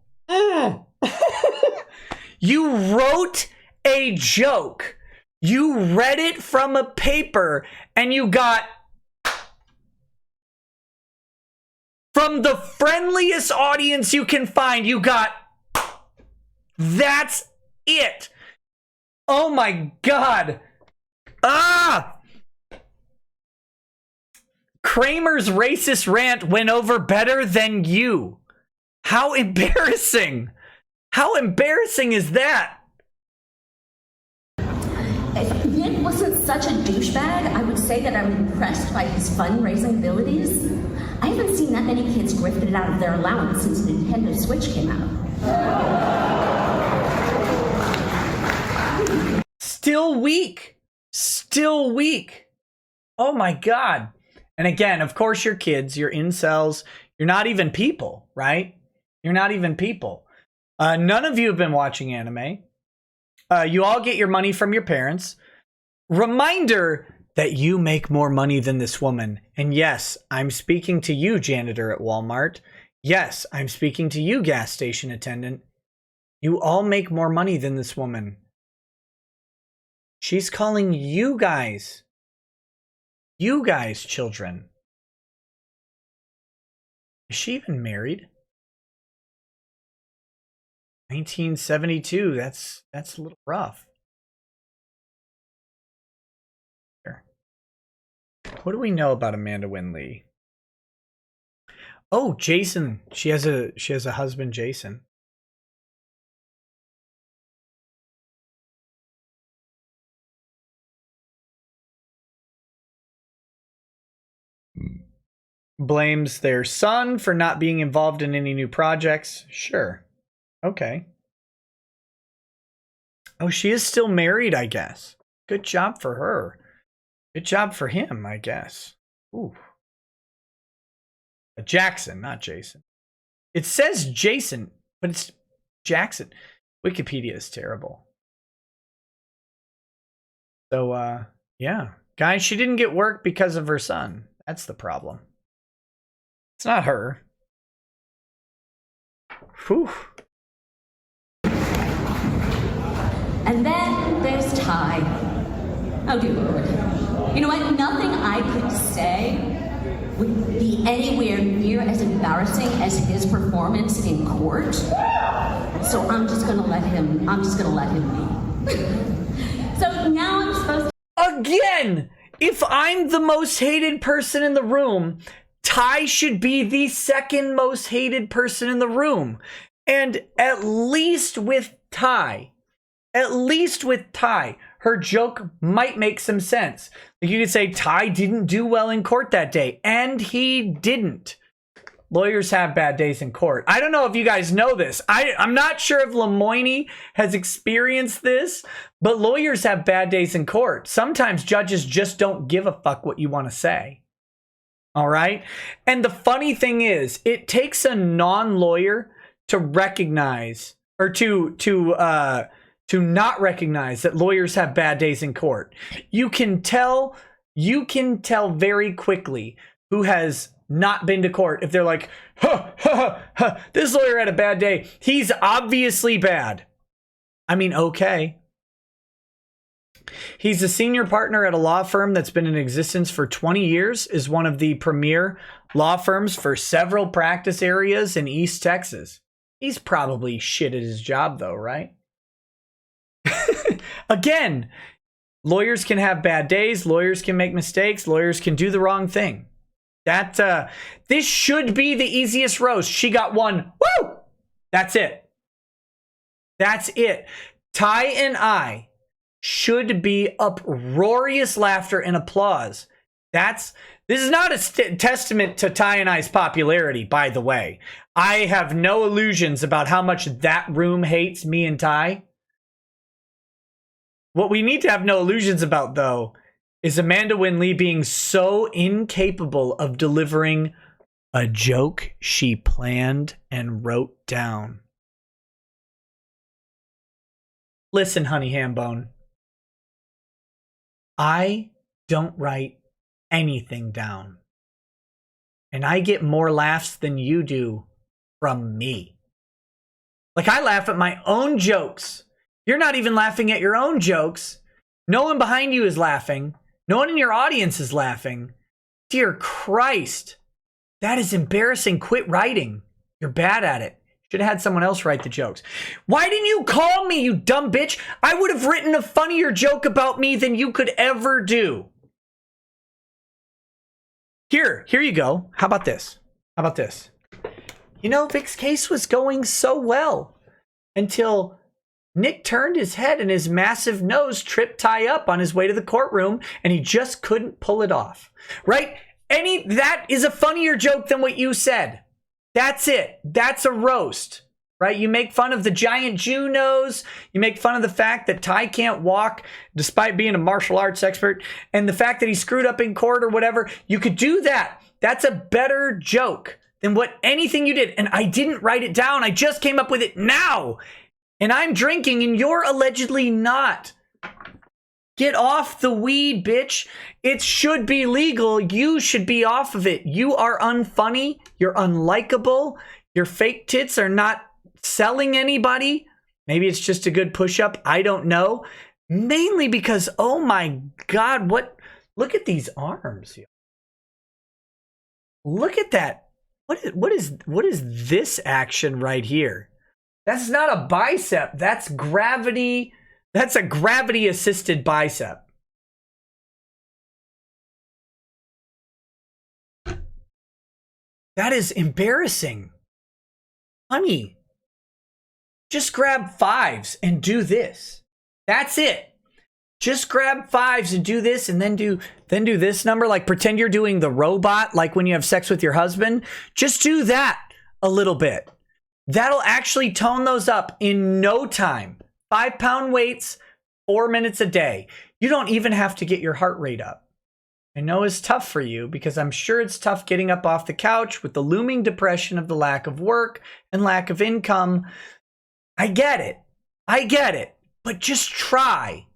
You wrote a joke. You read it from a paper and you got, from the friendliest audience you can find, you got, that's it. Oh my God. Kramer's racist rant went over better than you. How embarrassing. How embarrassing is that? If Nick wasn't such a douchebag, I would say that I'm impressed by his fundraising abilities. I haven't seen that many kids grifted out of their allowance since Nintendo Switch came out. Still weak. Still weak. Oh my God. And again, of course, you're kids, you're incels, you're not even people, right? You're not even people. None of you have been watching anime. You all get your money from your parents. Reminder that you make more money than this woman. And yes, I'm speaking to you, janitor at Walmart. Yes, I'm speaking to you, gas station attendant. You all make more money than this woman. She's calling you guys children. Is she even married? 1972. That's a little rough. Here. What do we know about Amanda Winley? Oh, Jason. She has a husband, Jason. Blames their son for not being involved in any new projects. Sure. Okay. Oh, she is still married, I guess. Good job for her. Good job for him, I guess. Ooh. Jackson, not Jason. It says Jason, but it's Jackson. Wikipedia is terrible. So, yeah. Guys, she didn't get work because of her son. That's the problem. It's not her. Whew. And then there's Ty. Oh, dear Lord. You know what? Nothing I could say would be anywhere near as embarrassing as his performance in court. So I'm just gonna let him be. So now I'm supposed to... Again! If I'm the most hated person in the room, Ty should be the second most hated person in the room. And at least with Ty, her joke might make some sense. Like you could say Ty didn't do well in court that day, and he didn't. Lawyers have bad days in court. I don't know if you guys know this. I'm not sure if Lemoyne has experienced this, but lawyers have bad days in court. Sometimes judges just don't give a fuck what you want to say. All right? And the funny thing is, it takes a non-lawyer to recognize or to not recognize that lawyers have bad days in court. You can tell very quickly who has not been to court if they're like, this lawyer had a bad day. He's obviously bad. I mean, okay. He's a senior partner at a law firm that's been in existence for 20 years, is one of the premier law firms for several practice areas in East Texas. He's probably shit at his job though, right? Again, lawyers can have bad days, lawyers can make mistakes, lawyers can do the wrong thing. This should be the easiest roast. She got one. Woo! That's it. That's it. Ty and I should be uproarious laughter and applause. This is not a testament to Ty and I's popularity, by the way. I have no illusions about how much that room hates me and Ty. What we need to have no illusions about, though, is Amanda Winley being so incapable of delivering a joke she planned and wrote down. Listen, honey hambone. I don't write anything down. And I get more laughs than you do from me. Like, I laugh at my own jokes. You're not even laughing at your own jokes. No one behind you is laughing. No one in your audience is laughing. Dear Christ. That is embarrassing. Quit writing. You're bad at it. Should have had someone else write the jokes. Why didn't you call me, you dumb bitch? I would have written a funnier joke about me than you could ever do. Here you go. How about this? You know, Vic's case was going so well until Nick turned his head and his massive nose tripped Ty up on his way to the courtroom, and he just couldn't pull it off. Right? That is a funnier joke than what you said. That's it. That's a roast. Right? You make fun of the giant Jew nose. You make fun of the fact that Ty can't walk despite being a martial arts expert, and the fact that he screwed up in court or whatever. You could do that. That's a better joke than anything you did. And I didn't write it down. I just came up with it now. And I'm drinking and you're allegedly not. Get off the weed, bitch. It should be legal. You should be off of it. You are unfunny. You're unlikable. Your fake tits are not selling anybody. Maybe it's just a good push-up. I don't know. Mainly because, oh my God, look at these arms. Look at that. What is this action right here? That's not a bicep. That's gravity. That's a gravity-assisted bicep. That is embarrassing. Honey, just grab 5s and do this. That's it. Just grab 5s and do this, and then do this number. Like, pretend you're doing the robot, like when you have sex with your husband. Just do that a little bit. That'll actually tone those up in no time. 5-pound weights, 4 minutes a day. You don't even have to get your heart rate up. I know it's tough for you because I'm sure it's tough getting up off the couch with the looming depression of the lack of work and lack of income. I get it. But just try.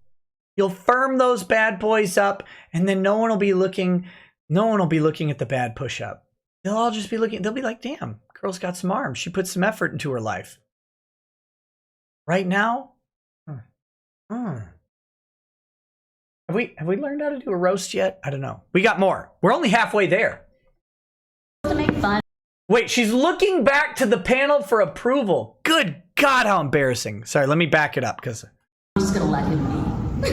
You'll firm those bad boys up, and then no one will be looking at the bad push-up. They'll all just be looking. They'll be like, damn, girl's got some arms. She put some effort into her life. Right now, have we learned how to do a roast yet? I don't know. We got more. We're only halfway there. To make fun. Wait, she's looking back to the panel for approval. Good God, how embarrassing. Sorry, let me back it up because I'm just gonna let him be.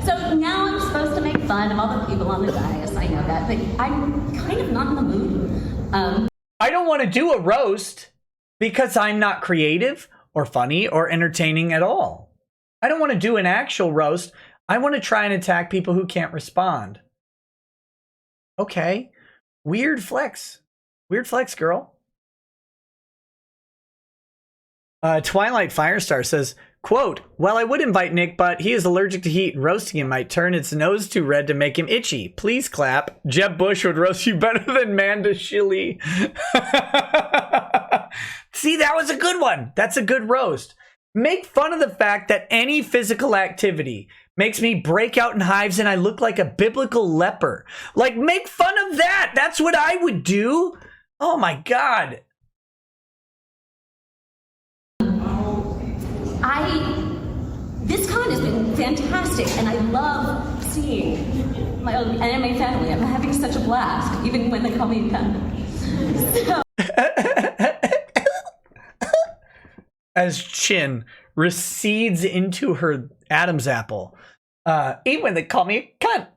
So now I'm supposed to make fun of all the people on the dais. I know that, but I'm kind of not in the mood. I don't want to do a roast because I'm not creative or funny or entertaining at all. I don't want to do an actual roast. I want to try and attack people who can't respond. Okay. Weird flex. Weird flex, girl. Twilight Firestar says, quote, well, I would invite Nick, but he is allergic to heat and roasting him might turn its nose too red to make him itchy. Please clap. Jeb Bush would roast you better than Manda Shilly. See, that was a good one. That's a good roast. Make fun of the fact that any physical activity makes me break out in hives and I look like a biblical leper. Like, make fun of that. That's what I would do. Oh my God. This con has been fantastic, and I love seeing my own anime family. I'm having such a blast, even when they call me Pen. So. As Chin recedes into her Adam's apple, even when they call me cunt.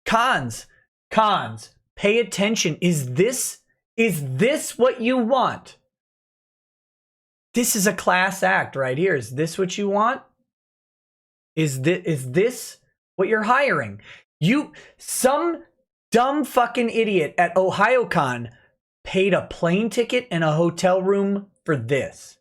Cons, pay attention. Is this what you want? This is a class act right here. Is this what you want? Is this what you're hiring? Some dumb fucking idiot at OhioCon paid a plane ticket and a hotel room for this.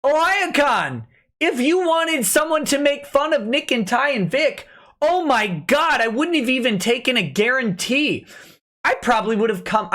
OhioCon, if you wanted someone to make fun of Nick and Ty and Vic, oh my God, I wouldn't have even taken a guarantee. I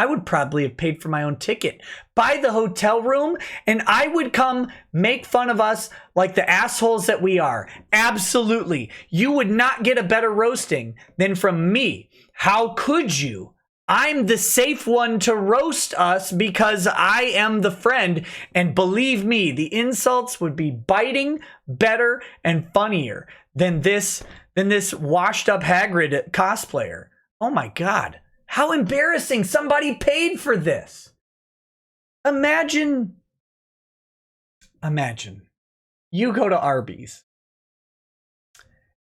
would probably have paid for my own ticket, buy the hotel room, and I would come make fun of us like the assholes that we are. Absolutely. You would not get a better roasting than from me. How could you? I'm the safe one to roast us because I am the friend. And believe me, the insults would be biting, better, and funnier than this washed up Hagrid cosplayer. Oh my God. How embarrassing. Somebody paid for this. Imagine you go to Arby's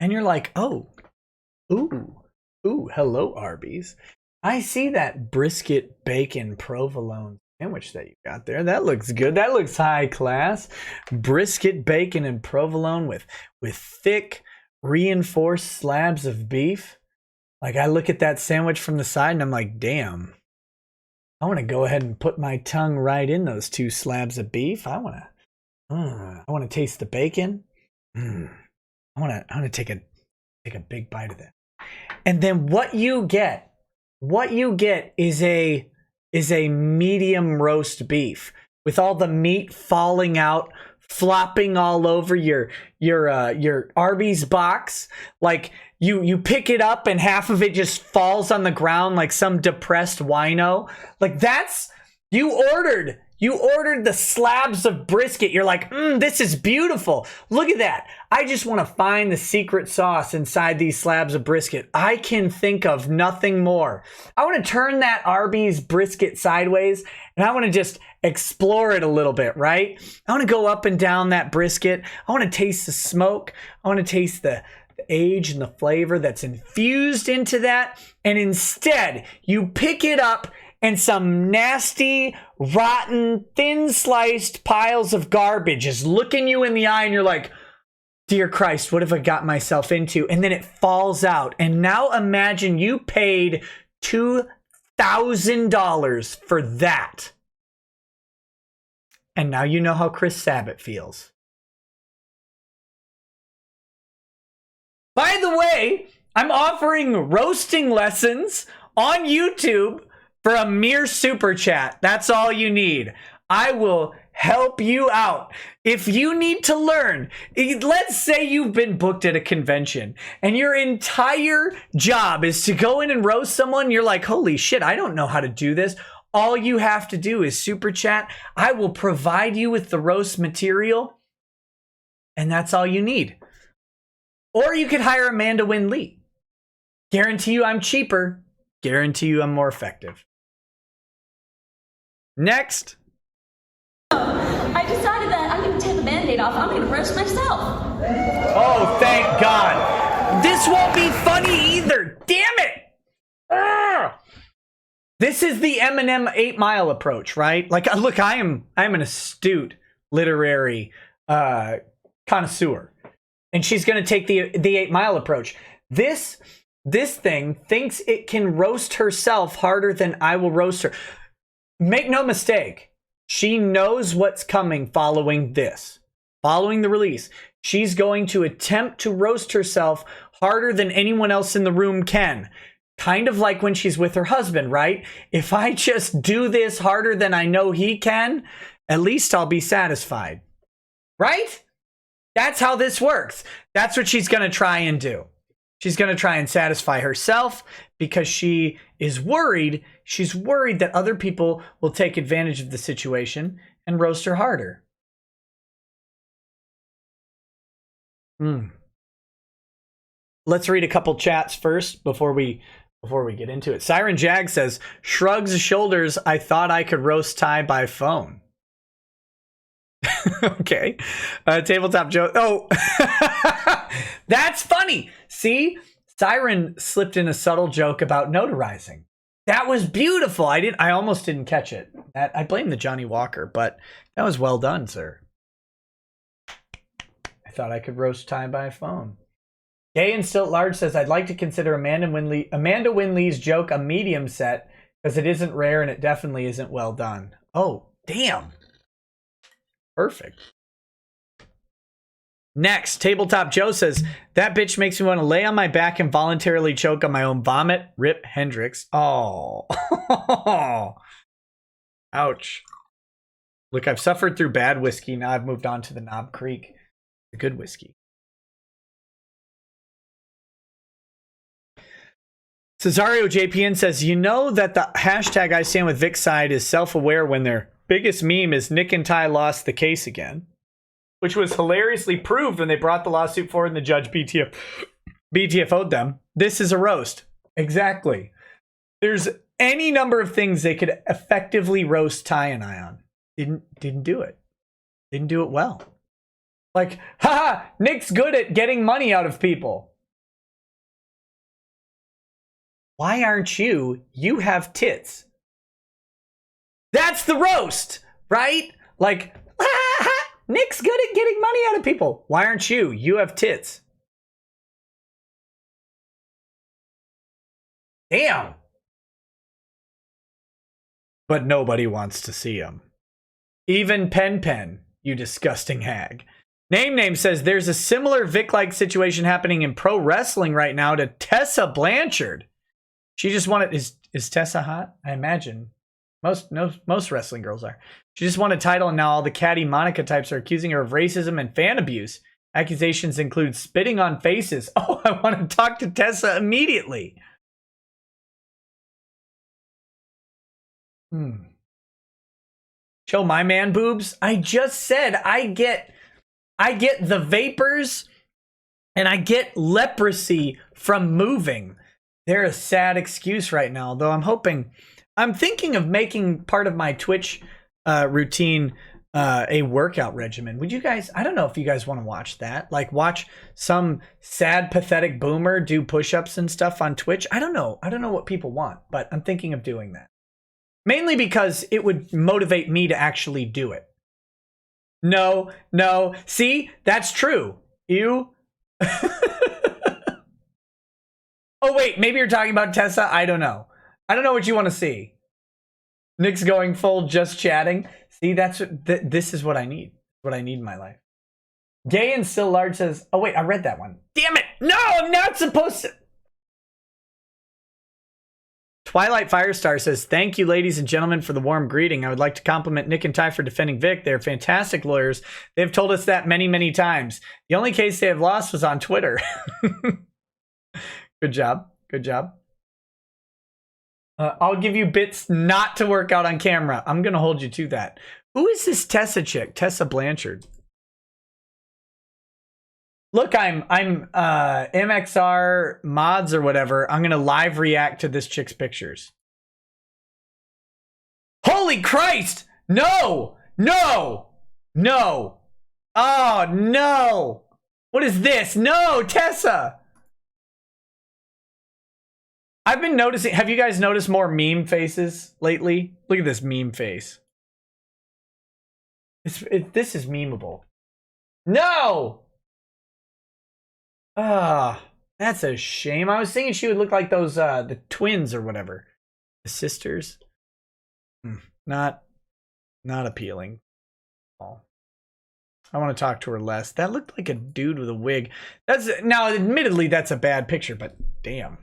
and you're like, oh, ooh, hello, Arby's. I see that brisket bacon provolone sandwich that you got there. That looks good. That looks high class. Brisket bacon and provolone with thick reinforced slabs of beef. Like, I look at that sandwich from the side and I'm like, damn, I want to go ahead and put my tongue right in those 2 slabs of beef. I want to taste the bacon. I want to take a big bite of that. And then what you get is a medium roast beef. with all the meat falling out, flopping all over your Arby's box. Like you pick it up and half of it just falls on the ground like some depressed wino. Like that's, you ordered the slabs of brisket. You're like, this is beautiful. Look at that. I just want to find the secret sauce inside these slabs of brisket. I can think of nothing more. I want to turn that Arby's brisket sideways and I want to just explore it a little bit, right? I want to go up and down that brisket. I want to taste the smoke. I want to taste the age and the flavor that's infused into that. And instead, you pick it up and some nasty, rotten, thin-sliced piles of garbage is looking you in the eye and you're like, dear Christ, what have I got myself into? And then it falls out. And now imagine you paid $2,000 for that. And now you know how Chris Sabat feels. By the way, I'm offering roasting lessons on YouTube for a mere super chat. That's all you need. I will help you out. If you need to learn, let's say you've been booked at a convention and your entire job is to go in and roast someone. You're like, holy shit, I don't know how to do this. All you have to do is super chat. I will provide you with the roast material. And that's all you need. Or you could hire Amanda Wynn Lee. Guarantee you I'm cheaper. Guarantee you I'm more effective. Next. I decided that I'm going to take the Band-Aid off. I'm going to roast myself. Oh, thank God. This won't be funny either. Damn it. Ugh. This is the Eminem 8 Mile approach, right? Like, look, I'm an astute literary connoisseur. And she's going to take the 8 Mile approach. This thing thinks it can roast herself harder than I will roast her. Make no mistake. She knows what's coming following this. Following the release. She's going to attempt to roast herself harder than anyone else in the room can. Kind of like when she's with her husband, right? If I just do this harder than I know he can, at least I'll be satisfied. Right? That's how this works. That's what she's going to try and do. She's going to try and satisfy herself because she is worried. She's worried that other people will take advantage of the situation and roast her harder. Let's read a couple chats first before we get into it. Siren Jag says, shrugs shoulders, I thought I could roast Ty by phone. Okay. Tabletop Joe. Oh, that's funny. See, Siren slipped in a subtle joke about notarizing. That was beautiful. I almost didn't catch it. I blame the Johnny Walker, but that was well done, sir. I thought I could roast Ty by phone. Gay and Still at Large says, I'd like to consider Amanda Wynn Lee's joke a medium set because it isn't rare and it definitely isn't well done. Oh, damn. Perfect. Next, Tabletop Joe says, that bitch makes me want to lay on my back and voluntarily choke on my own vomit. Rip Hendrix. Oh. Ouch. Look, I've suffered through bad whiskey. Now I've moved on to the Knob Creek, the good whiskey. Cesario JPN says, you know that the hashtag I stand with Vic's side is self-aware when their biggest meme is Nick and Ty lost the case again, which was hilariously proved when they brought the lawsuit forward and the judge BTFO'd them. This is a roast. Exactly. There's any number of things they could effectively roast Ty and I on. Didn't do it. Didn't do it well. Like, haha, Nick's good at getting money out of people. Why aren't you? You have tits. That's the roast, right? Like, Nick's good at getting money out of people. Why aren't you? You have tits. Damn. But nobody wants to see him. Even Pen, you disgusting hag. Name says there's a similar Vic-like situation happening in pro wrestling right now to Tessa Blanchard. She just wanted... Is Tessa hot? I imagine Most wrestling girls are. She just won a title, and now all the catty Monica types are accusing her of racism and fan abuse. Accusations include spitting on faces. Oh, I want to talk to Tessa immediately. Show my man boobs. I just said I get the vapors and I get leprosy from moving. They're a sad excuse right now, though I'm thinking of making part of my Twitch routine a workout regimen. Would you guys, I don't know if you guys want to watch that. Like watch some sad, pathetic boomer do push-ups and stuff on Twitch. I don't know what people want, but I'm thinking of doing that. Mainly because it would motivate me to actually do it. No. See, that's true. You. Oh, wait, maybe you're talking about Tessa. I don't know. I don't know what you want to see. Nick's going full just chatting. See, that's this is what I need. What I need in my life. Gay and still large says, oh, wait, I read that one. Damn it. No, I'm not supposed to. Twilight Firestar says, thank you, ladies and gentlemen, for the warm greeting. I would like to compliment Nick and Ty for defending Vic. They're fantastic lawyers. They've told us that many, many times. The only case they have lost was on Twitter. Good job. Good job. I'll give you bits not to work out on camera. I'm going to hold you to that. Who is this Tessa chick? Tessa Blanchard. Look, I'm MXR mods or whatever. I'm going to live react to this chick's pictures. Holy Christ! No! No! No! Oh, no! What is this? No, Tessa! I've been noticing, have you guys noticed more meme faces lately? Look at this meme face. This is memeable. No! Ah, that's a shame. I was thinking she would look like those, the twins or whatever. The sisters. Not appealing. Oh. I want to talk to her less. That looked like a dude with a wig. Now, admittedly, that's a bad picture, but damn.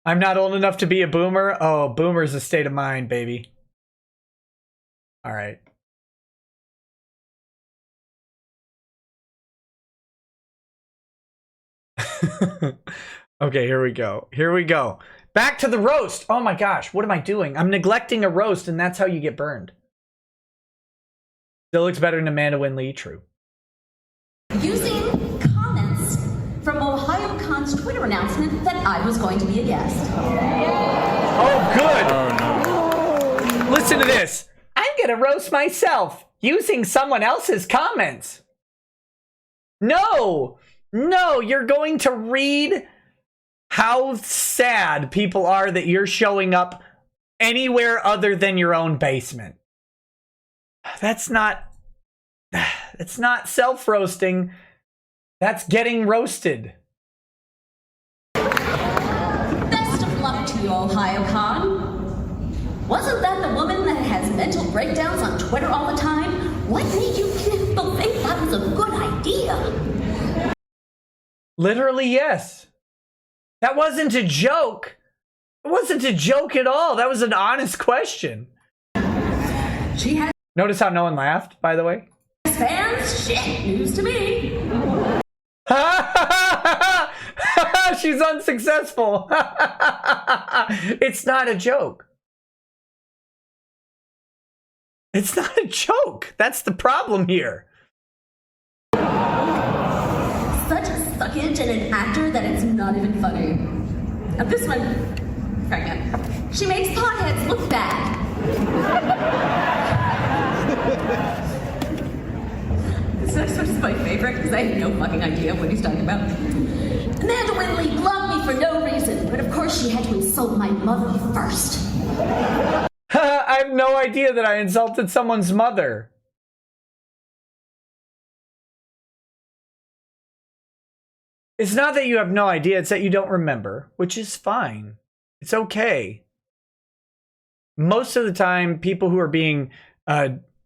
I'm not old enough to be a boomer. Oh, boomer's a state of mind, baby. All right. Okay, here we go. Here we go. Back to the roast. Oh my gosh, what am I doing? I'm neglecting a roast, and that's how you get burned. Still looks better than Amanda Winley. True. Using comments from Ohio Con's Twitter announcement that I was going to be a guest. Oh, good. Oh, no. Listen to this. I'm gonna roast myself using someone else's comments. No, you're going to read how sad people are that you're showing up anywhere other than your own basement. That's not self-roasting. That's getting roasted. Best of luck to you, Ohio Con. Wasn't that the woman that has mental breakdowns on Twitter all the time? What made you people think that was a good idea? Literally, yes. That wasn't a joke. It wasn't a joke at all. That was an honest question. She has Notice how no one laughed, by the way? fans? Shit, news to me. She's unsuccessful. It's not a joke. It's not a joke. That's the problem here. Such a suckage and an actor that it's not even funny. And this one, pregnant. She makes potheads look bad. This next one is my favorite because I have no fucking idea what he's talking about. Amanda Winley loved me for no reason, but of course she had to insult my mother first. I have no idea that I insulted someone's mother. It's not that you have no idea, it's that you don't remember, which is fine. It's okay. Most of the time, people who are being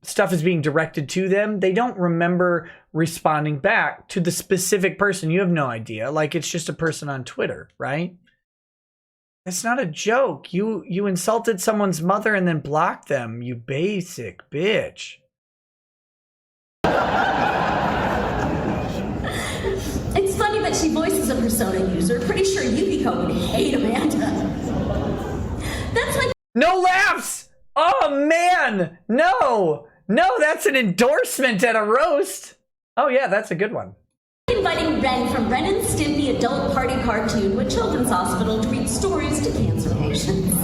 stuff is being directed to them, they don't remember responding back to the specific person. You have no idea. Like, it's just a person on Twitter, right? It's not a joke. You insulted someone's mother and then blocked them, you basic bitch. It's funny that she voices a Persona user. Pretty sure Yukiko would hate Amanda. That's like... No laughs! Oh, man! No! No, that's an endorsement at a roast! Oh, yeah, that's a good one. Inviting Ren from Ren and Stimpy Adult Party Cartoon to a children's hospital to read stories to cancer patients.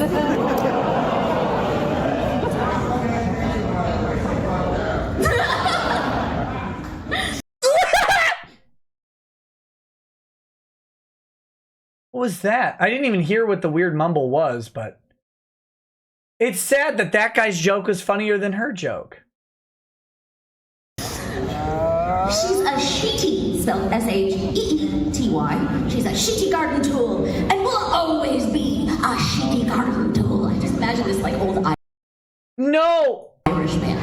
What was that? I didn't even hear what the weird mumble was, but it's sad that that guy's joke was funnier than her joke. She's a sheety, spelled S-H-E-E-T-Y. She's a sheety garden tool and will always be a sheety garden tool. I just imagine this like old No! Irish man.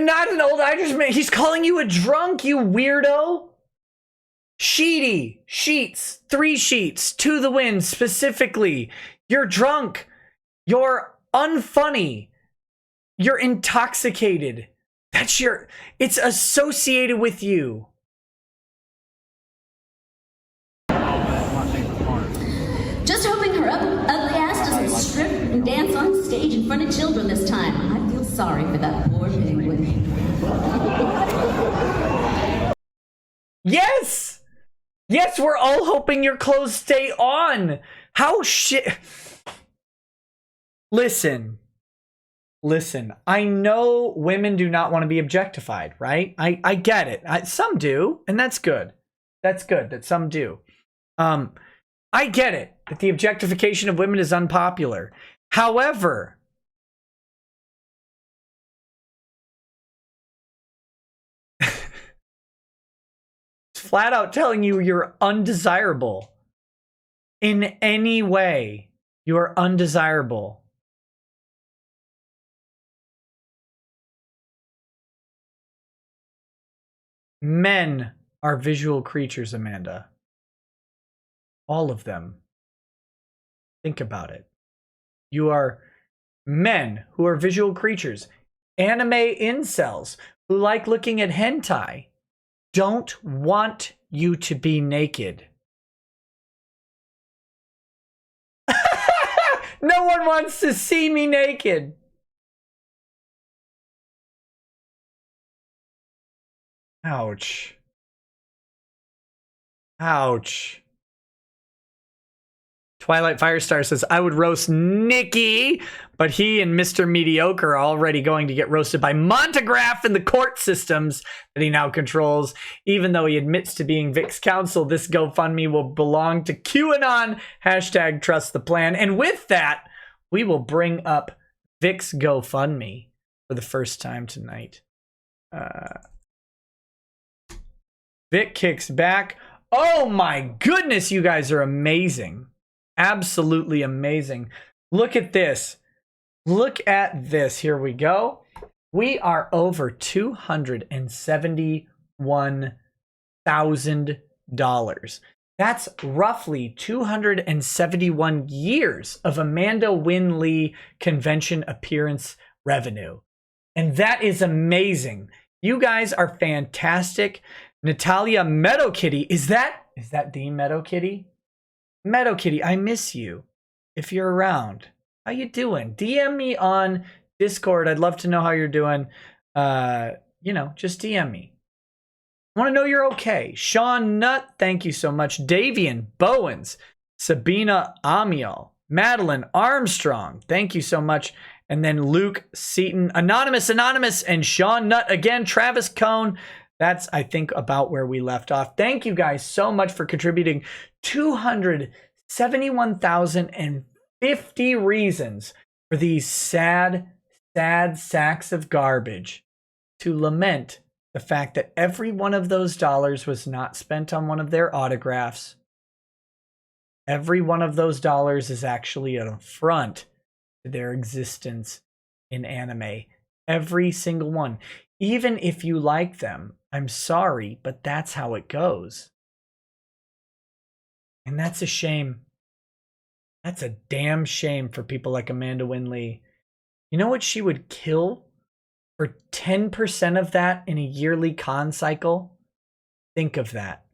Not an old Irish man. He's calling you a drunk, you weirdo. Sheety, sheets, 3 sheets, to the wind specifically. You're drunk. You're unfunny. You're intoxicated. That's it's associated with you. Just hoping her ugly ass doesn't strip and dance on stage in front of children this time. I feel sorry for that poor penguin. Yes! Yes, we're all hoping your clothes stay on. How shit... Listen, I know women do not want to be objectified, right? I get it. Some do, and that's good. That's good that some do. I get it, that the objectification of women is unpopular. However, it's flat out telling you you're undesirable. In any way, you are undesirable. Men are visual creatures, Amanda. All of them. Think about it. You are men who are visual creatures. Anime incels who like looking at hentai don't want you to be naked. No one wants to see me naked. Ouch. Ouch. Twilight Firestar says, I would roast Nikki, but he and Mr. Mediocre are already going to get roasted by Montegraph in the court systems that he now controls. Even though he admits to being Vic's counsel, this GoFundMe will belong to QAnon. Hashtag trust the plan. And with that, we will bring up Vic's GoFundMe for the first time tonight. Vic kicks back. Oh my goodness, you guys are amazing. Absolutely amazing. Look at this. Look at this. Here we go. We are over $271,000. That's roughly 271 years of Amanda Winley convention appearance revenue. And that is amazing. You guys are fantastic. Natalia Meadowkitty, is that the Meadowkitty? Meadowkitty, I miss you. If you're around, how you doing? DM me on Discord. I'd love to know how you're doing. Just DM me. I want to know you're okay. Sean Nutt, thank you so much. Davian Bowens, Sabina Amiel, Madeline Armstrong, thank you so much. And then Luke Seaton, Anonymous, and Sean Nutt again. Travis Cohn. That's, I think, about where we left off. Thank you guys so much for contributing 271,050 reasons for these sad sacks of garbage to lament the fact that every one of those dollars was not spent on one of their autographs. Every one of those dollars is actually an affront to their existence in anime. Every single one. Even if you like them, I'm sorry, but that's how it goes. And that's a shame. That's a damn shame for people like Amanda Wynn Lee. You know what she would kill for 10% of that in a yearly con cycle? Think of that.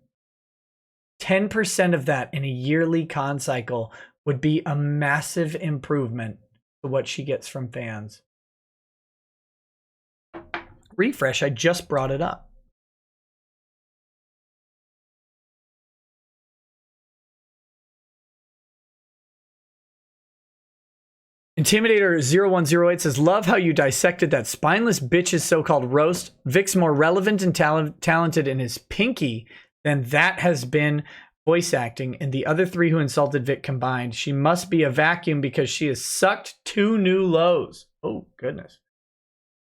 10% of that in a yearly con cycle would be a massive improvement to what she gets from fans. Refresh, I just brought it up. Intimidator0108 says, love how you dissected that spineless bitch's so-called roast. Vic's more relevant and talented in his Pinky than that has been voice acting, and the other three who insulted Vic combined. She must be a vacuum because she has sucked 2 new lows. Oh, goodness.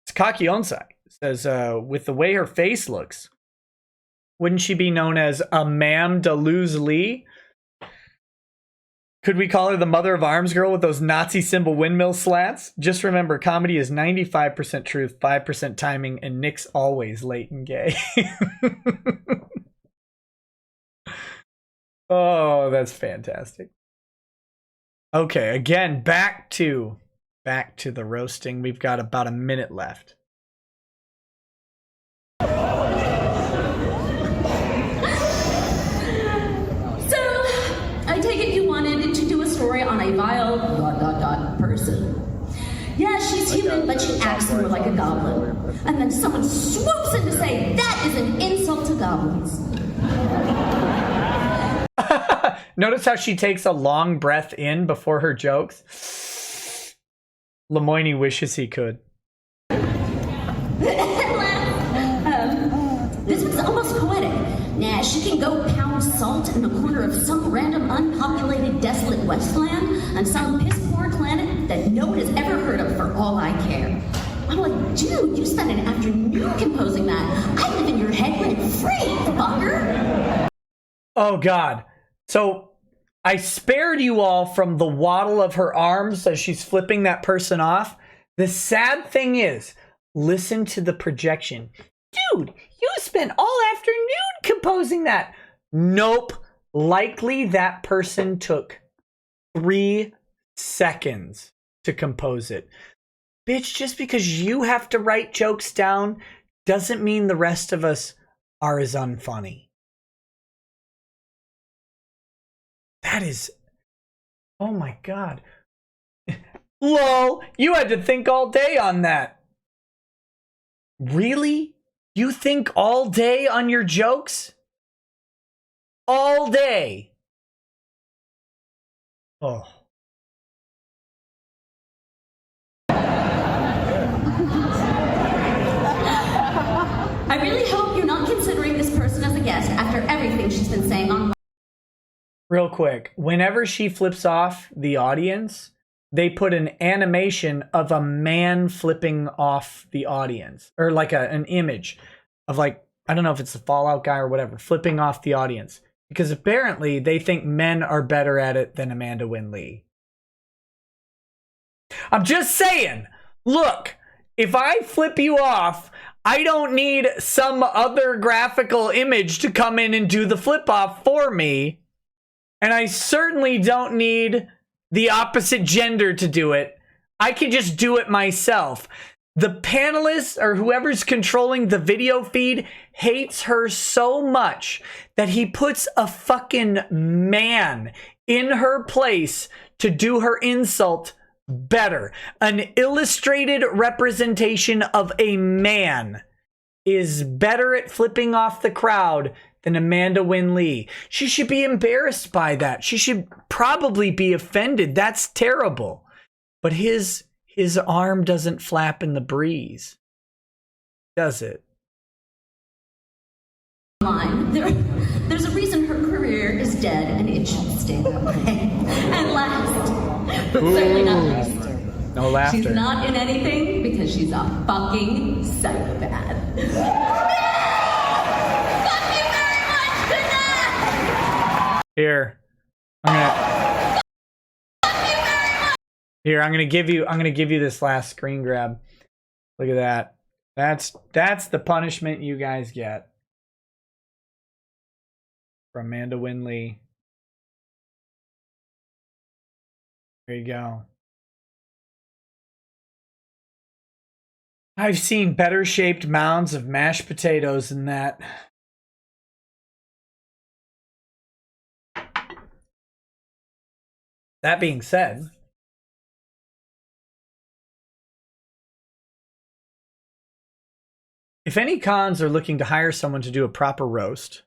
It's Kaki Onsai. Says, with the way her face looks, wouldn't she be known as a Ma'am Deleuze Lee? Could we call her the mother of arms girl with those Nazi symbol windmill slats? Just remember, comedy is 95% truth, 5% timing, and Nick's always late and gay. Oh, that's fantastic. Okay, again, back to the roasting. We've got about a minute left. On a vile ... person. Yeah, she's human, but she acts more like a goblin. And then someone swoops in to say that is an insult to goblins. Notice how she takes a long breath in before her jokes. Lemoyne wishes he could. This was almost poetic. Nah, she can go pound salt in the corner of some random unpopulated desolate wasteland on some piss-poor planet that no one has ever heard of for all I care. I'm like, dude, you spent an afternoon composing that. I live in your head rent-free, fucker. Oh, God. So I spared you all from the waddle of her arms as she's flipping that person off. The sad thing is, listen to the projection. Dude, you spent all afternoon composing that. Nope. Likely that person took 3 seconds to compose it. Bitch, just because you have to write jokes down doesn't mean the rest of us are as unfunny. That is... Oh my God. Lol, you had to think all day on that. Really? You think all day on your jokes? All day. Oh. I really hope you're not considering this person as a guest after everything she's been saying on... Real quick, whenever she flips off the audience, they put an animation of a man flipping off the audience, or like an image of, like, I don't know if it's the Fallout guy or whatever, flipping off the audience, because apparently they think men are better at it than Amanda Wynn Lee. I'm just saying, look, if I flip you off, I don't need some other graphical image to come in and do the flip off for me. And I certainly don't need the opposite gender to do it. I can just do it myself. The panelist or whoever's controlling the video feed hates her so much that he puts a fucking man in her place to do her insult better. An illustrated representation of a man is better at flipping off the crowd than Amanda Wynn Lee. She should be embarrassed by that. She should probably be offended. That's terrible. But his arm doesn't flap in the breeze, does it? There's a reason her career is dead, and it should stay that way. And last, but certainly not least, no laughter. She's not in anything because she's a fucking psychopath. Fuck you very much. Good night. Here, I'm gonna give you this last screen grab. Look at that. That's the punishment you guys get from Amanda Winley. There you go. I've seen better shaped mounds of mashed potatoes than that. That being said, if any cons are looking to hire someone to do a proper roast,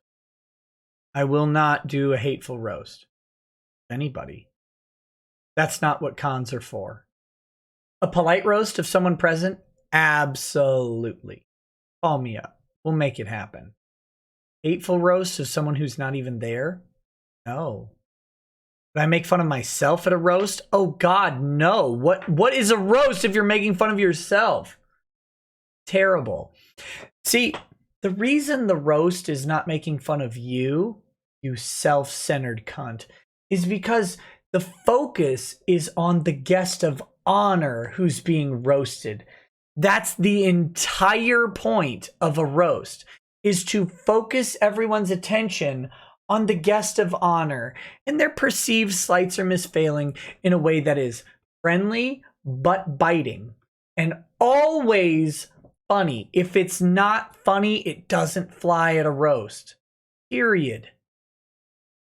I will not do a hateful roast. Anybody. That's not what cons are for. A polite roast of someone present? Absolutely. Call me up. We'll make it happen. Hateful roast of someone who's not even there? No. Would I make fun of myself at a roast? Oh God, no. What is a roast if you're making fun of yourself? Terrible. See, the reason the roast is not making fun of you, you self-centered cunt, is because the focus is on the guest of honor who's being roasted. That's the entire point of a roast, is to focus everyone's attention on the guest of honor and their perceived slights or misfailing in a way that is friendly but biting and always funny. If it's not funny, it doesn't fly at a roast. Period.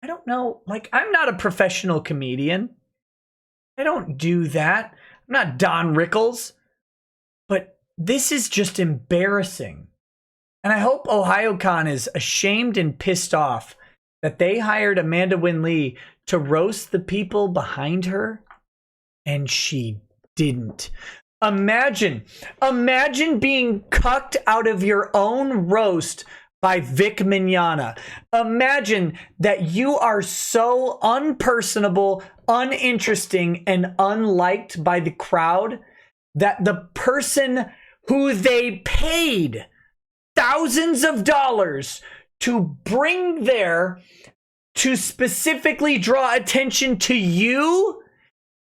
I don't know. Like, I'm not a professional comedian. I don't do that. I'm not Don Rickles. But this is just embarrassing. And I hope OhioCon is ashamed and pissed off that they hired Amanda Winley to roast the people behind her, and she didn't. Imagine being cucked out of your own roast by Vic Mignogna. Imagine that you are so unpersonable, uninteresting, and unliked by the crowd that the person who they paid thousands of dollars to bring there to specifically draw attention to you,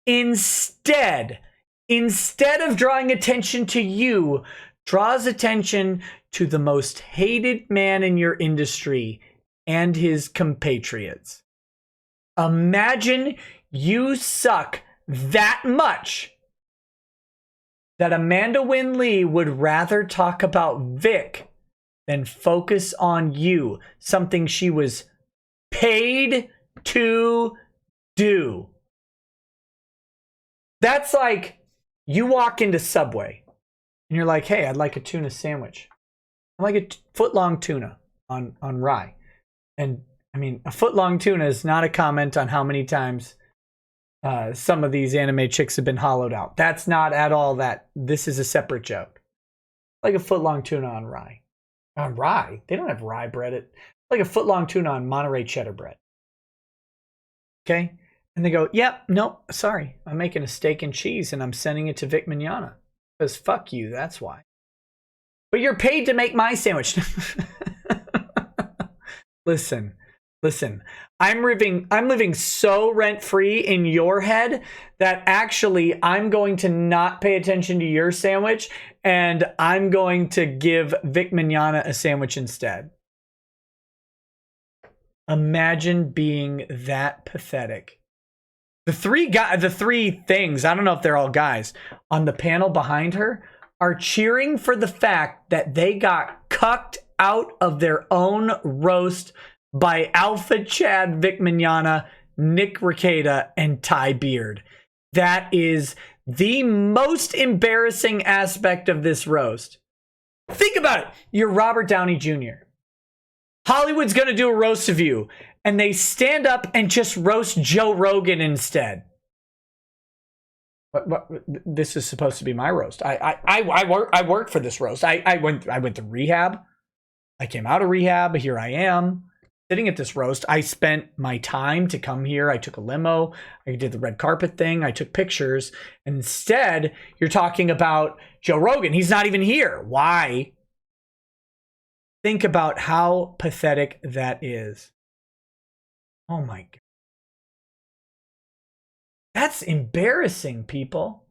instead of drawing attention to you, draws attention to the most hated man in your industry and his compatriots. Imagine you suck that much that Amanda Winley would rather talk about Vic than focus on you, something she was paid to do. That's like you walk into Subway and you're like, hey, I'd like a tuna sandwich. I like a foot-long tuna on rye. And I mean, a foot-long tuna is not a comment on how many times some of these anime chicks have been hollowed out. That's not at all that. This is a separate joke. Like a foot-long tuna on rye. On rye? They don't have rye bread. Like a foot-long tuna on Monterey cheddar bread. Okay? And they go, yep, nope, sorry. I'm making a steak and cheese and I'm sending it to Vic Mignogna. Because fuck you, that's why. But you're paid to make my sandwich. Listen. I'm living so rent-free in your head that actually I'm going to not pay attention to your sandwich and I'm going to give Vic Mignogna a sandwich instead. Imagine being that pathetic. The three things, I don't know if they're all guys, on the panel behind her are cheering for the fact that they got cucked out of their own roast by Alpha Chad, Vic Mignogna, Nick Rekieta, and Ty Beard. That is the most embarrassing aspect of this roast. Think about it. You're Robert Downey Jr. Hollywood's going to do a roast of you, and they stand up and just roast Joe Rogan instead. What, this is supposed to be my roast. I worked for this roast. I went to rehab. I came out of rehab. Here I am. Sitting at this roast. I spent my time to come here. I took a limo. I did the red carpet thing. I took pictures. And instead, you're talking about Joe Rogan. He's not even here. Why? Think about how pathetic that is. Oh my God. That's embarrassing, people.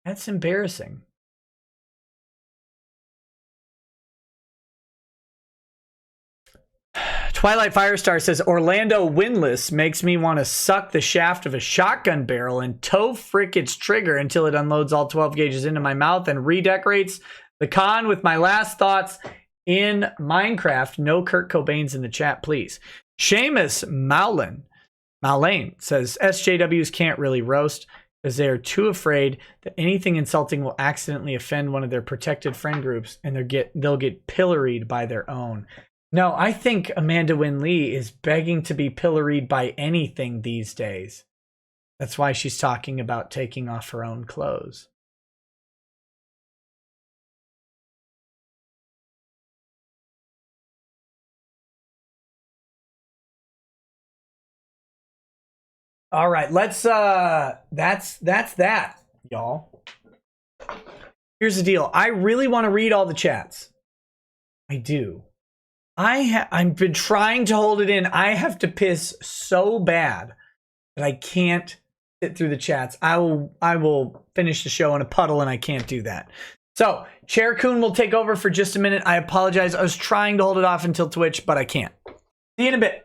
That's embarrassing. Twilight Firestar says, Orlando winless makes me want to suck the shaft of a shotgun barrel and toe frick its trigger until it unloads all 12 gauges into my mouth and redecorates the con with my last thoughts in Minecraft. No Kurt Cobains in the chat, please. Seamus Malane says, SJWs can't really roast because they are too afraid that anything insulting will accidentally offend one of their protected friend groups and they'll get pilloried by their own. No, I think Amanda Wynn Lee is begging to be pilloried by anything these days. That's why she's talking about taking off her own clothes. All right, let's that's that, y'all. Here's the deal. I really want to read all the chats. I do. I've been trying to hold it in. I have to piss so bad that I can't sit through the chats. I will finish the show in a puddle, and I can't do that. So Chair Coon will take over for just a minute. I apologize. I was trying to hold it off until Twitch, but I can't. See you in a bit.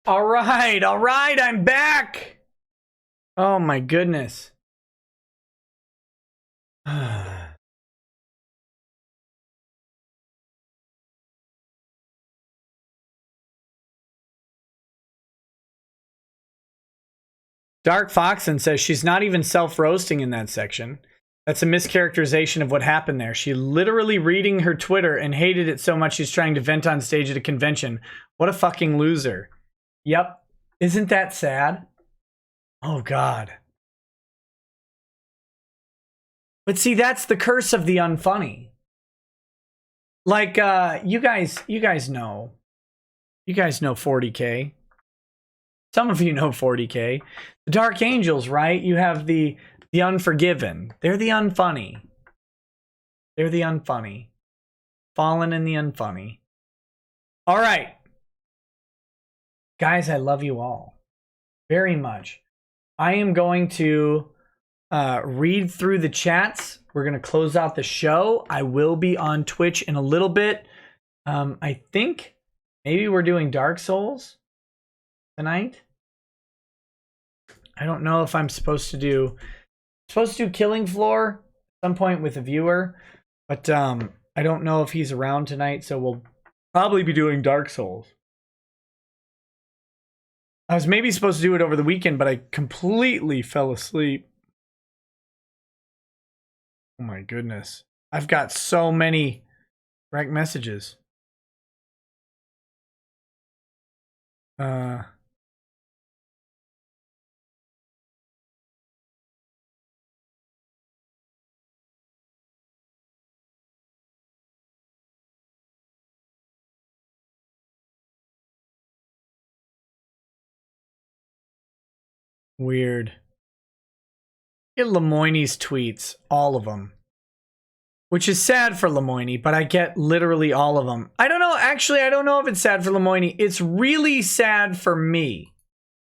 All right, I'm back. Oh my goodness. Dark Foxen says she's not even self-roasting in that section. That's a mischaracterization of what happened there. She literally reading her Twitter and hated it so much she's trying to vent on stage at a convention. What a fucking loser. Yep. Isn't that sad? Oh God. But see, that's the curse of the unfunny. Like, you guys know. You guys know 40K. Some of you know 40K. The Dark Angels, right? You have the Unforgiven. They're the unfunny. They're the unfunny. Fallen in the unfunny. All right. Guys, I love you all very much. I am going to read through the chats. We're going to close out the show. I will be on Twitch in a little bit. I think maybe we're doing Dark Souls tonight. I don't know if I'm supposed to do Killing Floor at some point with a viewer, but I don't know if he's around tonight, so we'll probably be doing Dark Souls. I was maybe supposed to do it over the weekend, but I completely fell asleep. Oh my goodness. I've got so many direct messages. Weird. Get Lemoyne's tweets, all of them. Which is sad for Lemoyne, but I get literally all of them. I don't know. Actually, I don't know if it's sad for Lemoyne. It's really sad for me.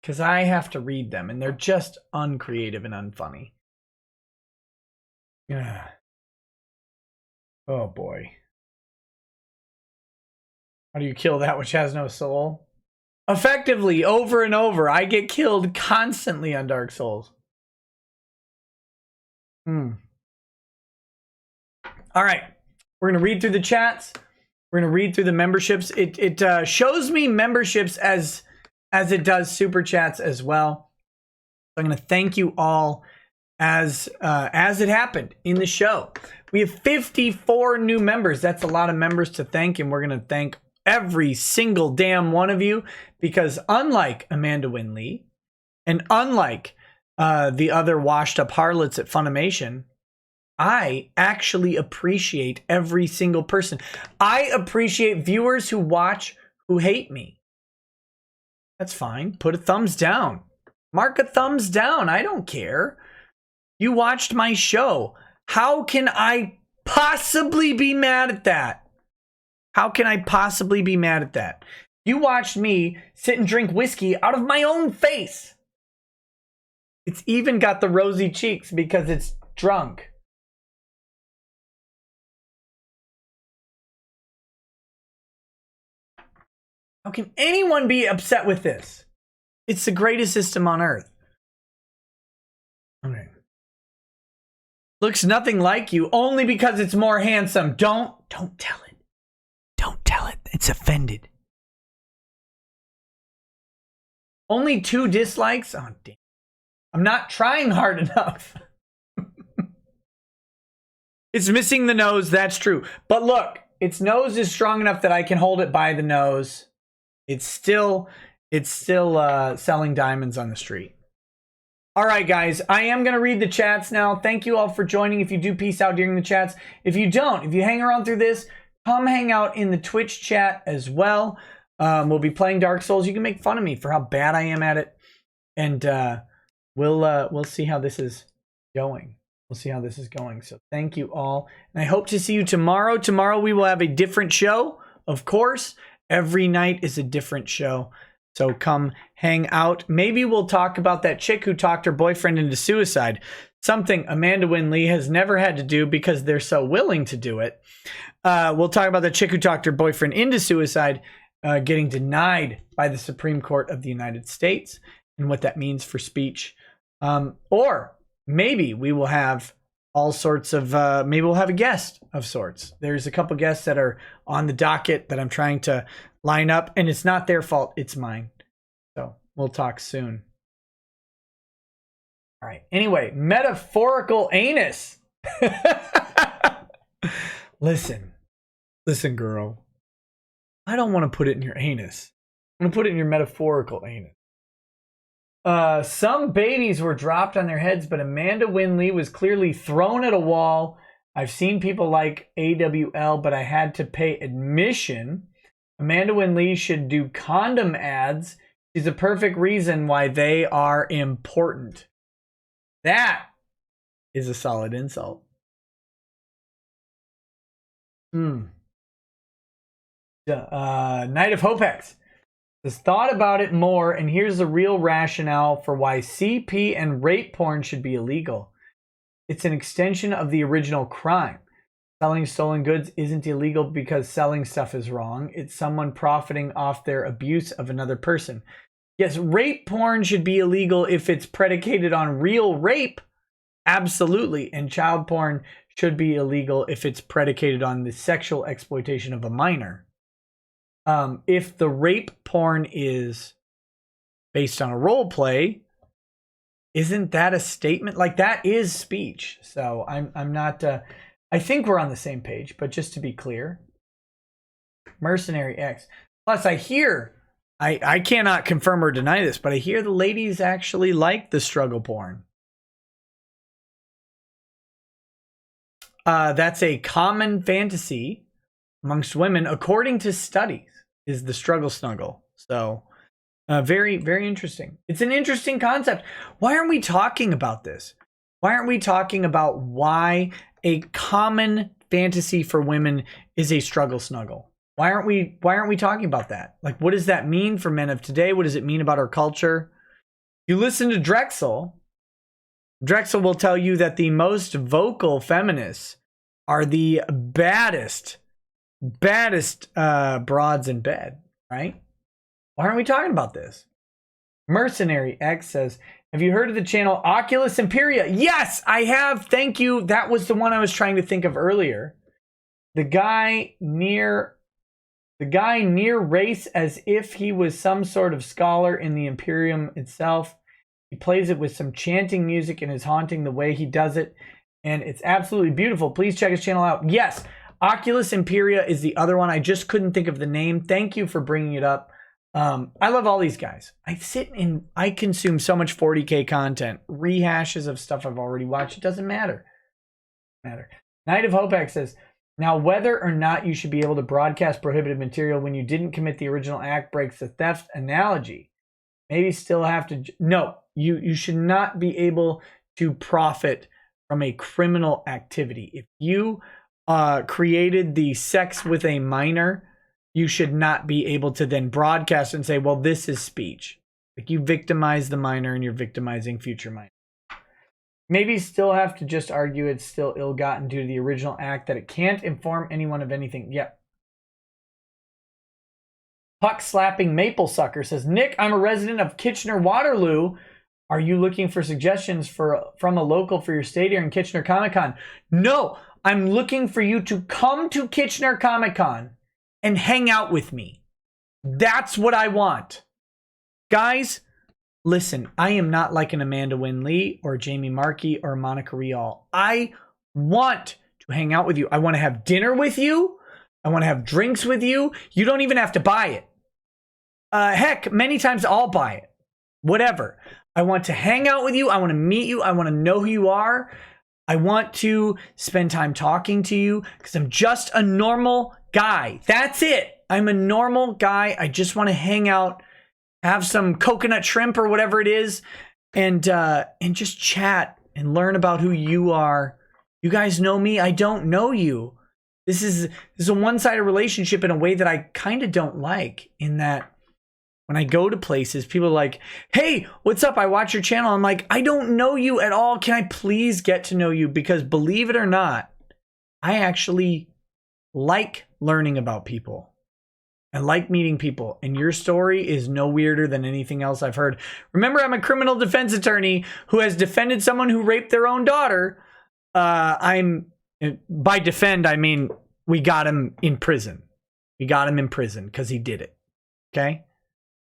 Because I have to read them, and they're just uncreative and unfunny. Yeah. Oh, boy. How do you kill that which has no soul? Effectively, over and over. I get killed constantly on Dark Souls. All right, we're gonna read through the chats. We're gonna read through the memberships. It shows me memberships as it does super chats as well. So I'm gonna thank you all as it happened in the show. We have 54 new members. That's a lot of members to thank, and we're gonna thank every single damn one of you, because unlike Amanda Wynn Lee, and unlike the other washed up harlots at Funimation, I actually appreciate every single person. I appreciate viewers who watch who hate me. That's fine. Put a thumbs down. Mark a thumbs down. I don't care. You watched my show. How can I possibly be mad at that? How can I possibly be mad at that? You watched me sit and drink whiskey out of my own face. It's even got the rosy cheeks because it's drunk. How can anyone be upset with this? It's the greatest system on earth. Okay. Looks nothing like you, only because it's more handsome. Don't tell it. Don't tell it. It's offended. Only 2 dislikes? Oh, damn. I'm not trying hard enough. It's missing the nose, that's true. But look, its nose is strong enough that I can hold it by the nose. It's still selling diamonds on the street. All right, guys, I am going to read the chats now. Thank you all for joining. If you do, peace out during the chats. If you don't, if you hang around through this, come hang out in the Twitch chat as well. We'll be playing Dark Souls. You can make fun of me for how bad I am at it. And we'll see how this is going. We'll see how this is going. So thank you all. And I hope to see you tomorrow. Tomorrow we will have a different show, of course. Every night is a different show. So come hang out. Maybe we'll talk about that chick who talked her boyfriend into suicide. Something Amanda Wynn Lee has never had to do because they're so willing to do it. We'll talk about the chick who talked her boyfriend into suicide, getting denied by the Supreme Court of the United States, and what that means for speech. Or maybe we will have all sorts of, maybe we'll have a guest of sorts. There's a couple guests that are on the docket that I'm trying to line up, and it's not their fault, it's mine. So we'll talk soon. All right. Anyway, metaphorical anus. Listen, girl. I don't want to put it in your anus. I'm going to put it in your metaphorical anus. Some babies were dropped on their heads, but Amanda Wynn Lee was clearly thrown at a wall. I've seen people like AWL, but I had to pay admission. Amanda Wynn Lee should do condom ads. She's a perfect reason why they are important. That is a solid insult. Night of Hopex has thought about it more, and here's the real rationale for why CP and rape porn should be illegal. It's an extension of the original crime. Selling stolen goods isn't illegal because selling stuff is wrong. It's someone profiting off their abuse of another person. Yes, rape porn should be illegal if it's predicated on real rape. Absolutely. And child porn should be illegal if it's predicated on the sexual exploitation of a minor. If the rape porn is based on a role play, isn't that a statement? Like, that is speech. So I'm not, I think we're on the same page, but just to be clear, Mercenary X. Plus I hear, I cannot confirm or deny this, but I hear the ladies actually like the struggle porn. That's a common fantasy amongst women, according to studies, is the struggle snuggle. So Very, very interesting. It's an interesting concept. Why aren't we talking about this? Why aren't we talking about why a common fantasy for women is a struggle snuggle? Why aren't we talking about that? Like, what does that mean for men of today? What does it mean about our culture? You listen to Drexel will tell you that the most vocal feminists are the baddest broads in bed, right? Why aren't we talking about this? Mercenary X says, have you heard of the channel Oculus Imperia? Yes, I have. Thank you. That was the one I was trying to think of earlier. The guy near race as if he was some sort of scholar in the Imperium itself. He plays it with some chanting music and is haunting the way he does it. And it's absolutely beautiful. Please check his channel out. Yes, Oculus Imperia is the other one. I just couldn't think of the name. Thank you for bringing it up. I love all these guys. I consume so much 40K content, rehashes of stuff I've already watched. It doesn't matter. Night of Hopex says, now whether or not you should be able to broadcast prohibited material when you didn't commit the original act breaks the theft analogy. Maybe still have to. No, you should not be able to profit from a criminal activity. If you created the sex with a minor, you should not be able to then broadcast and say, well, this is speech. Like, you victimize the minor and you're victimizing future minors. Maybe still have to just argue it's still ill-gotten due to the original act, that it can't inform anyone of anything. Yep. Puck-slapping maple sucker says, Nick, I'm a resident of Kitchener-Waterloo. Are you looking for suggestions from a local for your stay here in Kitchener Comic-Con? No, I'm looking for you to come to Kitchener Comic-Con and hang out with me. That's what I want. Guys, listen, I am not like an Amanda Wynn Lee or Jamie Markey or Monica Rial. I want to hang out with you. I want to have dinner with you. I want to have drinks with you. You don't even have to buy it. Heck, many times I'll buy it. Whatever. I want to hang out with you. I want to meet you. I want to know who you are. I want to spend time talking to you because I'm just a normal guy. That's it. I'm a normal guy. I just want to hang out, have some coconut shrimp or whatever it is, and just chat and learn about who you are. You guys know me. I don't know you. This is a one-sided relationship in a way that I kind of don't like, in that when I go to places, people are like, hey, what's up? I watch your channel. I'm like, I don't know you at all. Can I please get to know you? Because believe it or not, I actually like learning about people. I like meeting people. And your story is no weirder than anything else I've heard. Remember, I'm a criminal defense attorney who has defended someone who raped their own daughter. By defend, I mean, we got him in prison. We got him in prison because he did it. Okay?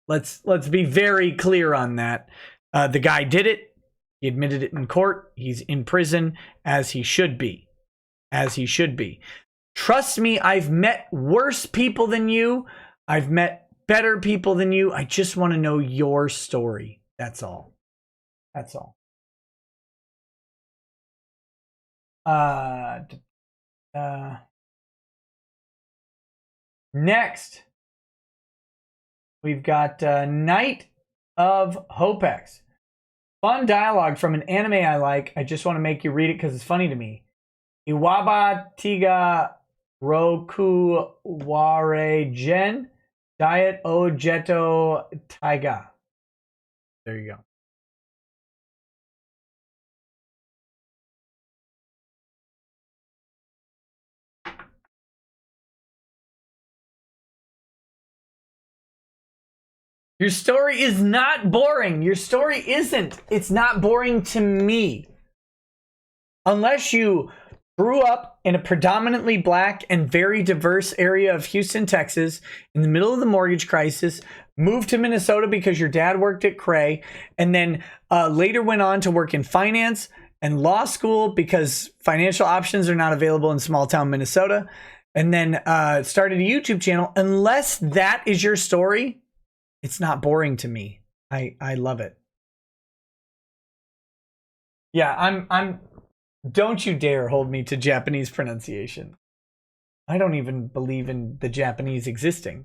Let's be very clear on that. The guy did it. He admitted it in court. He's in prison, as he should be. As he should be. Trust me, I've met worse people than you. I've met better people than you. I just want to know your story. That's all. That's all. Next, we've got Night of Hopex. Fun dialogue from an anime I like. I just want to make you read it because it's funny to me. Iwaba Tiga Roku Ware Gen Diet O Jeto Taiga. There you go. Your story is not boring. Your story isn't. It's not boring to me. Unless you grew up in a predominantly black and very diverse area of Houston, Texas, in the middle of the mortgage crisis, moved to Minnesota because your dad worked at Cray, and then later went on to work in finance and law school because financial options are not available in small town Minnesota, and then started a YouTube channel. Unless that is your story, it's not boring to me. I love it. Yeah, I'm don't you dare hold me to Japanese pronunciation. I don't even believe in the Japanese existing.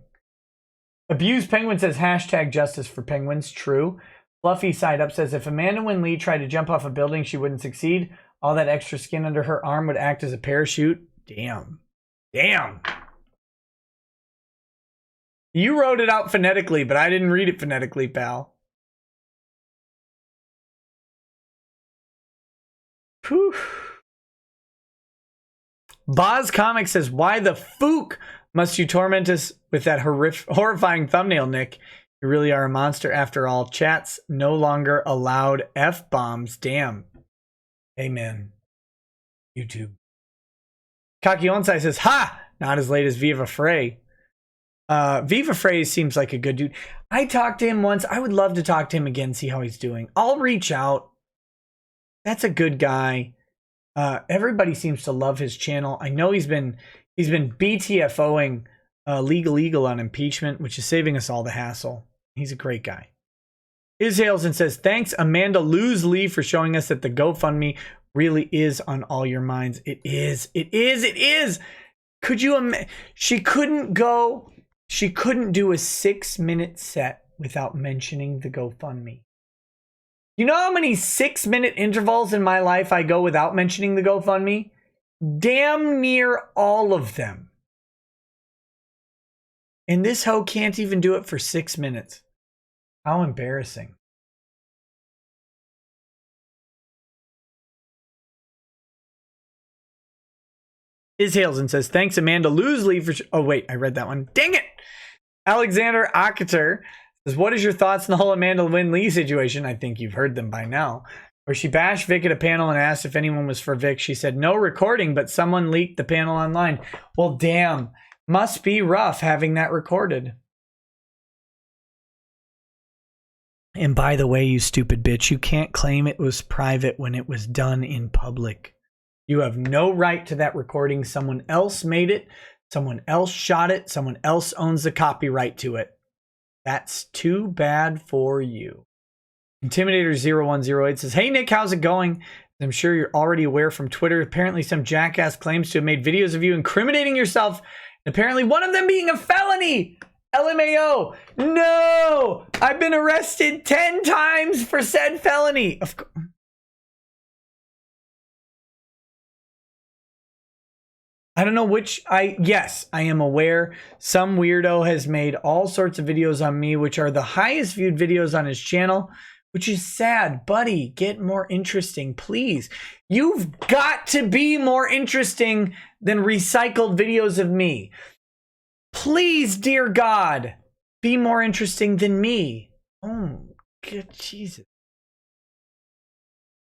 Abused Penguin says hashtag justice for penguins. True. Fluffy Side Up says if Amanda Wynn Lee tried to jump off a building, she wouldn't succeed. All that extra skin under her arm would act as a parachute. Damn. Damn. You wrote it out phonetically, but I didn't read it phonetically, pal. Whew. Boz Comics says, why the fook must you torment us with that horrifying thumbnail, Nick? You really are a monster after all. Chats no longer allowed F-bombs. Damn. Amen. YouTube. Kaki Onsai says, ha! Not as late as Viva Frey. Viva Frey seems like a good dude. I talked to him once. I would love to talk to him again, see how he's doing. I'll reach out. That's a good guy. Everybody seems to love his channel. I know he's been BTFOing Legal Eagle on impeachment, which is saving us all the hassle. He's a great guy. Ishailson says, thanks Amanda Lose-Lee for showing us that the GoFundMe really is on all your minds. It is. It is. It is. Could you imagine? She couldn't do a 6-minute set without mentioning the GoFundMe. You know how many 6-minute intervals in my life I go without mentioning the GoFundMe? Damn near all of them. And this hoe can't even do it for 6 minutes. How embarrassing. Ishailson says, thanks Amanda Lose-Lee for... Oh, wait, I read that one. Dang it! Alexander Akater says, what is your thoughts on the whole Amanda Wynn Lee situation? I think you've heard them by now. Where she bashed Vic at a panel and asked if anyone was for Vic. She said, no recording, but someone leaked the panel online. Well, damn. Must be rough having that recorded. And by the way, you stupid bitch, you can't claim it was private when it was done in public. You have no right to that recording. Someone else made it. Someone else shot it. Someone else owns the copyright to it. That's too bad for you. Intimidator0108 says, hey Nick, how's it going? I'm sure you're already aware from Twitter. Apparently some jackass claims to have made videos of you incriminating yourself. Apparently one of them being a felony. LMAO. No! I've been arrested 10 times for said felony. Of course. I don't know which. Yes, I am aware. Some weirdo has made all sorts of videos on me, which are the highest viewed videos on his channel, which is sad. Buddy, get more interesting, please. You've got to be more interesting than recycled videos of me. Please, dear God, be more interesting than me. Oh, good Jesus.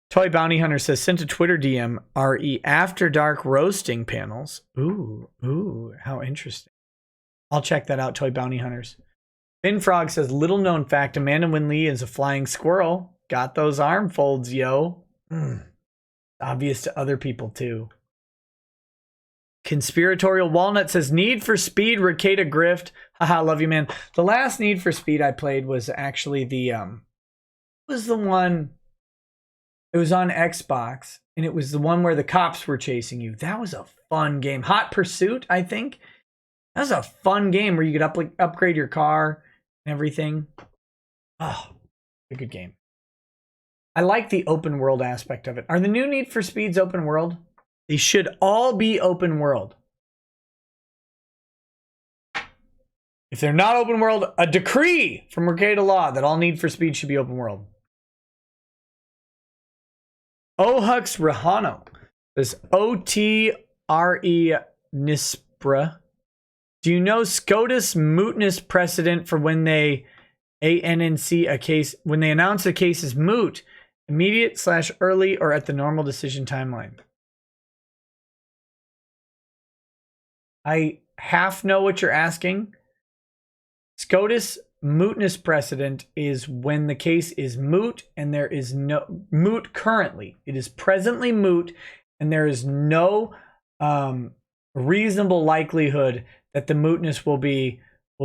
Toy Bounty Hunter says, sent a Twitter DM, RE After Dark roasting panels. Ooh, how interesting. I'll check that out, Toy Bounty Hunters. Finn Frog says, little known fact, Amanda Wynn Lee is a flying squirrel. Got those arm folds, yo. Obvious to other people, too. Conspiratorial Walnut says, Need for Speed Rekieta Grift. Haha, love you, man. The last Need for Speed I played was actually the one... It was on Xbox, and it was the one where the cops were chasing you. That was a fun game. Hot Pursuit, I think. That was a fun game where you could upgrade your car and everything. Oh, a good game. I like the open world aspect of it. Are the new Need for Speeds open world? They should all be open world. If they're not open world, a decree from Rekieta Law that all Need for Speed should be open world. Ohux Rahano says, OTRE Nispra. Do you know SCOTUS mootness precedent for when they ANNC a case, when they announce a case is moot, immediate/early or at the normal decision timeline? I half know what you're asking. SCOTUS mootness precedent is when the case is moot and there is no moot currently. It is presently moot and there is no reasonable likelihood that the mootness will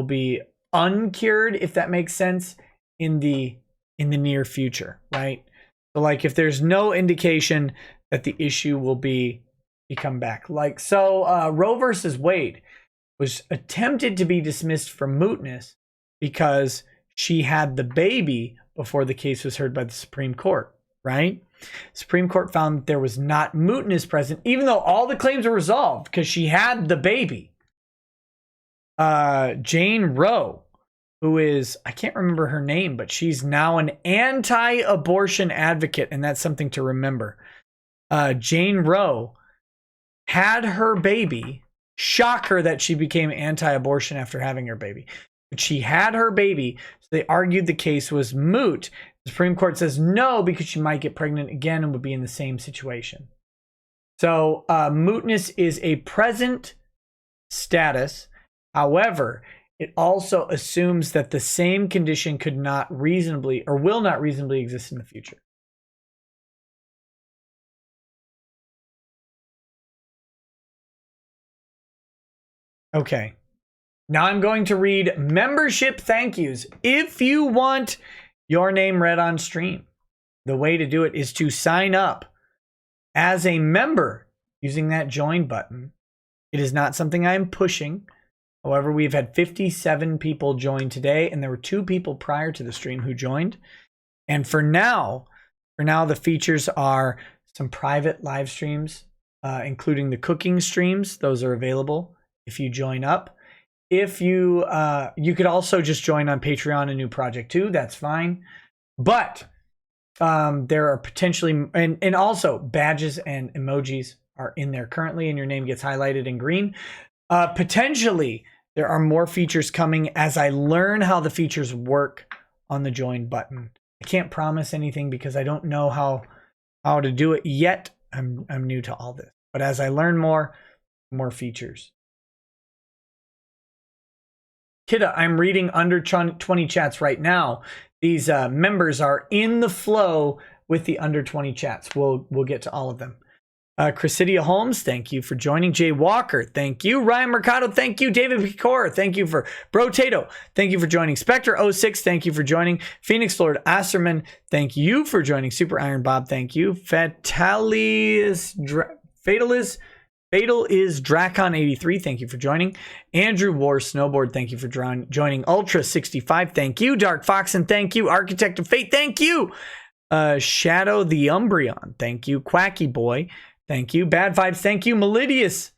be uncured, if that makes sense, in the near future, right? So like if there's no indication that the issue will come back. Like so Roe versus Waid was attempted to be dismissed from mootness, because she had the baby before the case was heard by the Supreme Court, right? Supreme Court found that there was not mootness present, even though all the claims were resolved because she had the baby. Jane Roe, who is, I can't remember her name, but she's now an anti-abortion advocate, and that's something to remember. Jane Roe had her baby. Shock her that she became anti-abortion after having her baby. But she had her baby, so they argued the case was moot. The Supreme Court says no, because she might get pregnant again and would be in the same situation. So mootness is a present status. However, it also assumes that the same condition could not reasonably or will not reasonably exist in the future. Okay. Now I'm going to read membership thank yous. If you want your name read on stream, the way to do it is to sign up as a member using that join button. It is not something I am pushing. However, we've had 57 people join today, and there were 2 people prior to the stream who joined. And for now, the features are some private live streams, including the cooking streams. Those are available if you join up. If you could also just join on Patreon, a new project too. That's fine. But there are potentially, and also badges and emojis are in there currently, and your name gets highlighted in green. Potentially, there are more features coming as I learn how the features work on the join button. I can't promise anything because I don't know how to do it yet. I'm new to all this. But as I learn more features. Kidda, I'm reading under 20 chats right now. These members are in the flow with the under 20 chats. We'll get to all of them. Chrysidia Holmes, thank you for joining. Jay Walker, thank you. Ryan Mercado, thank you. David Picor, thank you for Brotato, thank you for joining. Spectre06, thank you for joining. Phoenix Lord Asserman, thank you for joining. Super Iron Bob, thank you. Fatal is Dracon83, thank you for joining. Andrew War Snowboard, thank you for joining. Ultra65, thank you. Dark Foxen, thank you. Architect of Fate, thank you. Shadow the Umbreon, thank you. Quacky Boy, thank you. Bad Vibes, thank you. Melidius,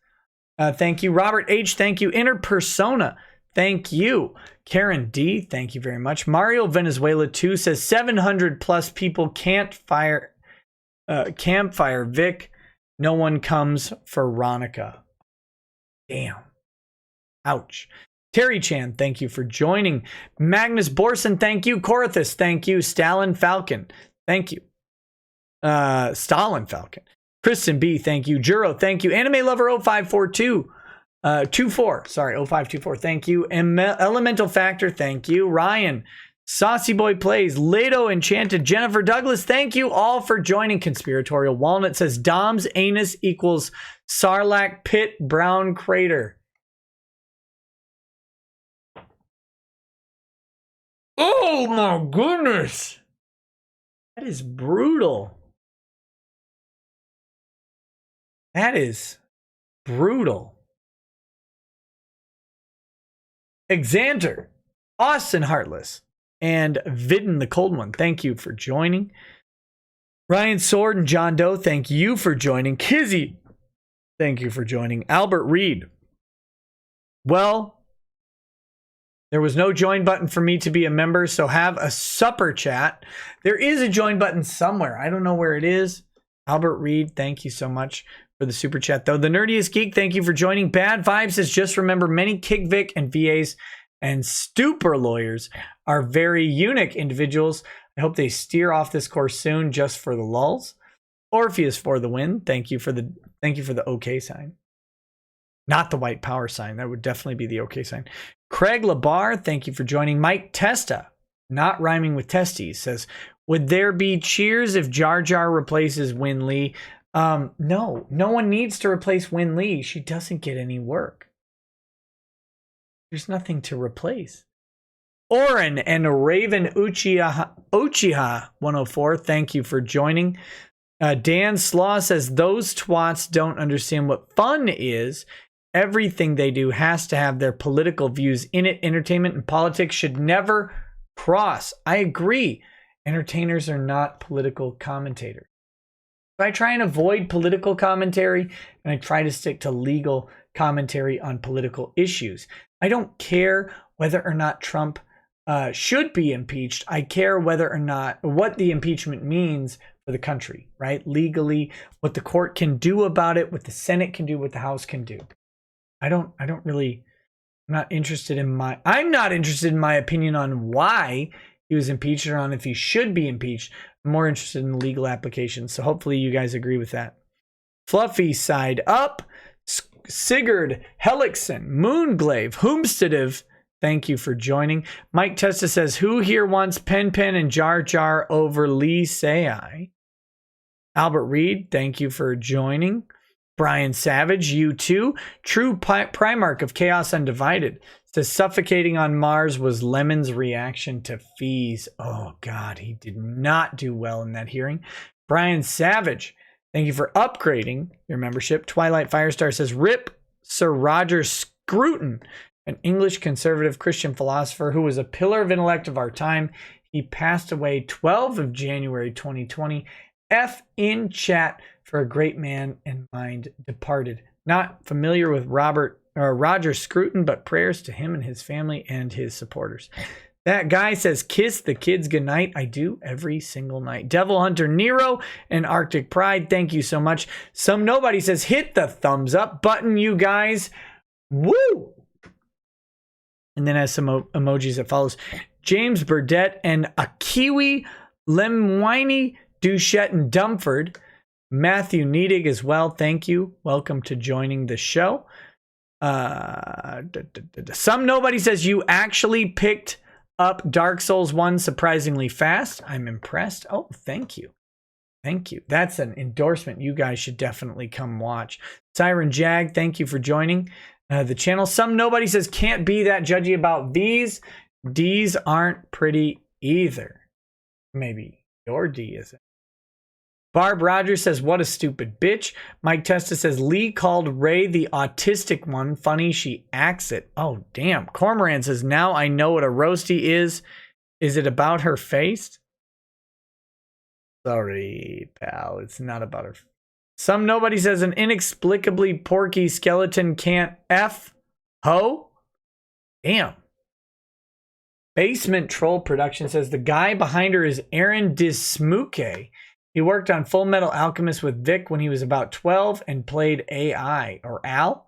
thank you. Robert H, thank you. Inner Persona, thank you. Karen D, thank you very much. Mario Venezuela 2 says 700 plus people campfire Vic. No one comes for Ronica. Damn. Ouch. Terry Chan, thank you for joining. Magnus Borson, thank you. Corathus, thank you. Stalin Falcon, thank you. Stalin Falcon. Kristen B, thank you. Juro, thank you. Anime Lover 0542. 0524, thank you. Elemental Factor, thank you. Ryan, Saucy Boy Plays, Leto Enchanted, Jennifer Douglas, thank you all for joining. Conspiratorial Walnut says Dom's anus equals Sarlacc pit brown crater. Oh my goodness. That is brutal. That is brutal. Exander, Austin Heartless, and Vidden the Cold One, thank you for joining. Ryan Sword and John Doe, thank you for joining. Kizzy, thank you for joining. Albert Reed. Well, there was no join button for me to be a member, so have a supper chat. There is a join button somewhere. I don't know where it is. Albert Reed, thank you so much for the super chat, though. The Nerdiest Geek, thank you for joining. Bad Vibes says, just remember, many kickvic and VAs and stupor lawyers are very unique individuals. I hope they steer off this course soon just for the lulz. Orpheus for the win. Thank you for the okay sign. Not the white power sign. That would definitely be the okay sign. Craig Labar, thank you for joining. Mike Testa, not rhyming with testes, says, would there be cheers if Jar Jar replaces Win Lee? No one needs to replace Win Lee. She doesn't get any work. There's nothing to replace. Oren and Raven Uchiha 104, thank you for joining. Dan Slaw says, those twats don't understand what fun is Everything they do has to have their political views in it. Entertainment and politics should never cross. I agree. Entertainers are not political commentators. I try and avoid political commentary, and I try to stick to legal commentary on political issues. I don't care whether or not Trump should be impeached. I care whether or not what the impeachment means for the country, right? Legally, what the court can do about it, what the Senate can do, what the House can do. I'm not interested in my opinion on why he was impeached or on if he should be impeached. I'm more interested in the legal applications. So hopefully you guys agree with that. Fluffy side up. Sigurd Hellickson, Moonglaive, Homesteadive, thank you for joining. Mike Testa says, who here wants Pen and Jar Jar over Lee Say? Albert Reed, thank you for joining. Brian Savage, you too. True Primarch of Chaos Undivided says suffocating on Mars was Lemon's reaction to fees. Oh God, he did not do well in that hearing. Brian Savage, thank you for upgrading your membership. Twilight Firestar says, rip Sir Roger Scruton, an English conservative Christian philosopher who was a pillar of intellect of our time. He passed away 12 of January 2020. F in chat for a great man and mind departed. Not familiar with Roger Scruton, but prayers to him and his family and his supporters. That guy says, kiss the kids goodnight. I do every single night. Devil Hunter Nero and Arctic Pride, thank you so much. Some Nobody says, hit the thumbs up button, you guys. Woo! And then has some emojis that follows. James Burdett and Akiwi Lemwiney Duchette and Dumford. Matthew Needig as well. Thank you. Welcome to joining the show. Some Nobody says you actually picked up Dark Souls 1 surprisingly fast. I'm impressed. Oh, thank you. Thank you. That's an endorsement. You guys should definitely come watch. Siren Jag, thank you for joining the channel. Some Nobody says can't be that judgy about these. D's aren't pretty either. Maybe your D isn't. Barb Rogers says, what a stupid bitch. Mike Testa says, Lee called Ray the autistic one. Funny she acts it. Oh, damn. Cormoran says, now I know what a roasty is. Is it about her face? Sorry, pal. It's not about her. Some Nobody says, an inexplicably porky skeleton can't F. Ho? Damn. Basement Troll Production says, the guy behind her is Aaron Dismuke. He worked on Full Metal Alchemist with Vic when he was about 12 and played AI. Or Al?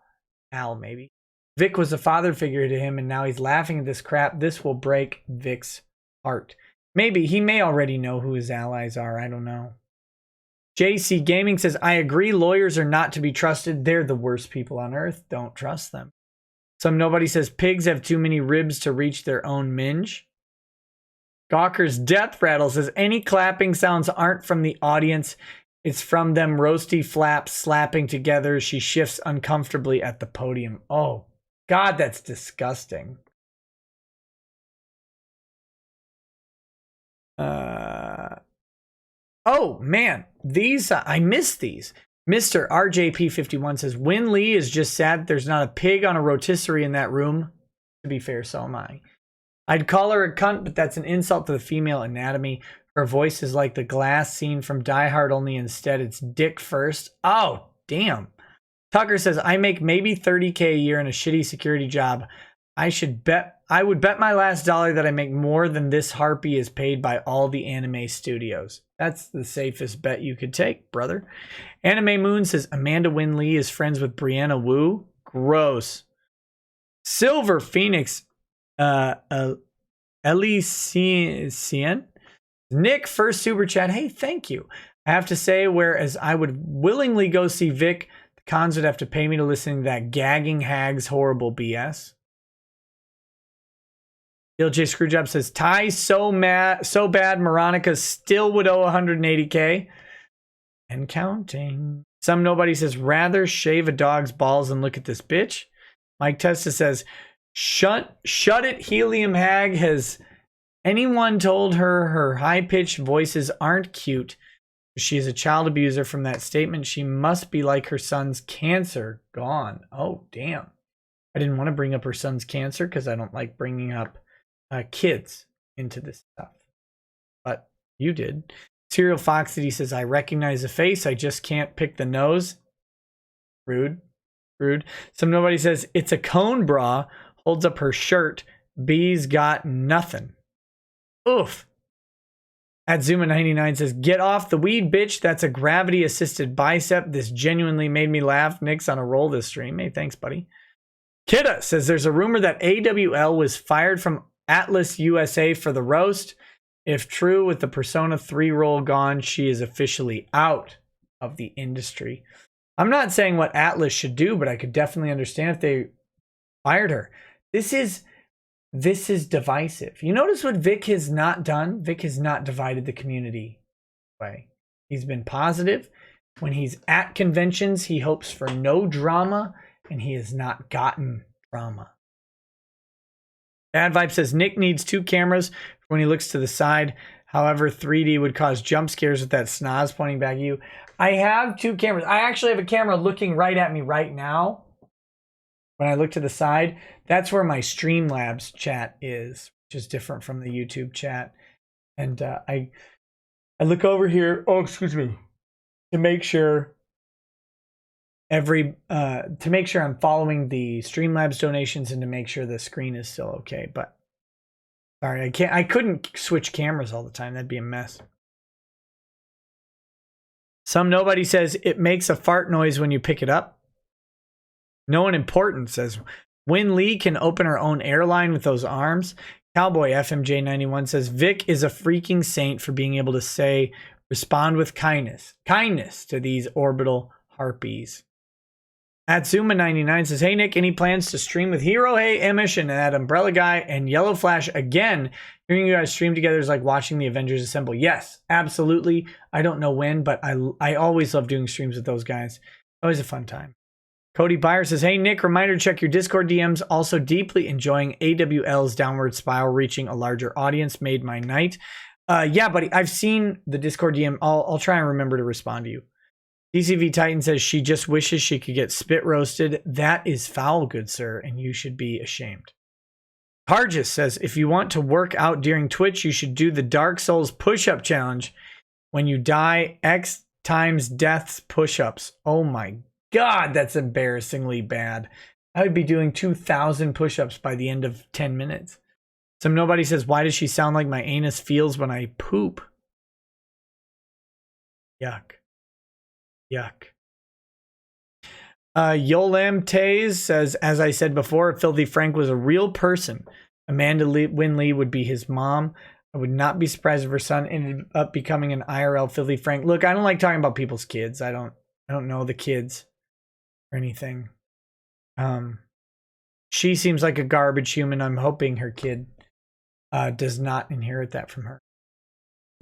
Al, maybe. Vic was a father figure to him, and now he's laughing at this crap. This will break Vic's heart. Maybe. He may already know who his allies are. I don't know. JC Gaming says, I agree. Lawyers are not to be trusted. They're the worst people on earth. Don't trust them. Some Nobody says, pigs have too many ribs to reach their own minge. Gawker's Death Rattle says, any clapping sounds aren't from the audience. It's from them roasty flaps slapping together. She shifts uncomfortably at the podium. Oh, God, that's disgusting. Oh, man. These, I missed these. Mr. RJP51 says, Win Lee is just sad that there's not a pig on a rotisserie in that room. To be fair, so am I. I'd call her a cunt, but that's an insult to the female anatomy. Her voice is like the glass scene from Die Hard, only instead it's dick first. Oh, damn. Tucker says, I make maybe $30K a year in a shitty security job. I would bet my last dollar that I make more than this harpy is paid by all the anime studios. That's the safest bet you could take, brother. Anime Moon says, Amanda Wynn Lee is friends with Brianna Wu. Gross. Silver Phoenix Elysian. Nick, first super chat. Hey, thank you. I have to say, whereas I would willingly go see Vic, the cons would have to pay me to listen to that gagging hag's horrible BS. LJ Screwjob says, Ty so bad Moronica still would owe 180K. And counting. Some Nobody says, rather shave a dog's balls and look at this bitch. Mike Testa says, Shut it, Helium Hag. Has anyone told her her high-pitched voices aren't cute? She is a child abuser. From that statement, she must be like her son's cancer gone. Oh, damn. I didn't want to bring up her son's cancer because I don't like bringing up kids into this stuff. But you did. Serial Foxity says, I recognize the face. I just can't pick the nose. Rude. Rude. Some nobody says, it's a cone bra. Holds up her shirt. B's got nothing. Oof. At Zuma99 says, get off the weed, bitch. That's a gravity-assisted bicep. This genuinely made me laugh. Nick's on a roll this stream. Hey, thanks, buddy. Kidda says, there's a rumor that AWL was fired from Atlas USA for the roast. If true, with the Persona 3 role gone, she is officially out of the industry. I'm not saying what Atlas should do, but I could definitely understand if they fired her. This is divisive. You notice what Vic has not done? Vic has not divided the community way. He's been positive. When he's at conventions, he hopes for no drama, and he has not gotten drama. Bad Vibe says, Nick needs 2 cameras when he looks to the side. However, 3D would cause jump scares with that snoz pointing back at you. I have 2 cameras. I actually have a camera looking right at me right now. When I look to the side, that's where my Streamlabs chat is, which is different from the YouTube chat. And I look over here, to make sure to make sure I'm following the Streamlabs donations and to make sure the screen is still okay. But sorry, I couldn't switch cameras all the time. That'd be a mess. Some nobody says it makes a fart noise when you pick it up. No one important says Win Lee can open her own airline with those arms. Cowboy FMJ91 says Vic is a freaking saint for being able to say respond with kindness to these orbital harpies. At Zuma99 says, hey Nick, any plans to stream with Hero, Hey, Amish, and that Umbrella Guy and Yellow Flash again? Hearing you guys stream together is like watching the Avengers assemble. Yes, absolutely. I don't know when, but I always love doing streams with those guys. Always a fun time. Cody Byer says, hey Nick, reminder to check your Discord DMs. Also deeply enjoying AWL's Downward Spiral reaching a larger audience. Made my night. Yeah, buddy, I've seen the Discord DM. I'll try and remember to respond to you. DCV Titan says she just wishes she could get spit roasted. That is foul, good sir, and you should be ashamed. Hargis says, if you want to work out during Twitch, you should do the Dark Souls push-up challenge. When you die, X times deaths push-ups. Oh my God, that's embarrassingly bad. I would be doing 2,000 push-ups by the end of 10 minutes. Some nobody says, why does she sound like my anus feels when I poop? Yuck. Yuck. Yolem Taze says, as I said before, if Filthy Frank was a real person, Amanda Winley would be his mom. I would not be surprised if her son ended up becoming an IRL Filthy Frank. Look, I don't like talking about people's kids. I don't know the kids or anything. She seems like a garbage human. I'm hoping her kid does not inherit that from her.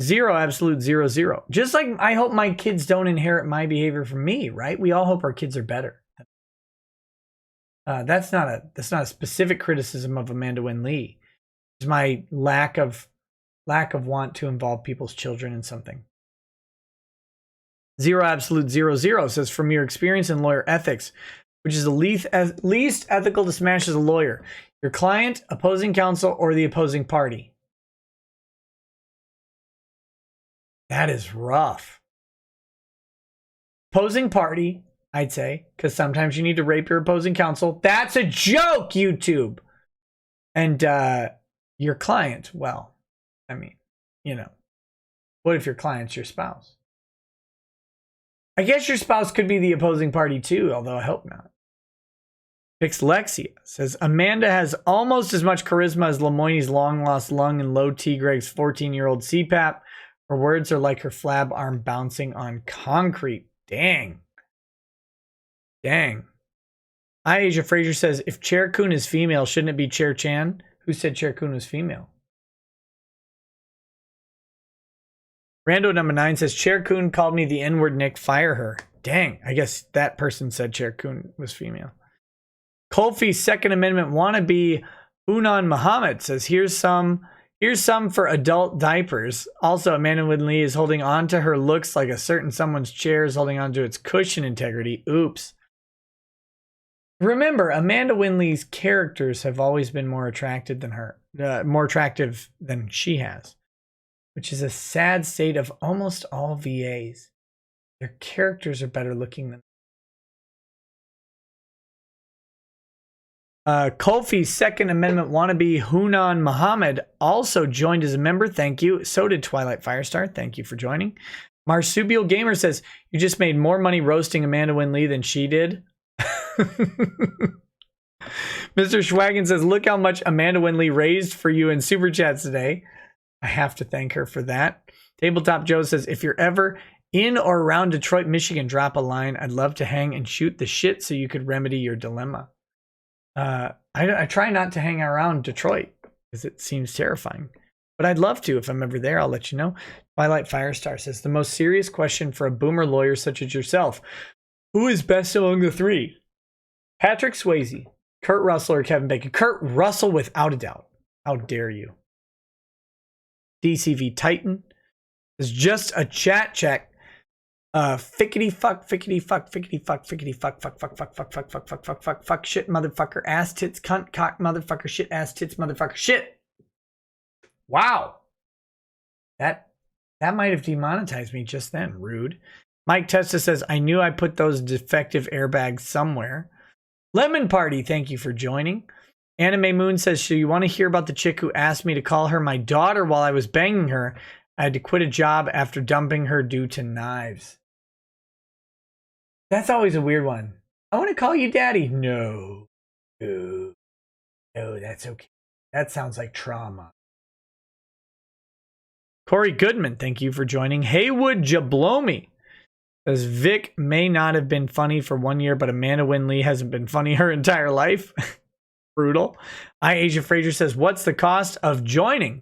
0 absolute 0 0. Just like I hope my kids don't inherit my behavior from me, right? We all hope our kids are better. That's not a specific criticism of Amanda Wynn Lee. It's my lack of want to involve people's children in something. 0 absolute 0 0 says, from your experience in lawyer ethics, which is the least ethical to smash as a lawyer, your client, opposing counsel, or the opposing party? That is rough. Opposing party, I'd say, because sometimes you need to rape your opposing counsel. That's a joke, YouTube. And your client, well, I mean, you know, what if your client's your spouse? I guess your spouse could be the opposing party too, although I hope not. Pix Lexia says, Amanda has almost as much charisma as Lemoyne's long-lost lung and Low T. Greg's 14-year-old CPAP. Her words are like her flab arm bouncing on concrete. Dang. Dang. Asia Fraser says, if Chair Kun is female, shouldn't it be Chair Chan? Who said Chair Kun was female? Rando number 9 says, Chair Kun called me the N-word, Nick. Fire her. Dang. I guess that person said Chair Kun was female. Colfie's Second Amendment wannabe Unan Muhammad says, here's Here's some for adult diapers. Also, Amanda Winley is holding on to her looks like a certain someone's chair is holding on to its cushion integrity. Oops. Remember, Amanda Winley's characters have always been more attractive than her, more attractive than she has, which is a sad state of almost all VAs. Their characters are better looking than. Kolfi's Second Amendment wannabe Hunan Muhammad also joined as a member. Thank you. So did Twilight Firestar. Thank you for joining. Marsupial Gamer says, you just made more money roasting Amanda Winley than she did. Mr. Schwagon says, look how much Amanda Winley raised for you in Super Chats today. I have to thank her for that. Tabletop Joe says, if you're ever in or around Detroit, Michigan, drop a line. I'd love to hang and shoot the shit so you could remedy your dilemma. I try not to hang around Detroit because it seems terrifying, but I'd love to. If I'm ever there, I'll let you know. Twilight Firestar says, the most serious question for a boomer lawyer such as yourself, who is best among the three? Patrick Swayze, Kurt Russell, or Kevin Bacon? Kurt Russell without a doubt. How dare you? DCV Titan is just a chat check. Fickety fuck, fickety fuck, fickety fuck, fickety fuck, fuck, fuck, fuck, fuck, fuck, fuck, fuck, fuck, fuck, fuck, shit, motherfucker, ass, tits, cunt, cock, motherfucker, shit, ass, tits, motherfucker, shit. Wow. That might have demonetized me just then. Rude. Mike Testa says, I knew I put those defective airbags somewhere. Lemon Party, thank you for joining. Anime Moon says, so you want to hear about the chick who asked me to call her my daughter while I was banging her? I had to quit a job after dumping her due to knives. That's always a weird one. I want to call you daddy. No, that's okay. That sounds like trauma. Corey Goodman, thank you for joining. Haywood Jablomi says, Vic may not have been funny for 1 year, but Amanda Winley hasn't been funny her entire life. Brutal. Asia Frazier says, what's the cost of joining?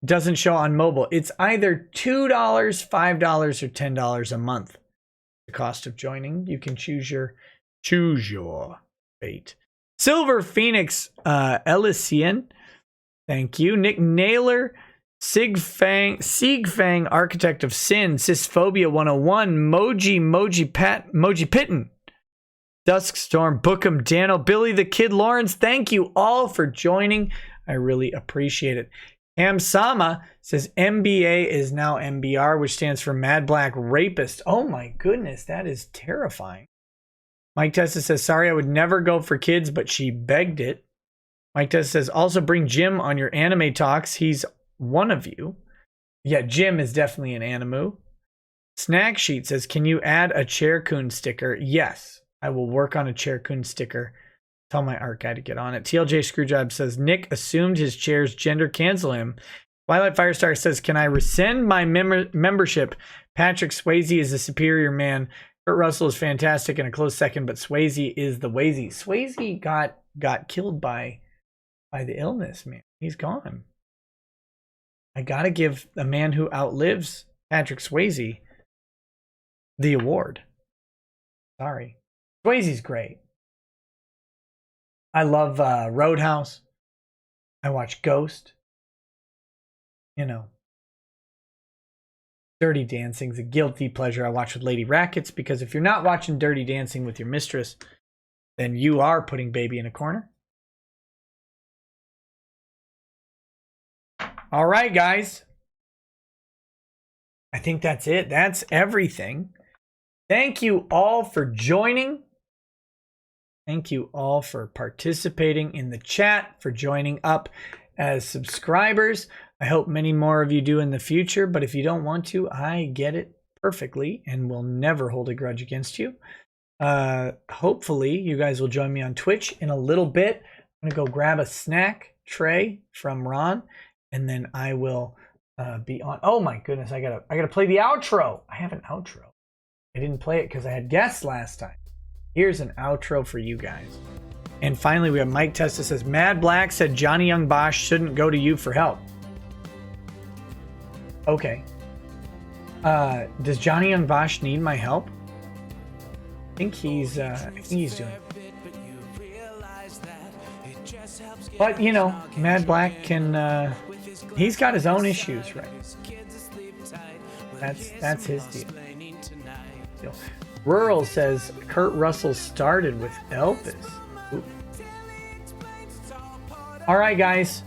It doesn't show on mobile. It's either $2, $5, or $10 a month. The cost of joining. You can choose your fate. Silver Phoenix Elysian, thank you. Nick Naylor, Siegfang, Architect of Sin, Cisphobia 101, Moji Pitten, Duskstorm, Bookham, Dano, Billy the Kid Lawrence. Thank you all for joining. I really appreciate it. Ham Sama says MBA is now MBR, which stands for Mad Black Rapist. Oh my goodness, that is terrifying. Mike Tessa says, sorry, I would never go for kids, but she begged it. Mike Tessa says, also bring Jim on your anime talks. He's one of you. Yeah, Jim is definitely an animu. Snack Sheet says, can you add a Chair-kun sticker? Yes, I will work on a Chair-kun sticker. Tell my art guy to get on it. TLJ Screwjob says, Nick assumed his chair's gender cancel him. Twilight Firestar says, can I rescind my membership? Patrick Swayze is a superior man. Kurt Russell is fantastic in a close second, but Swayze is the Wazy. Swayze got killed by the illness, man. He's gone. I gotta give a man who outlives Patrick Swayze the award. Sorry. Swayze's great. I love Roadhouse. I watch Ghost. You know. Dirty Dancing's a guilty pleasure I watch with Lady Rackets, because if you're not watching Dirty Dancing with your mistress, then you are putting baby in a corner. All right, guys. I think that's it. That's everything. Thank you all for joining. Thank you all for participating in the chat, for joining up as subscribers. I hope many more of you do in the future, but if you don't want to, I get it perfectly and will never hold a grudge against you. Hopefully, you guys will join me on Twitch in a little bit. I'm going to go grab a snack tray from Ron, and then I will be on. Oh my goodness, I gotta play the outro. I have an outro. I didn't play it because I had guests last time. Here's an outro for you guys. And finally, we have Mike Testa says, Mad Black said Johnny Young Bosch shouldn't go to you for help. Okay. Does Johnny Young Bosch need my help? I think he's doing it. But, you know, Mad Black can He's got his own issues, right? That's his deal. Rural says Kurt Russell started with Elvis. Ooh. All right, guys.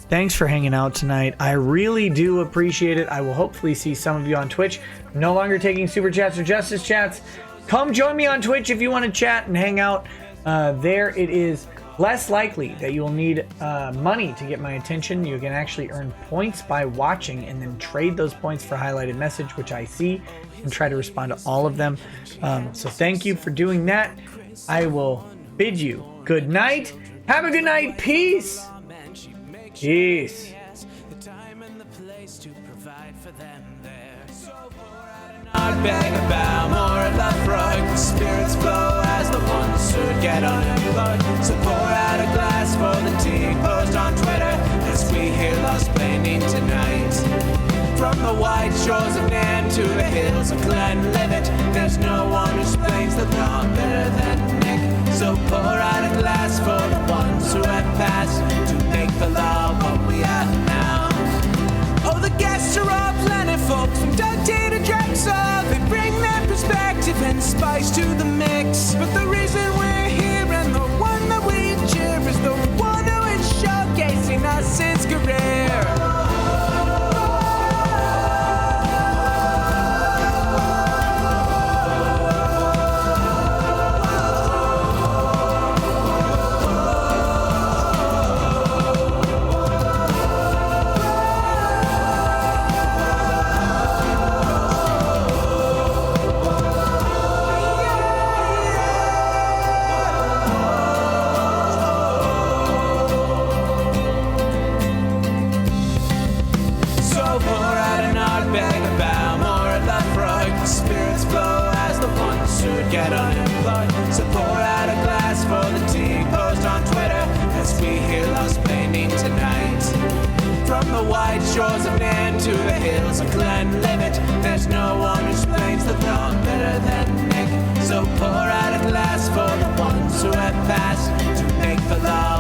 Thanks for hanging out tonight. I really do appreciate it. I will hopefully see some of you on Twitch. I'm no longer taking super chats or justice chats. Come join me on Twitch if you want to chat and hang out. There it is less likely that you will need money to get my attention. You can actually earn points by watching and then trade those points for highlighted message, which I see, and try to respond to all of them. So thank you for doing that. I will bid you good night. Have a good night. Peace. Peace. I'd beg about more love right. The spirits flow as the ones who get unemployed. So pour out a glass for the tea post on Twitter as we hear Lost Planning tonight. From the white shores of Nam to the hills of Glenlivet, there's no one who explains the law better than Nick. So pour out a glass for the ones who have passed to make the law what we are now. Oh, the guests are all planet folks from Doug T to Drexel. They bring their perspective and spice to the mix. But the reason we're here and the one that we cheer is the one who is showcasing us his career. Get unemployed, so pour out a glass for the tea post on Twitter as we hear Lost Planning tonight. From the white shores of Nam to the hills of Glenlivet, there's no one who explains the law better than Nick. So pour out a glass for the ones who have passed to make the law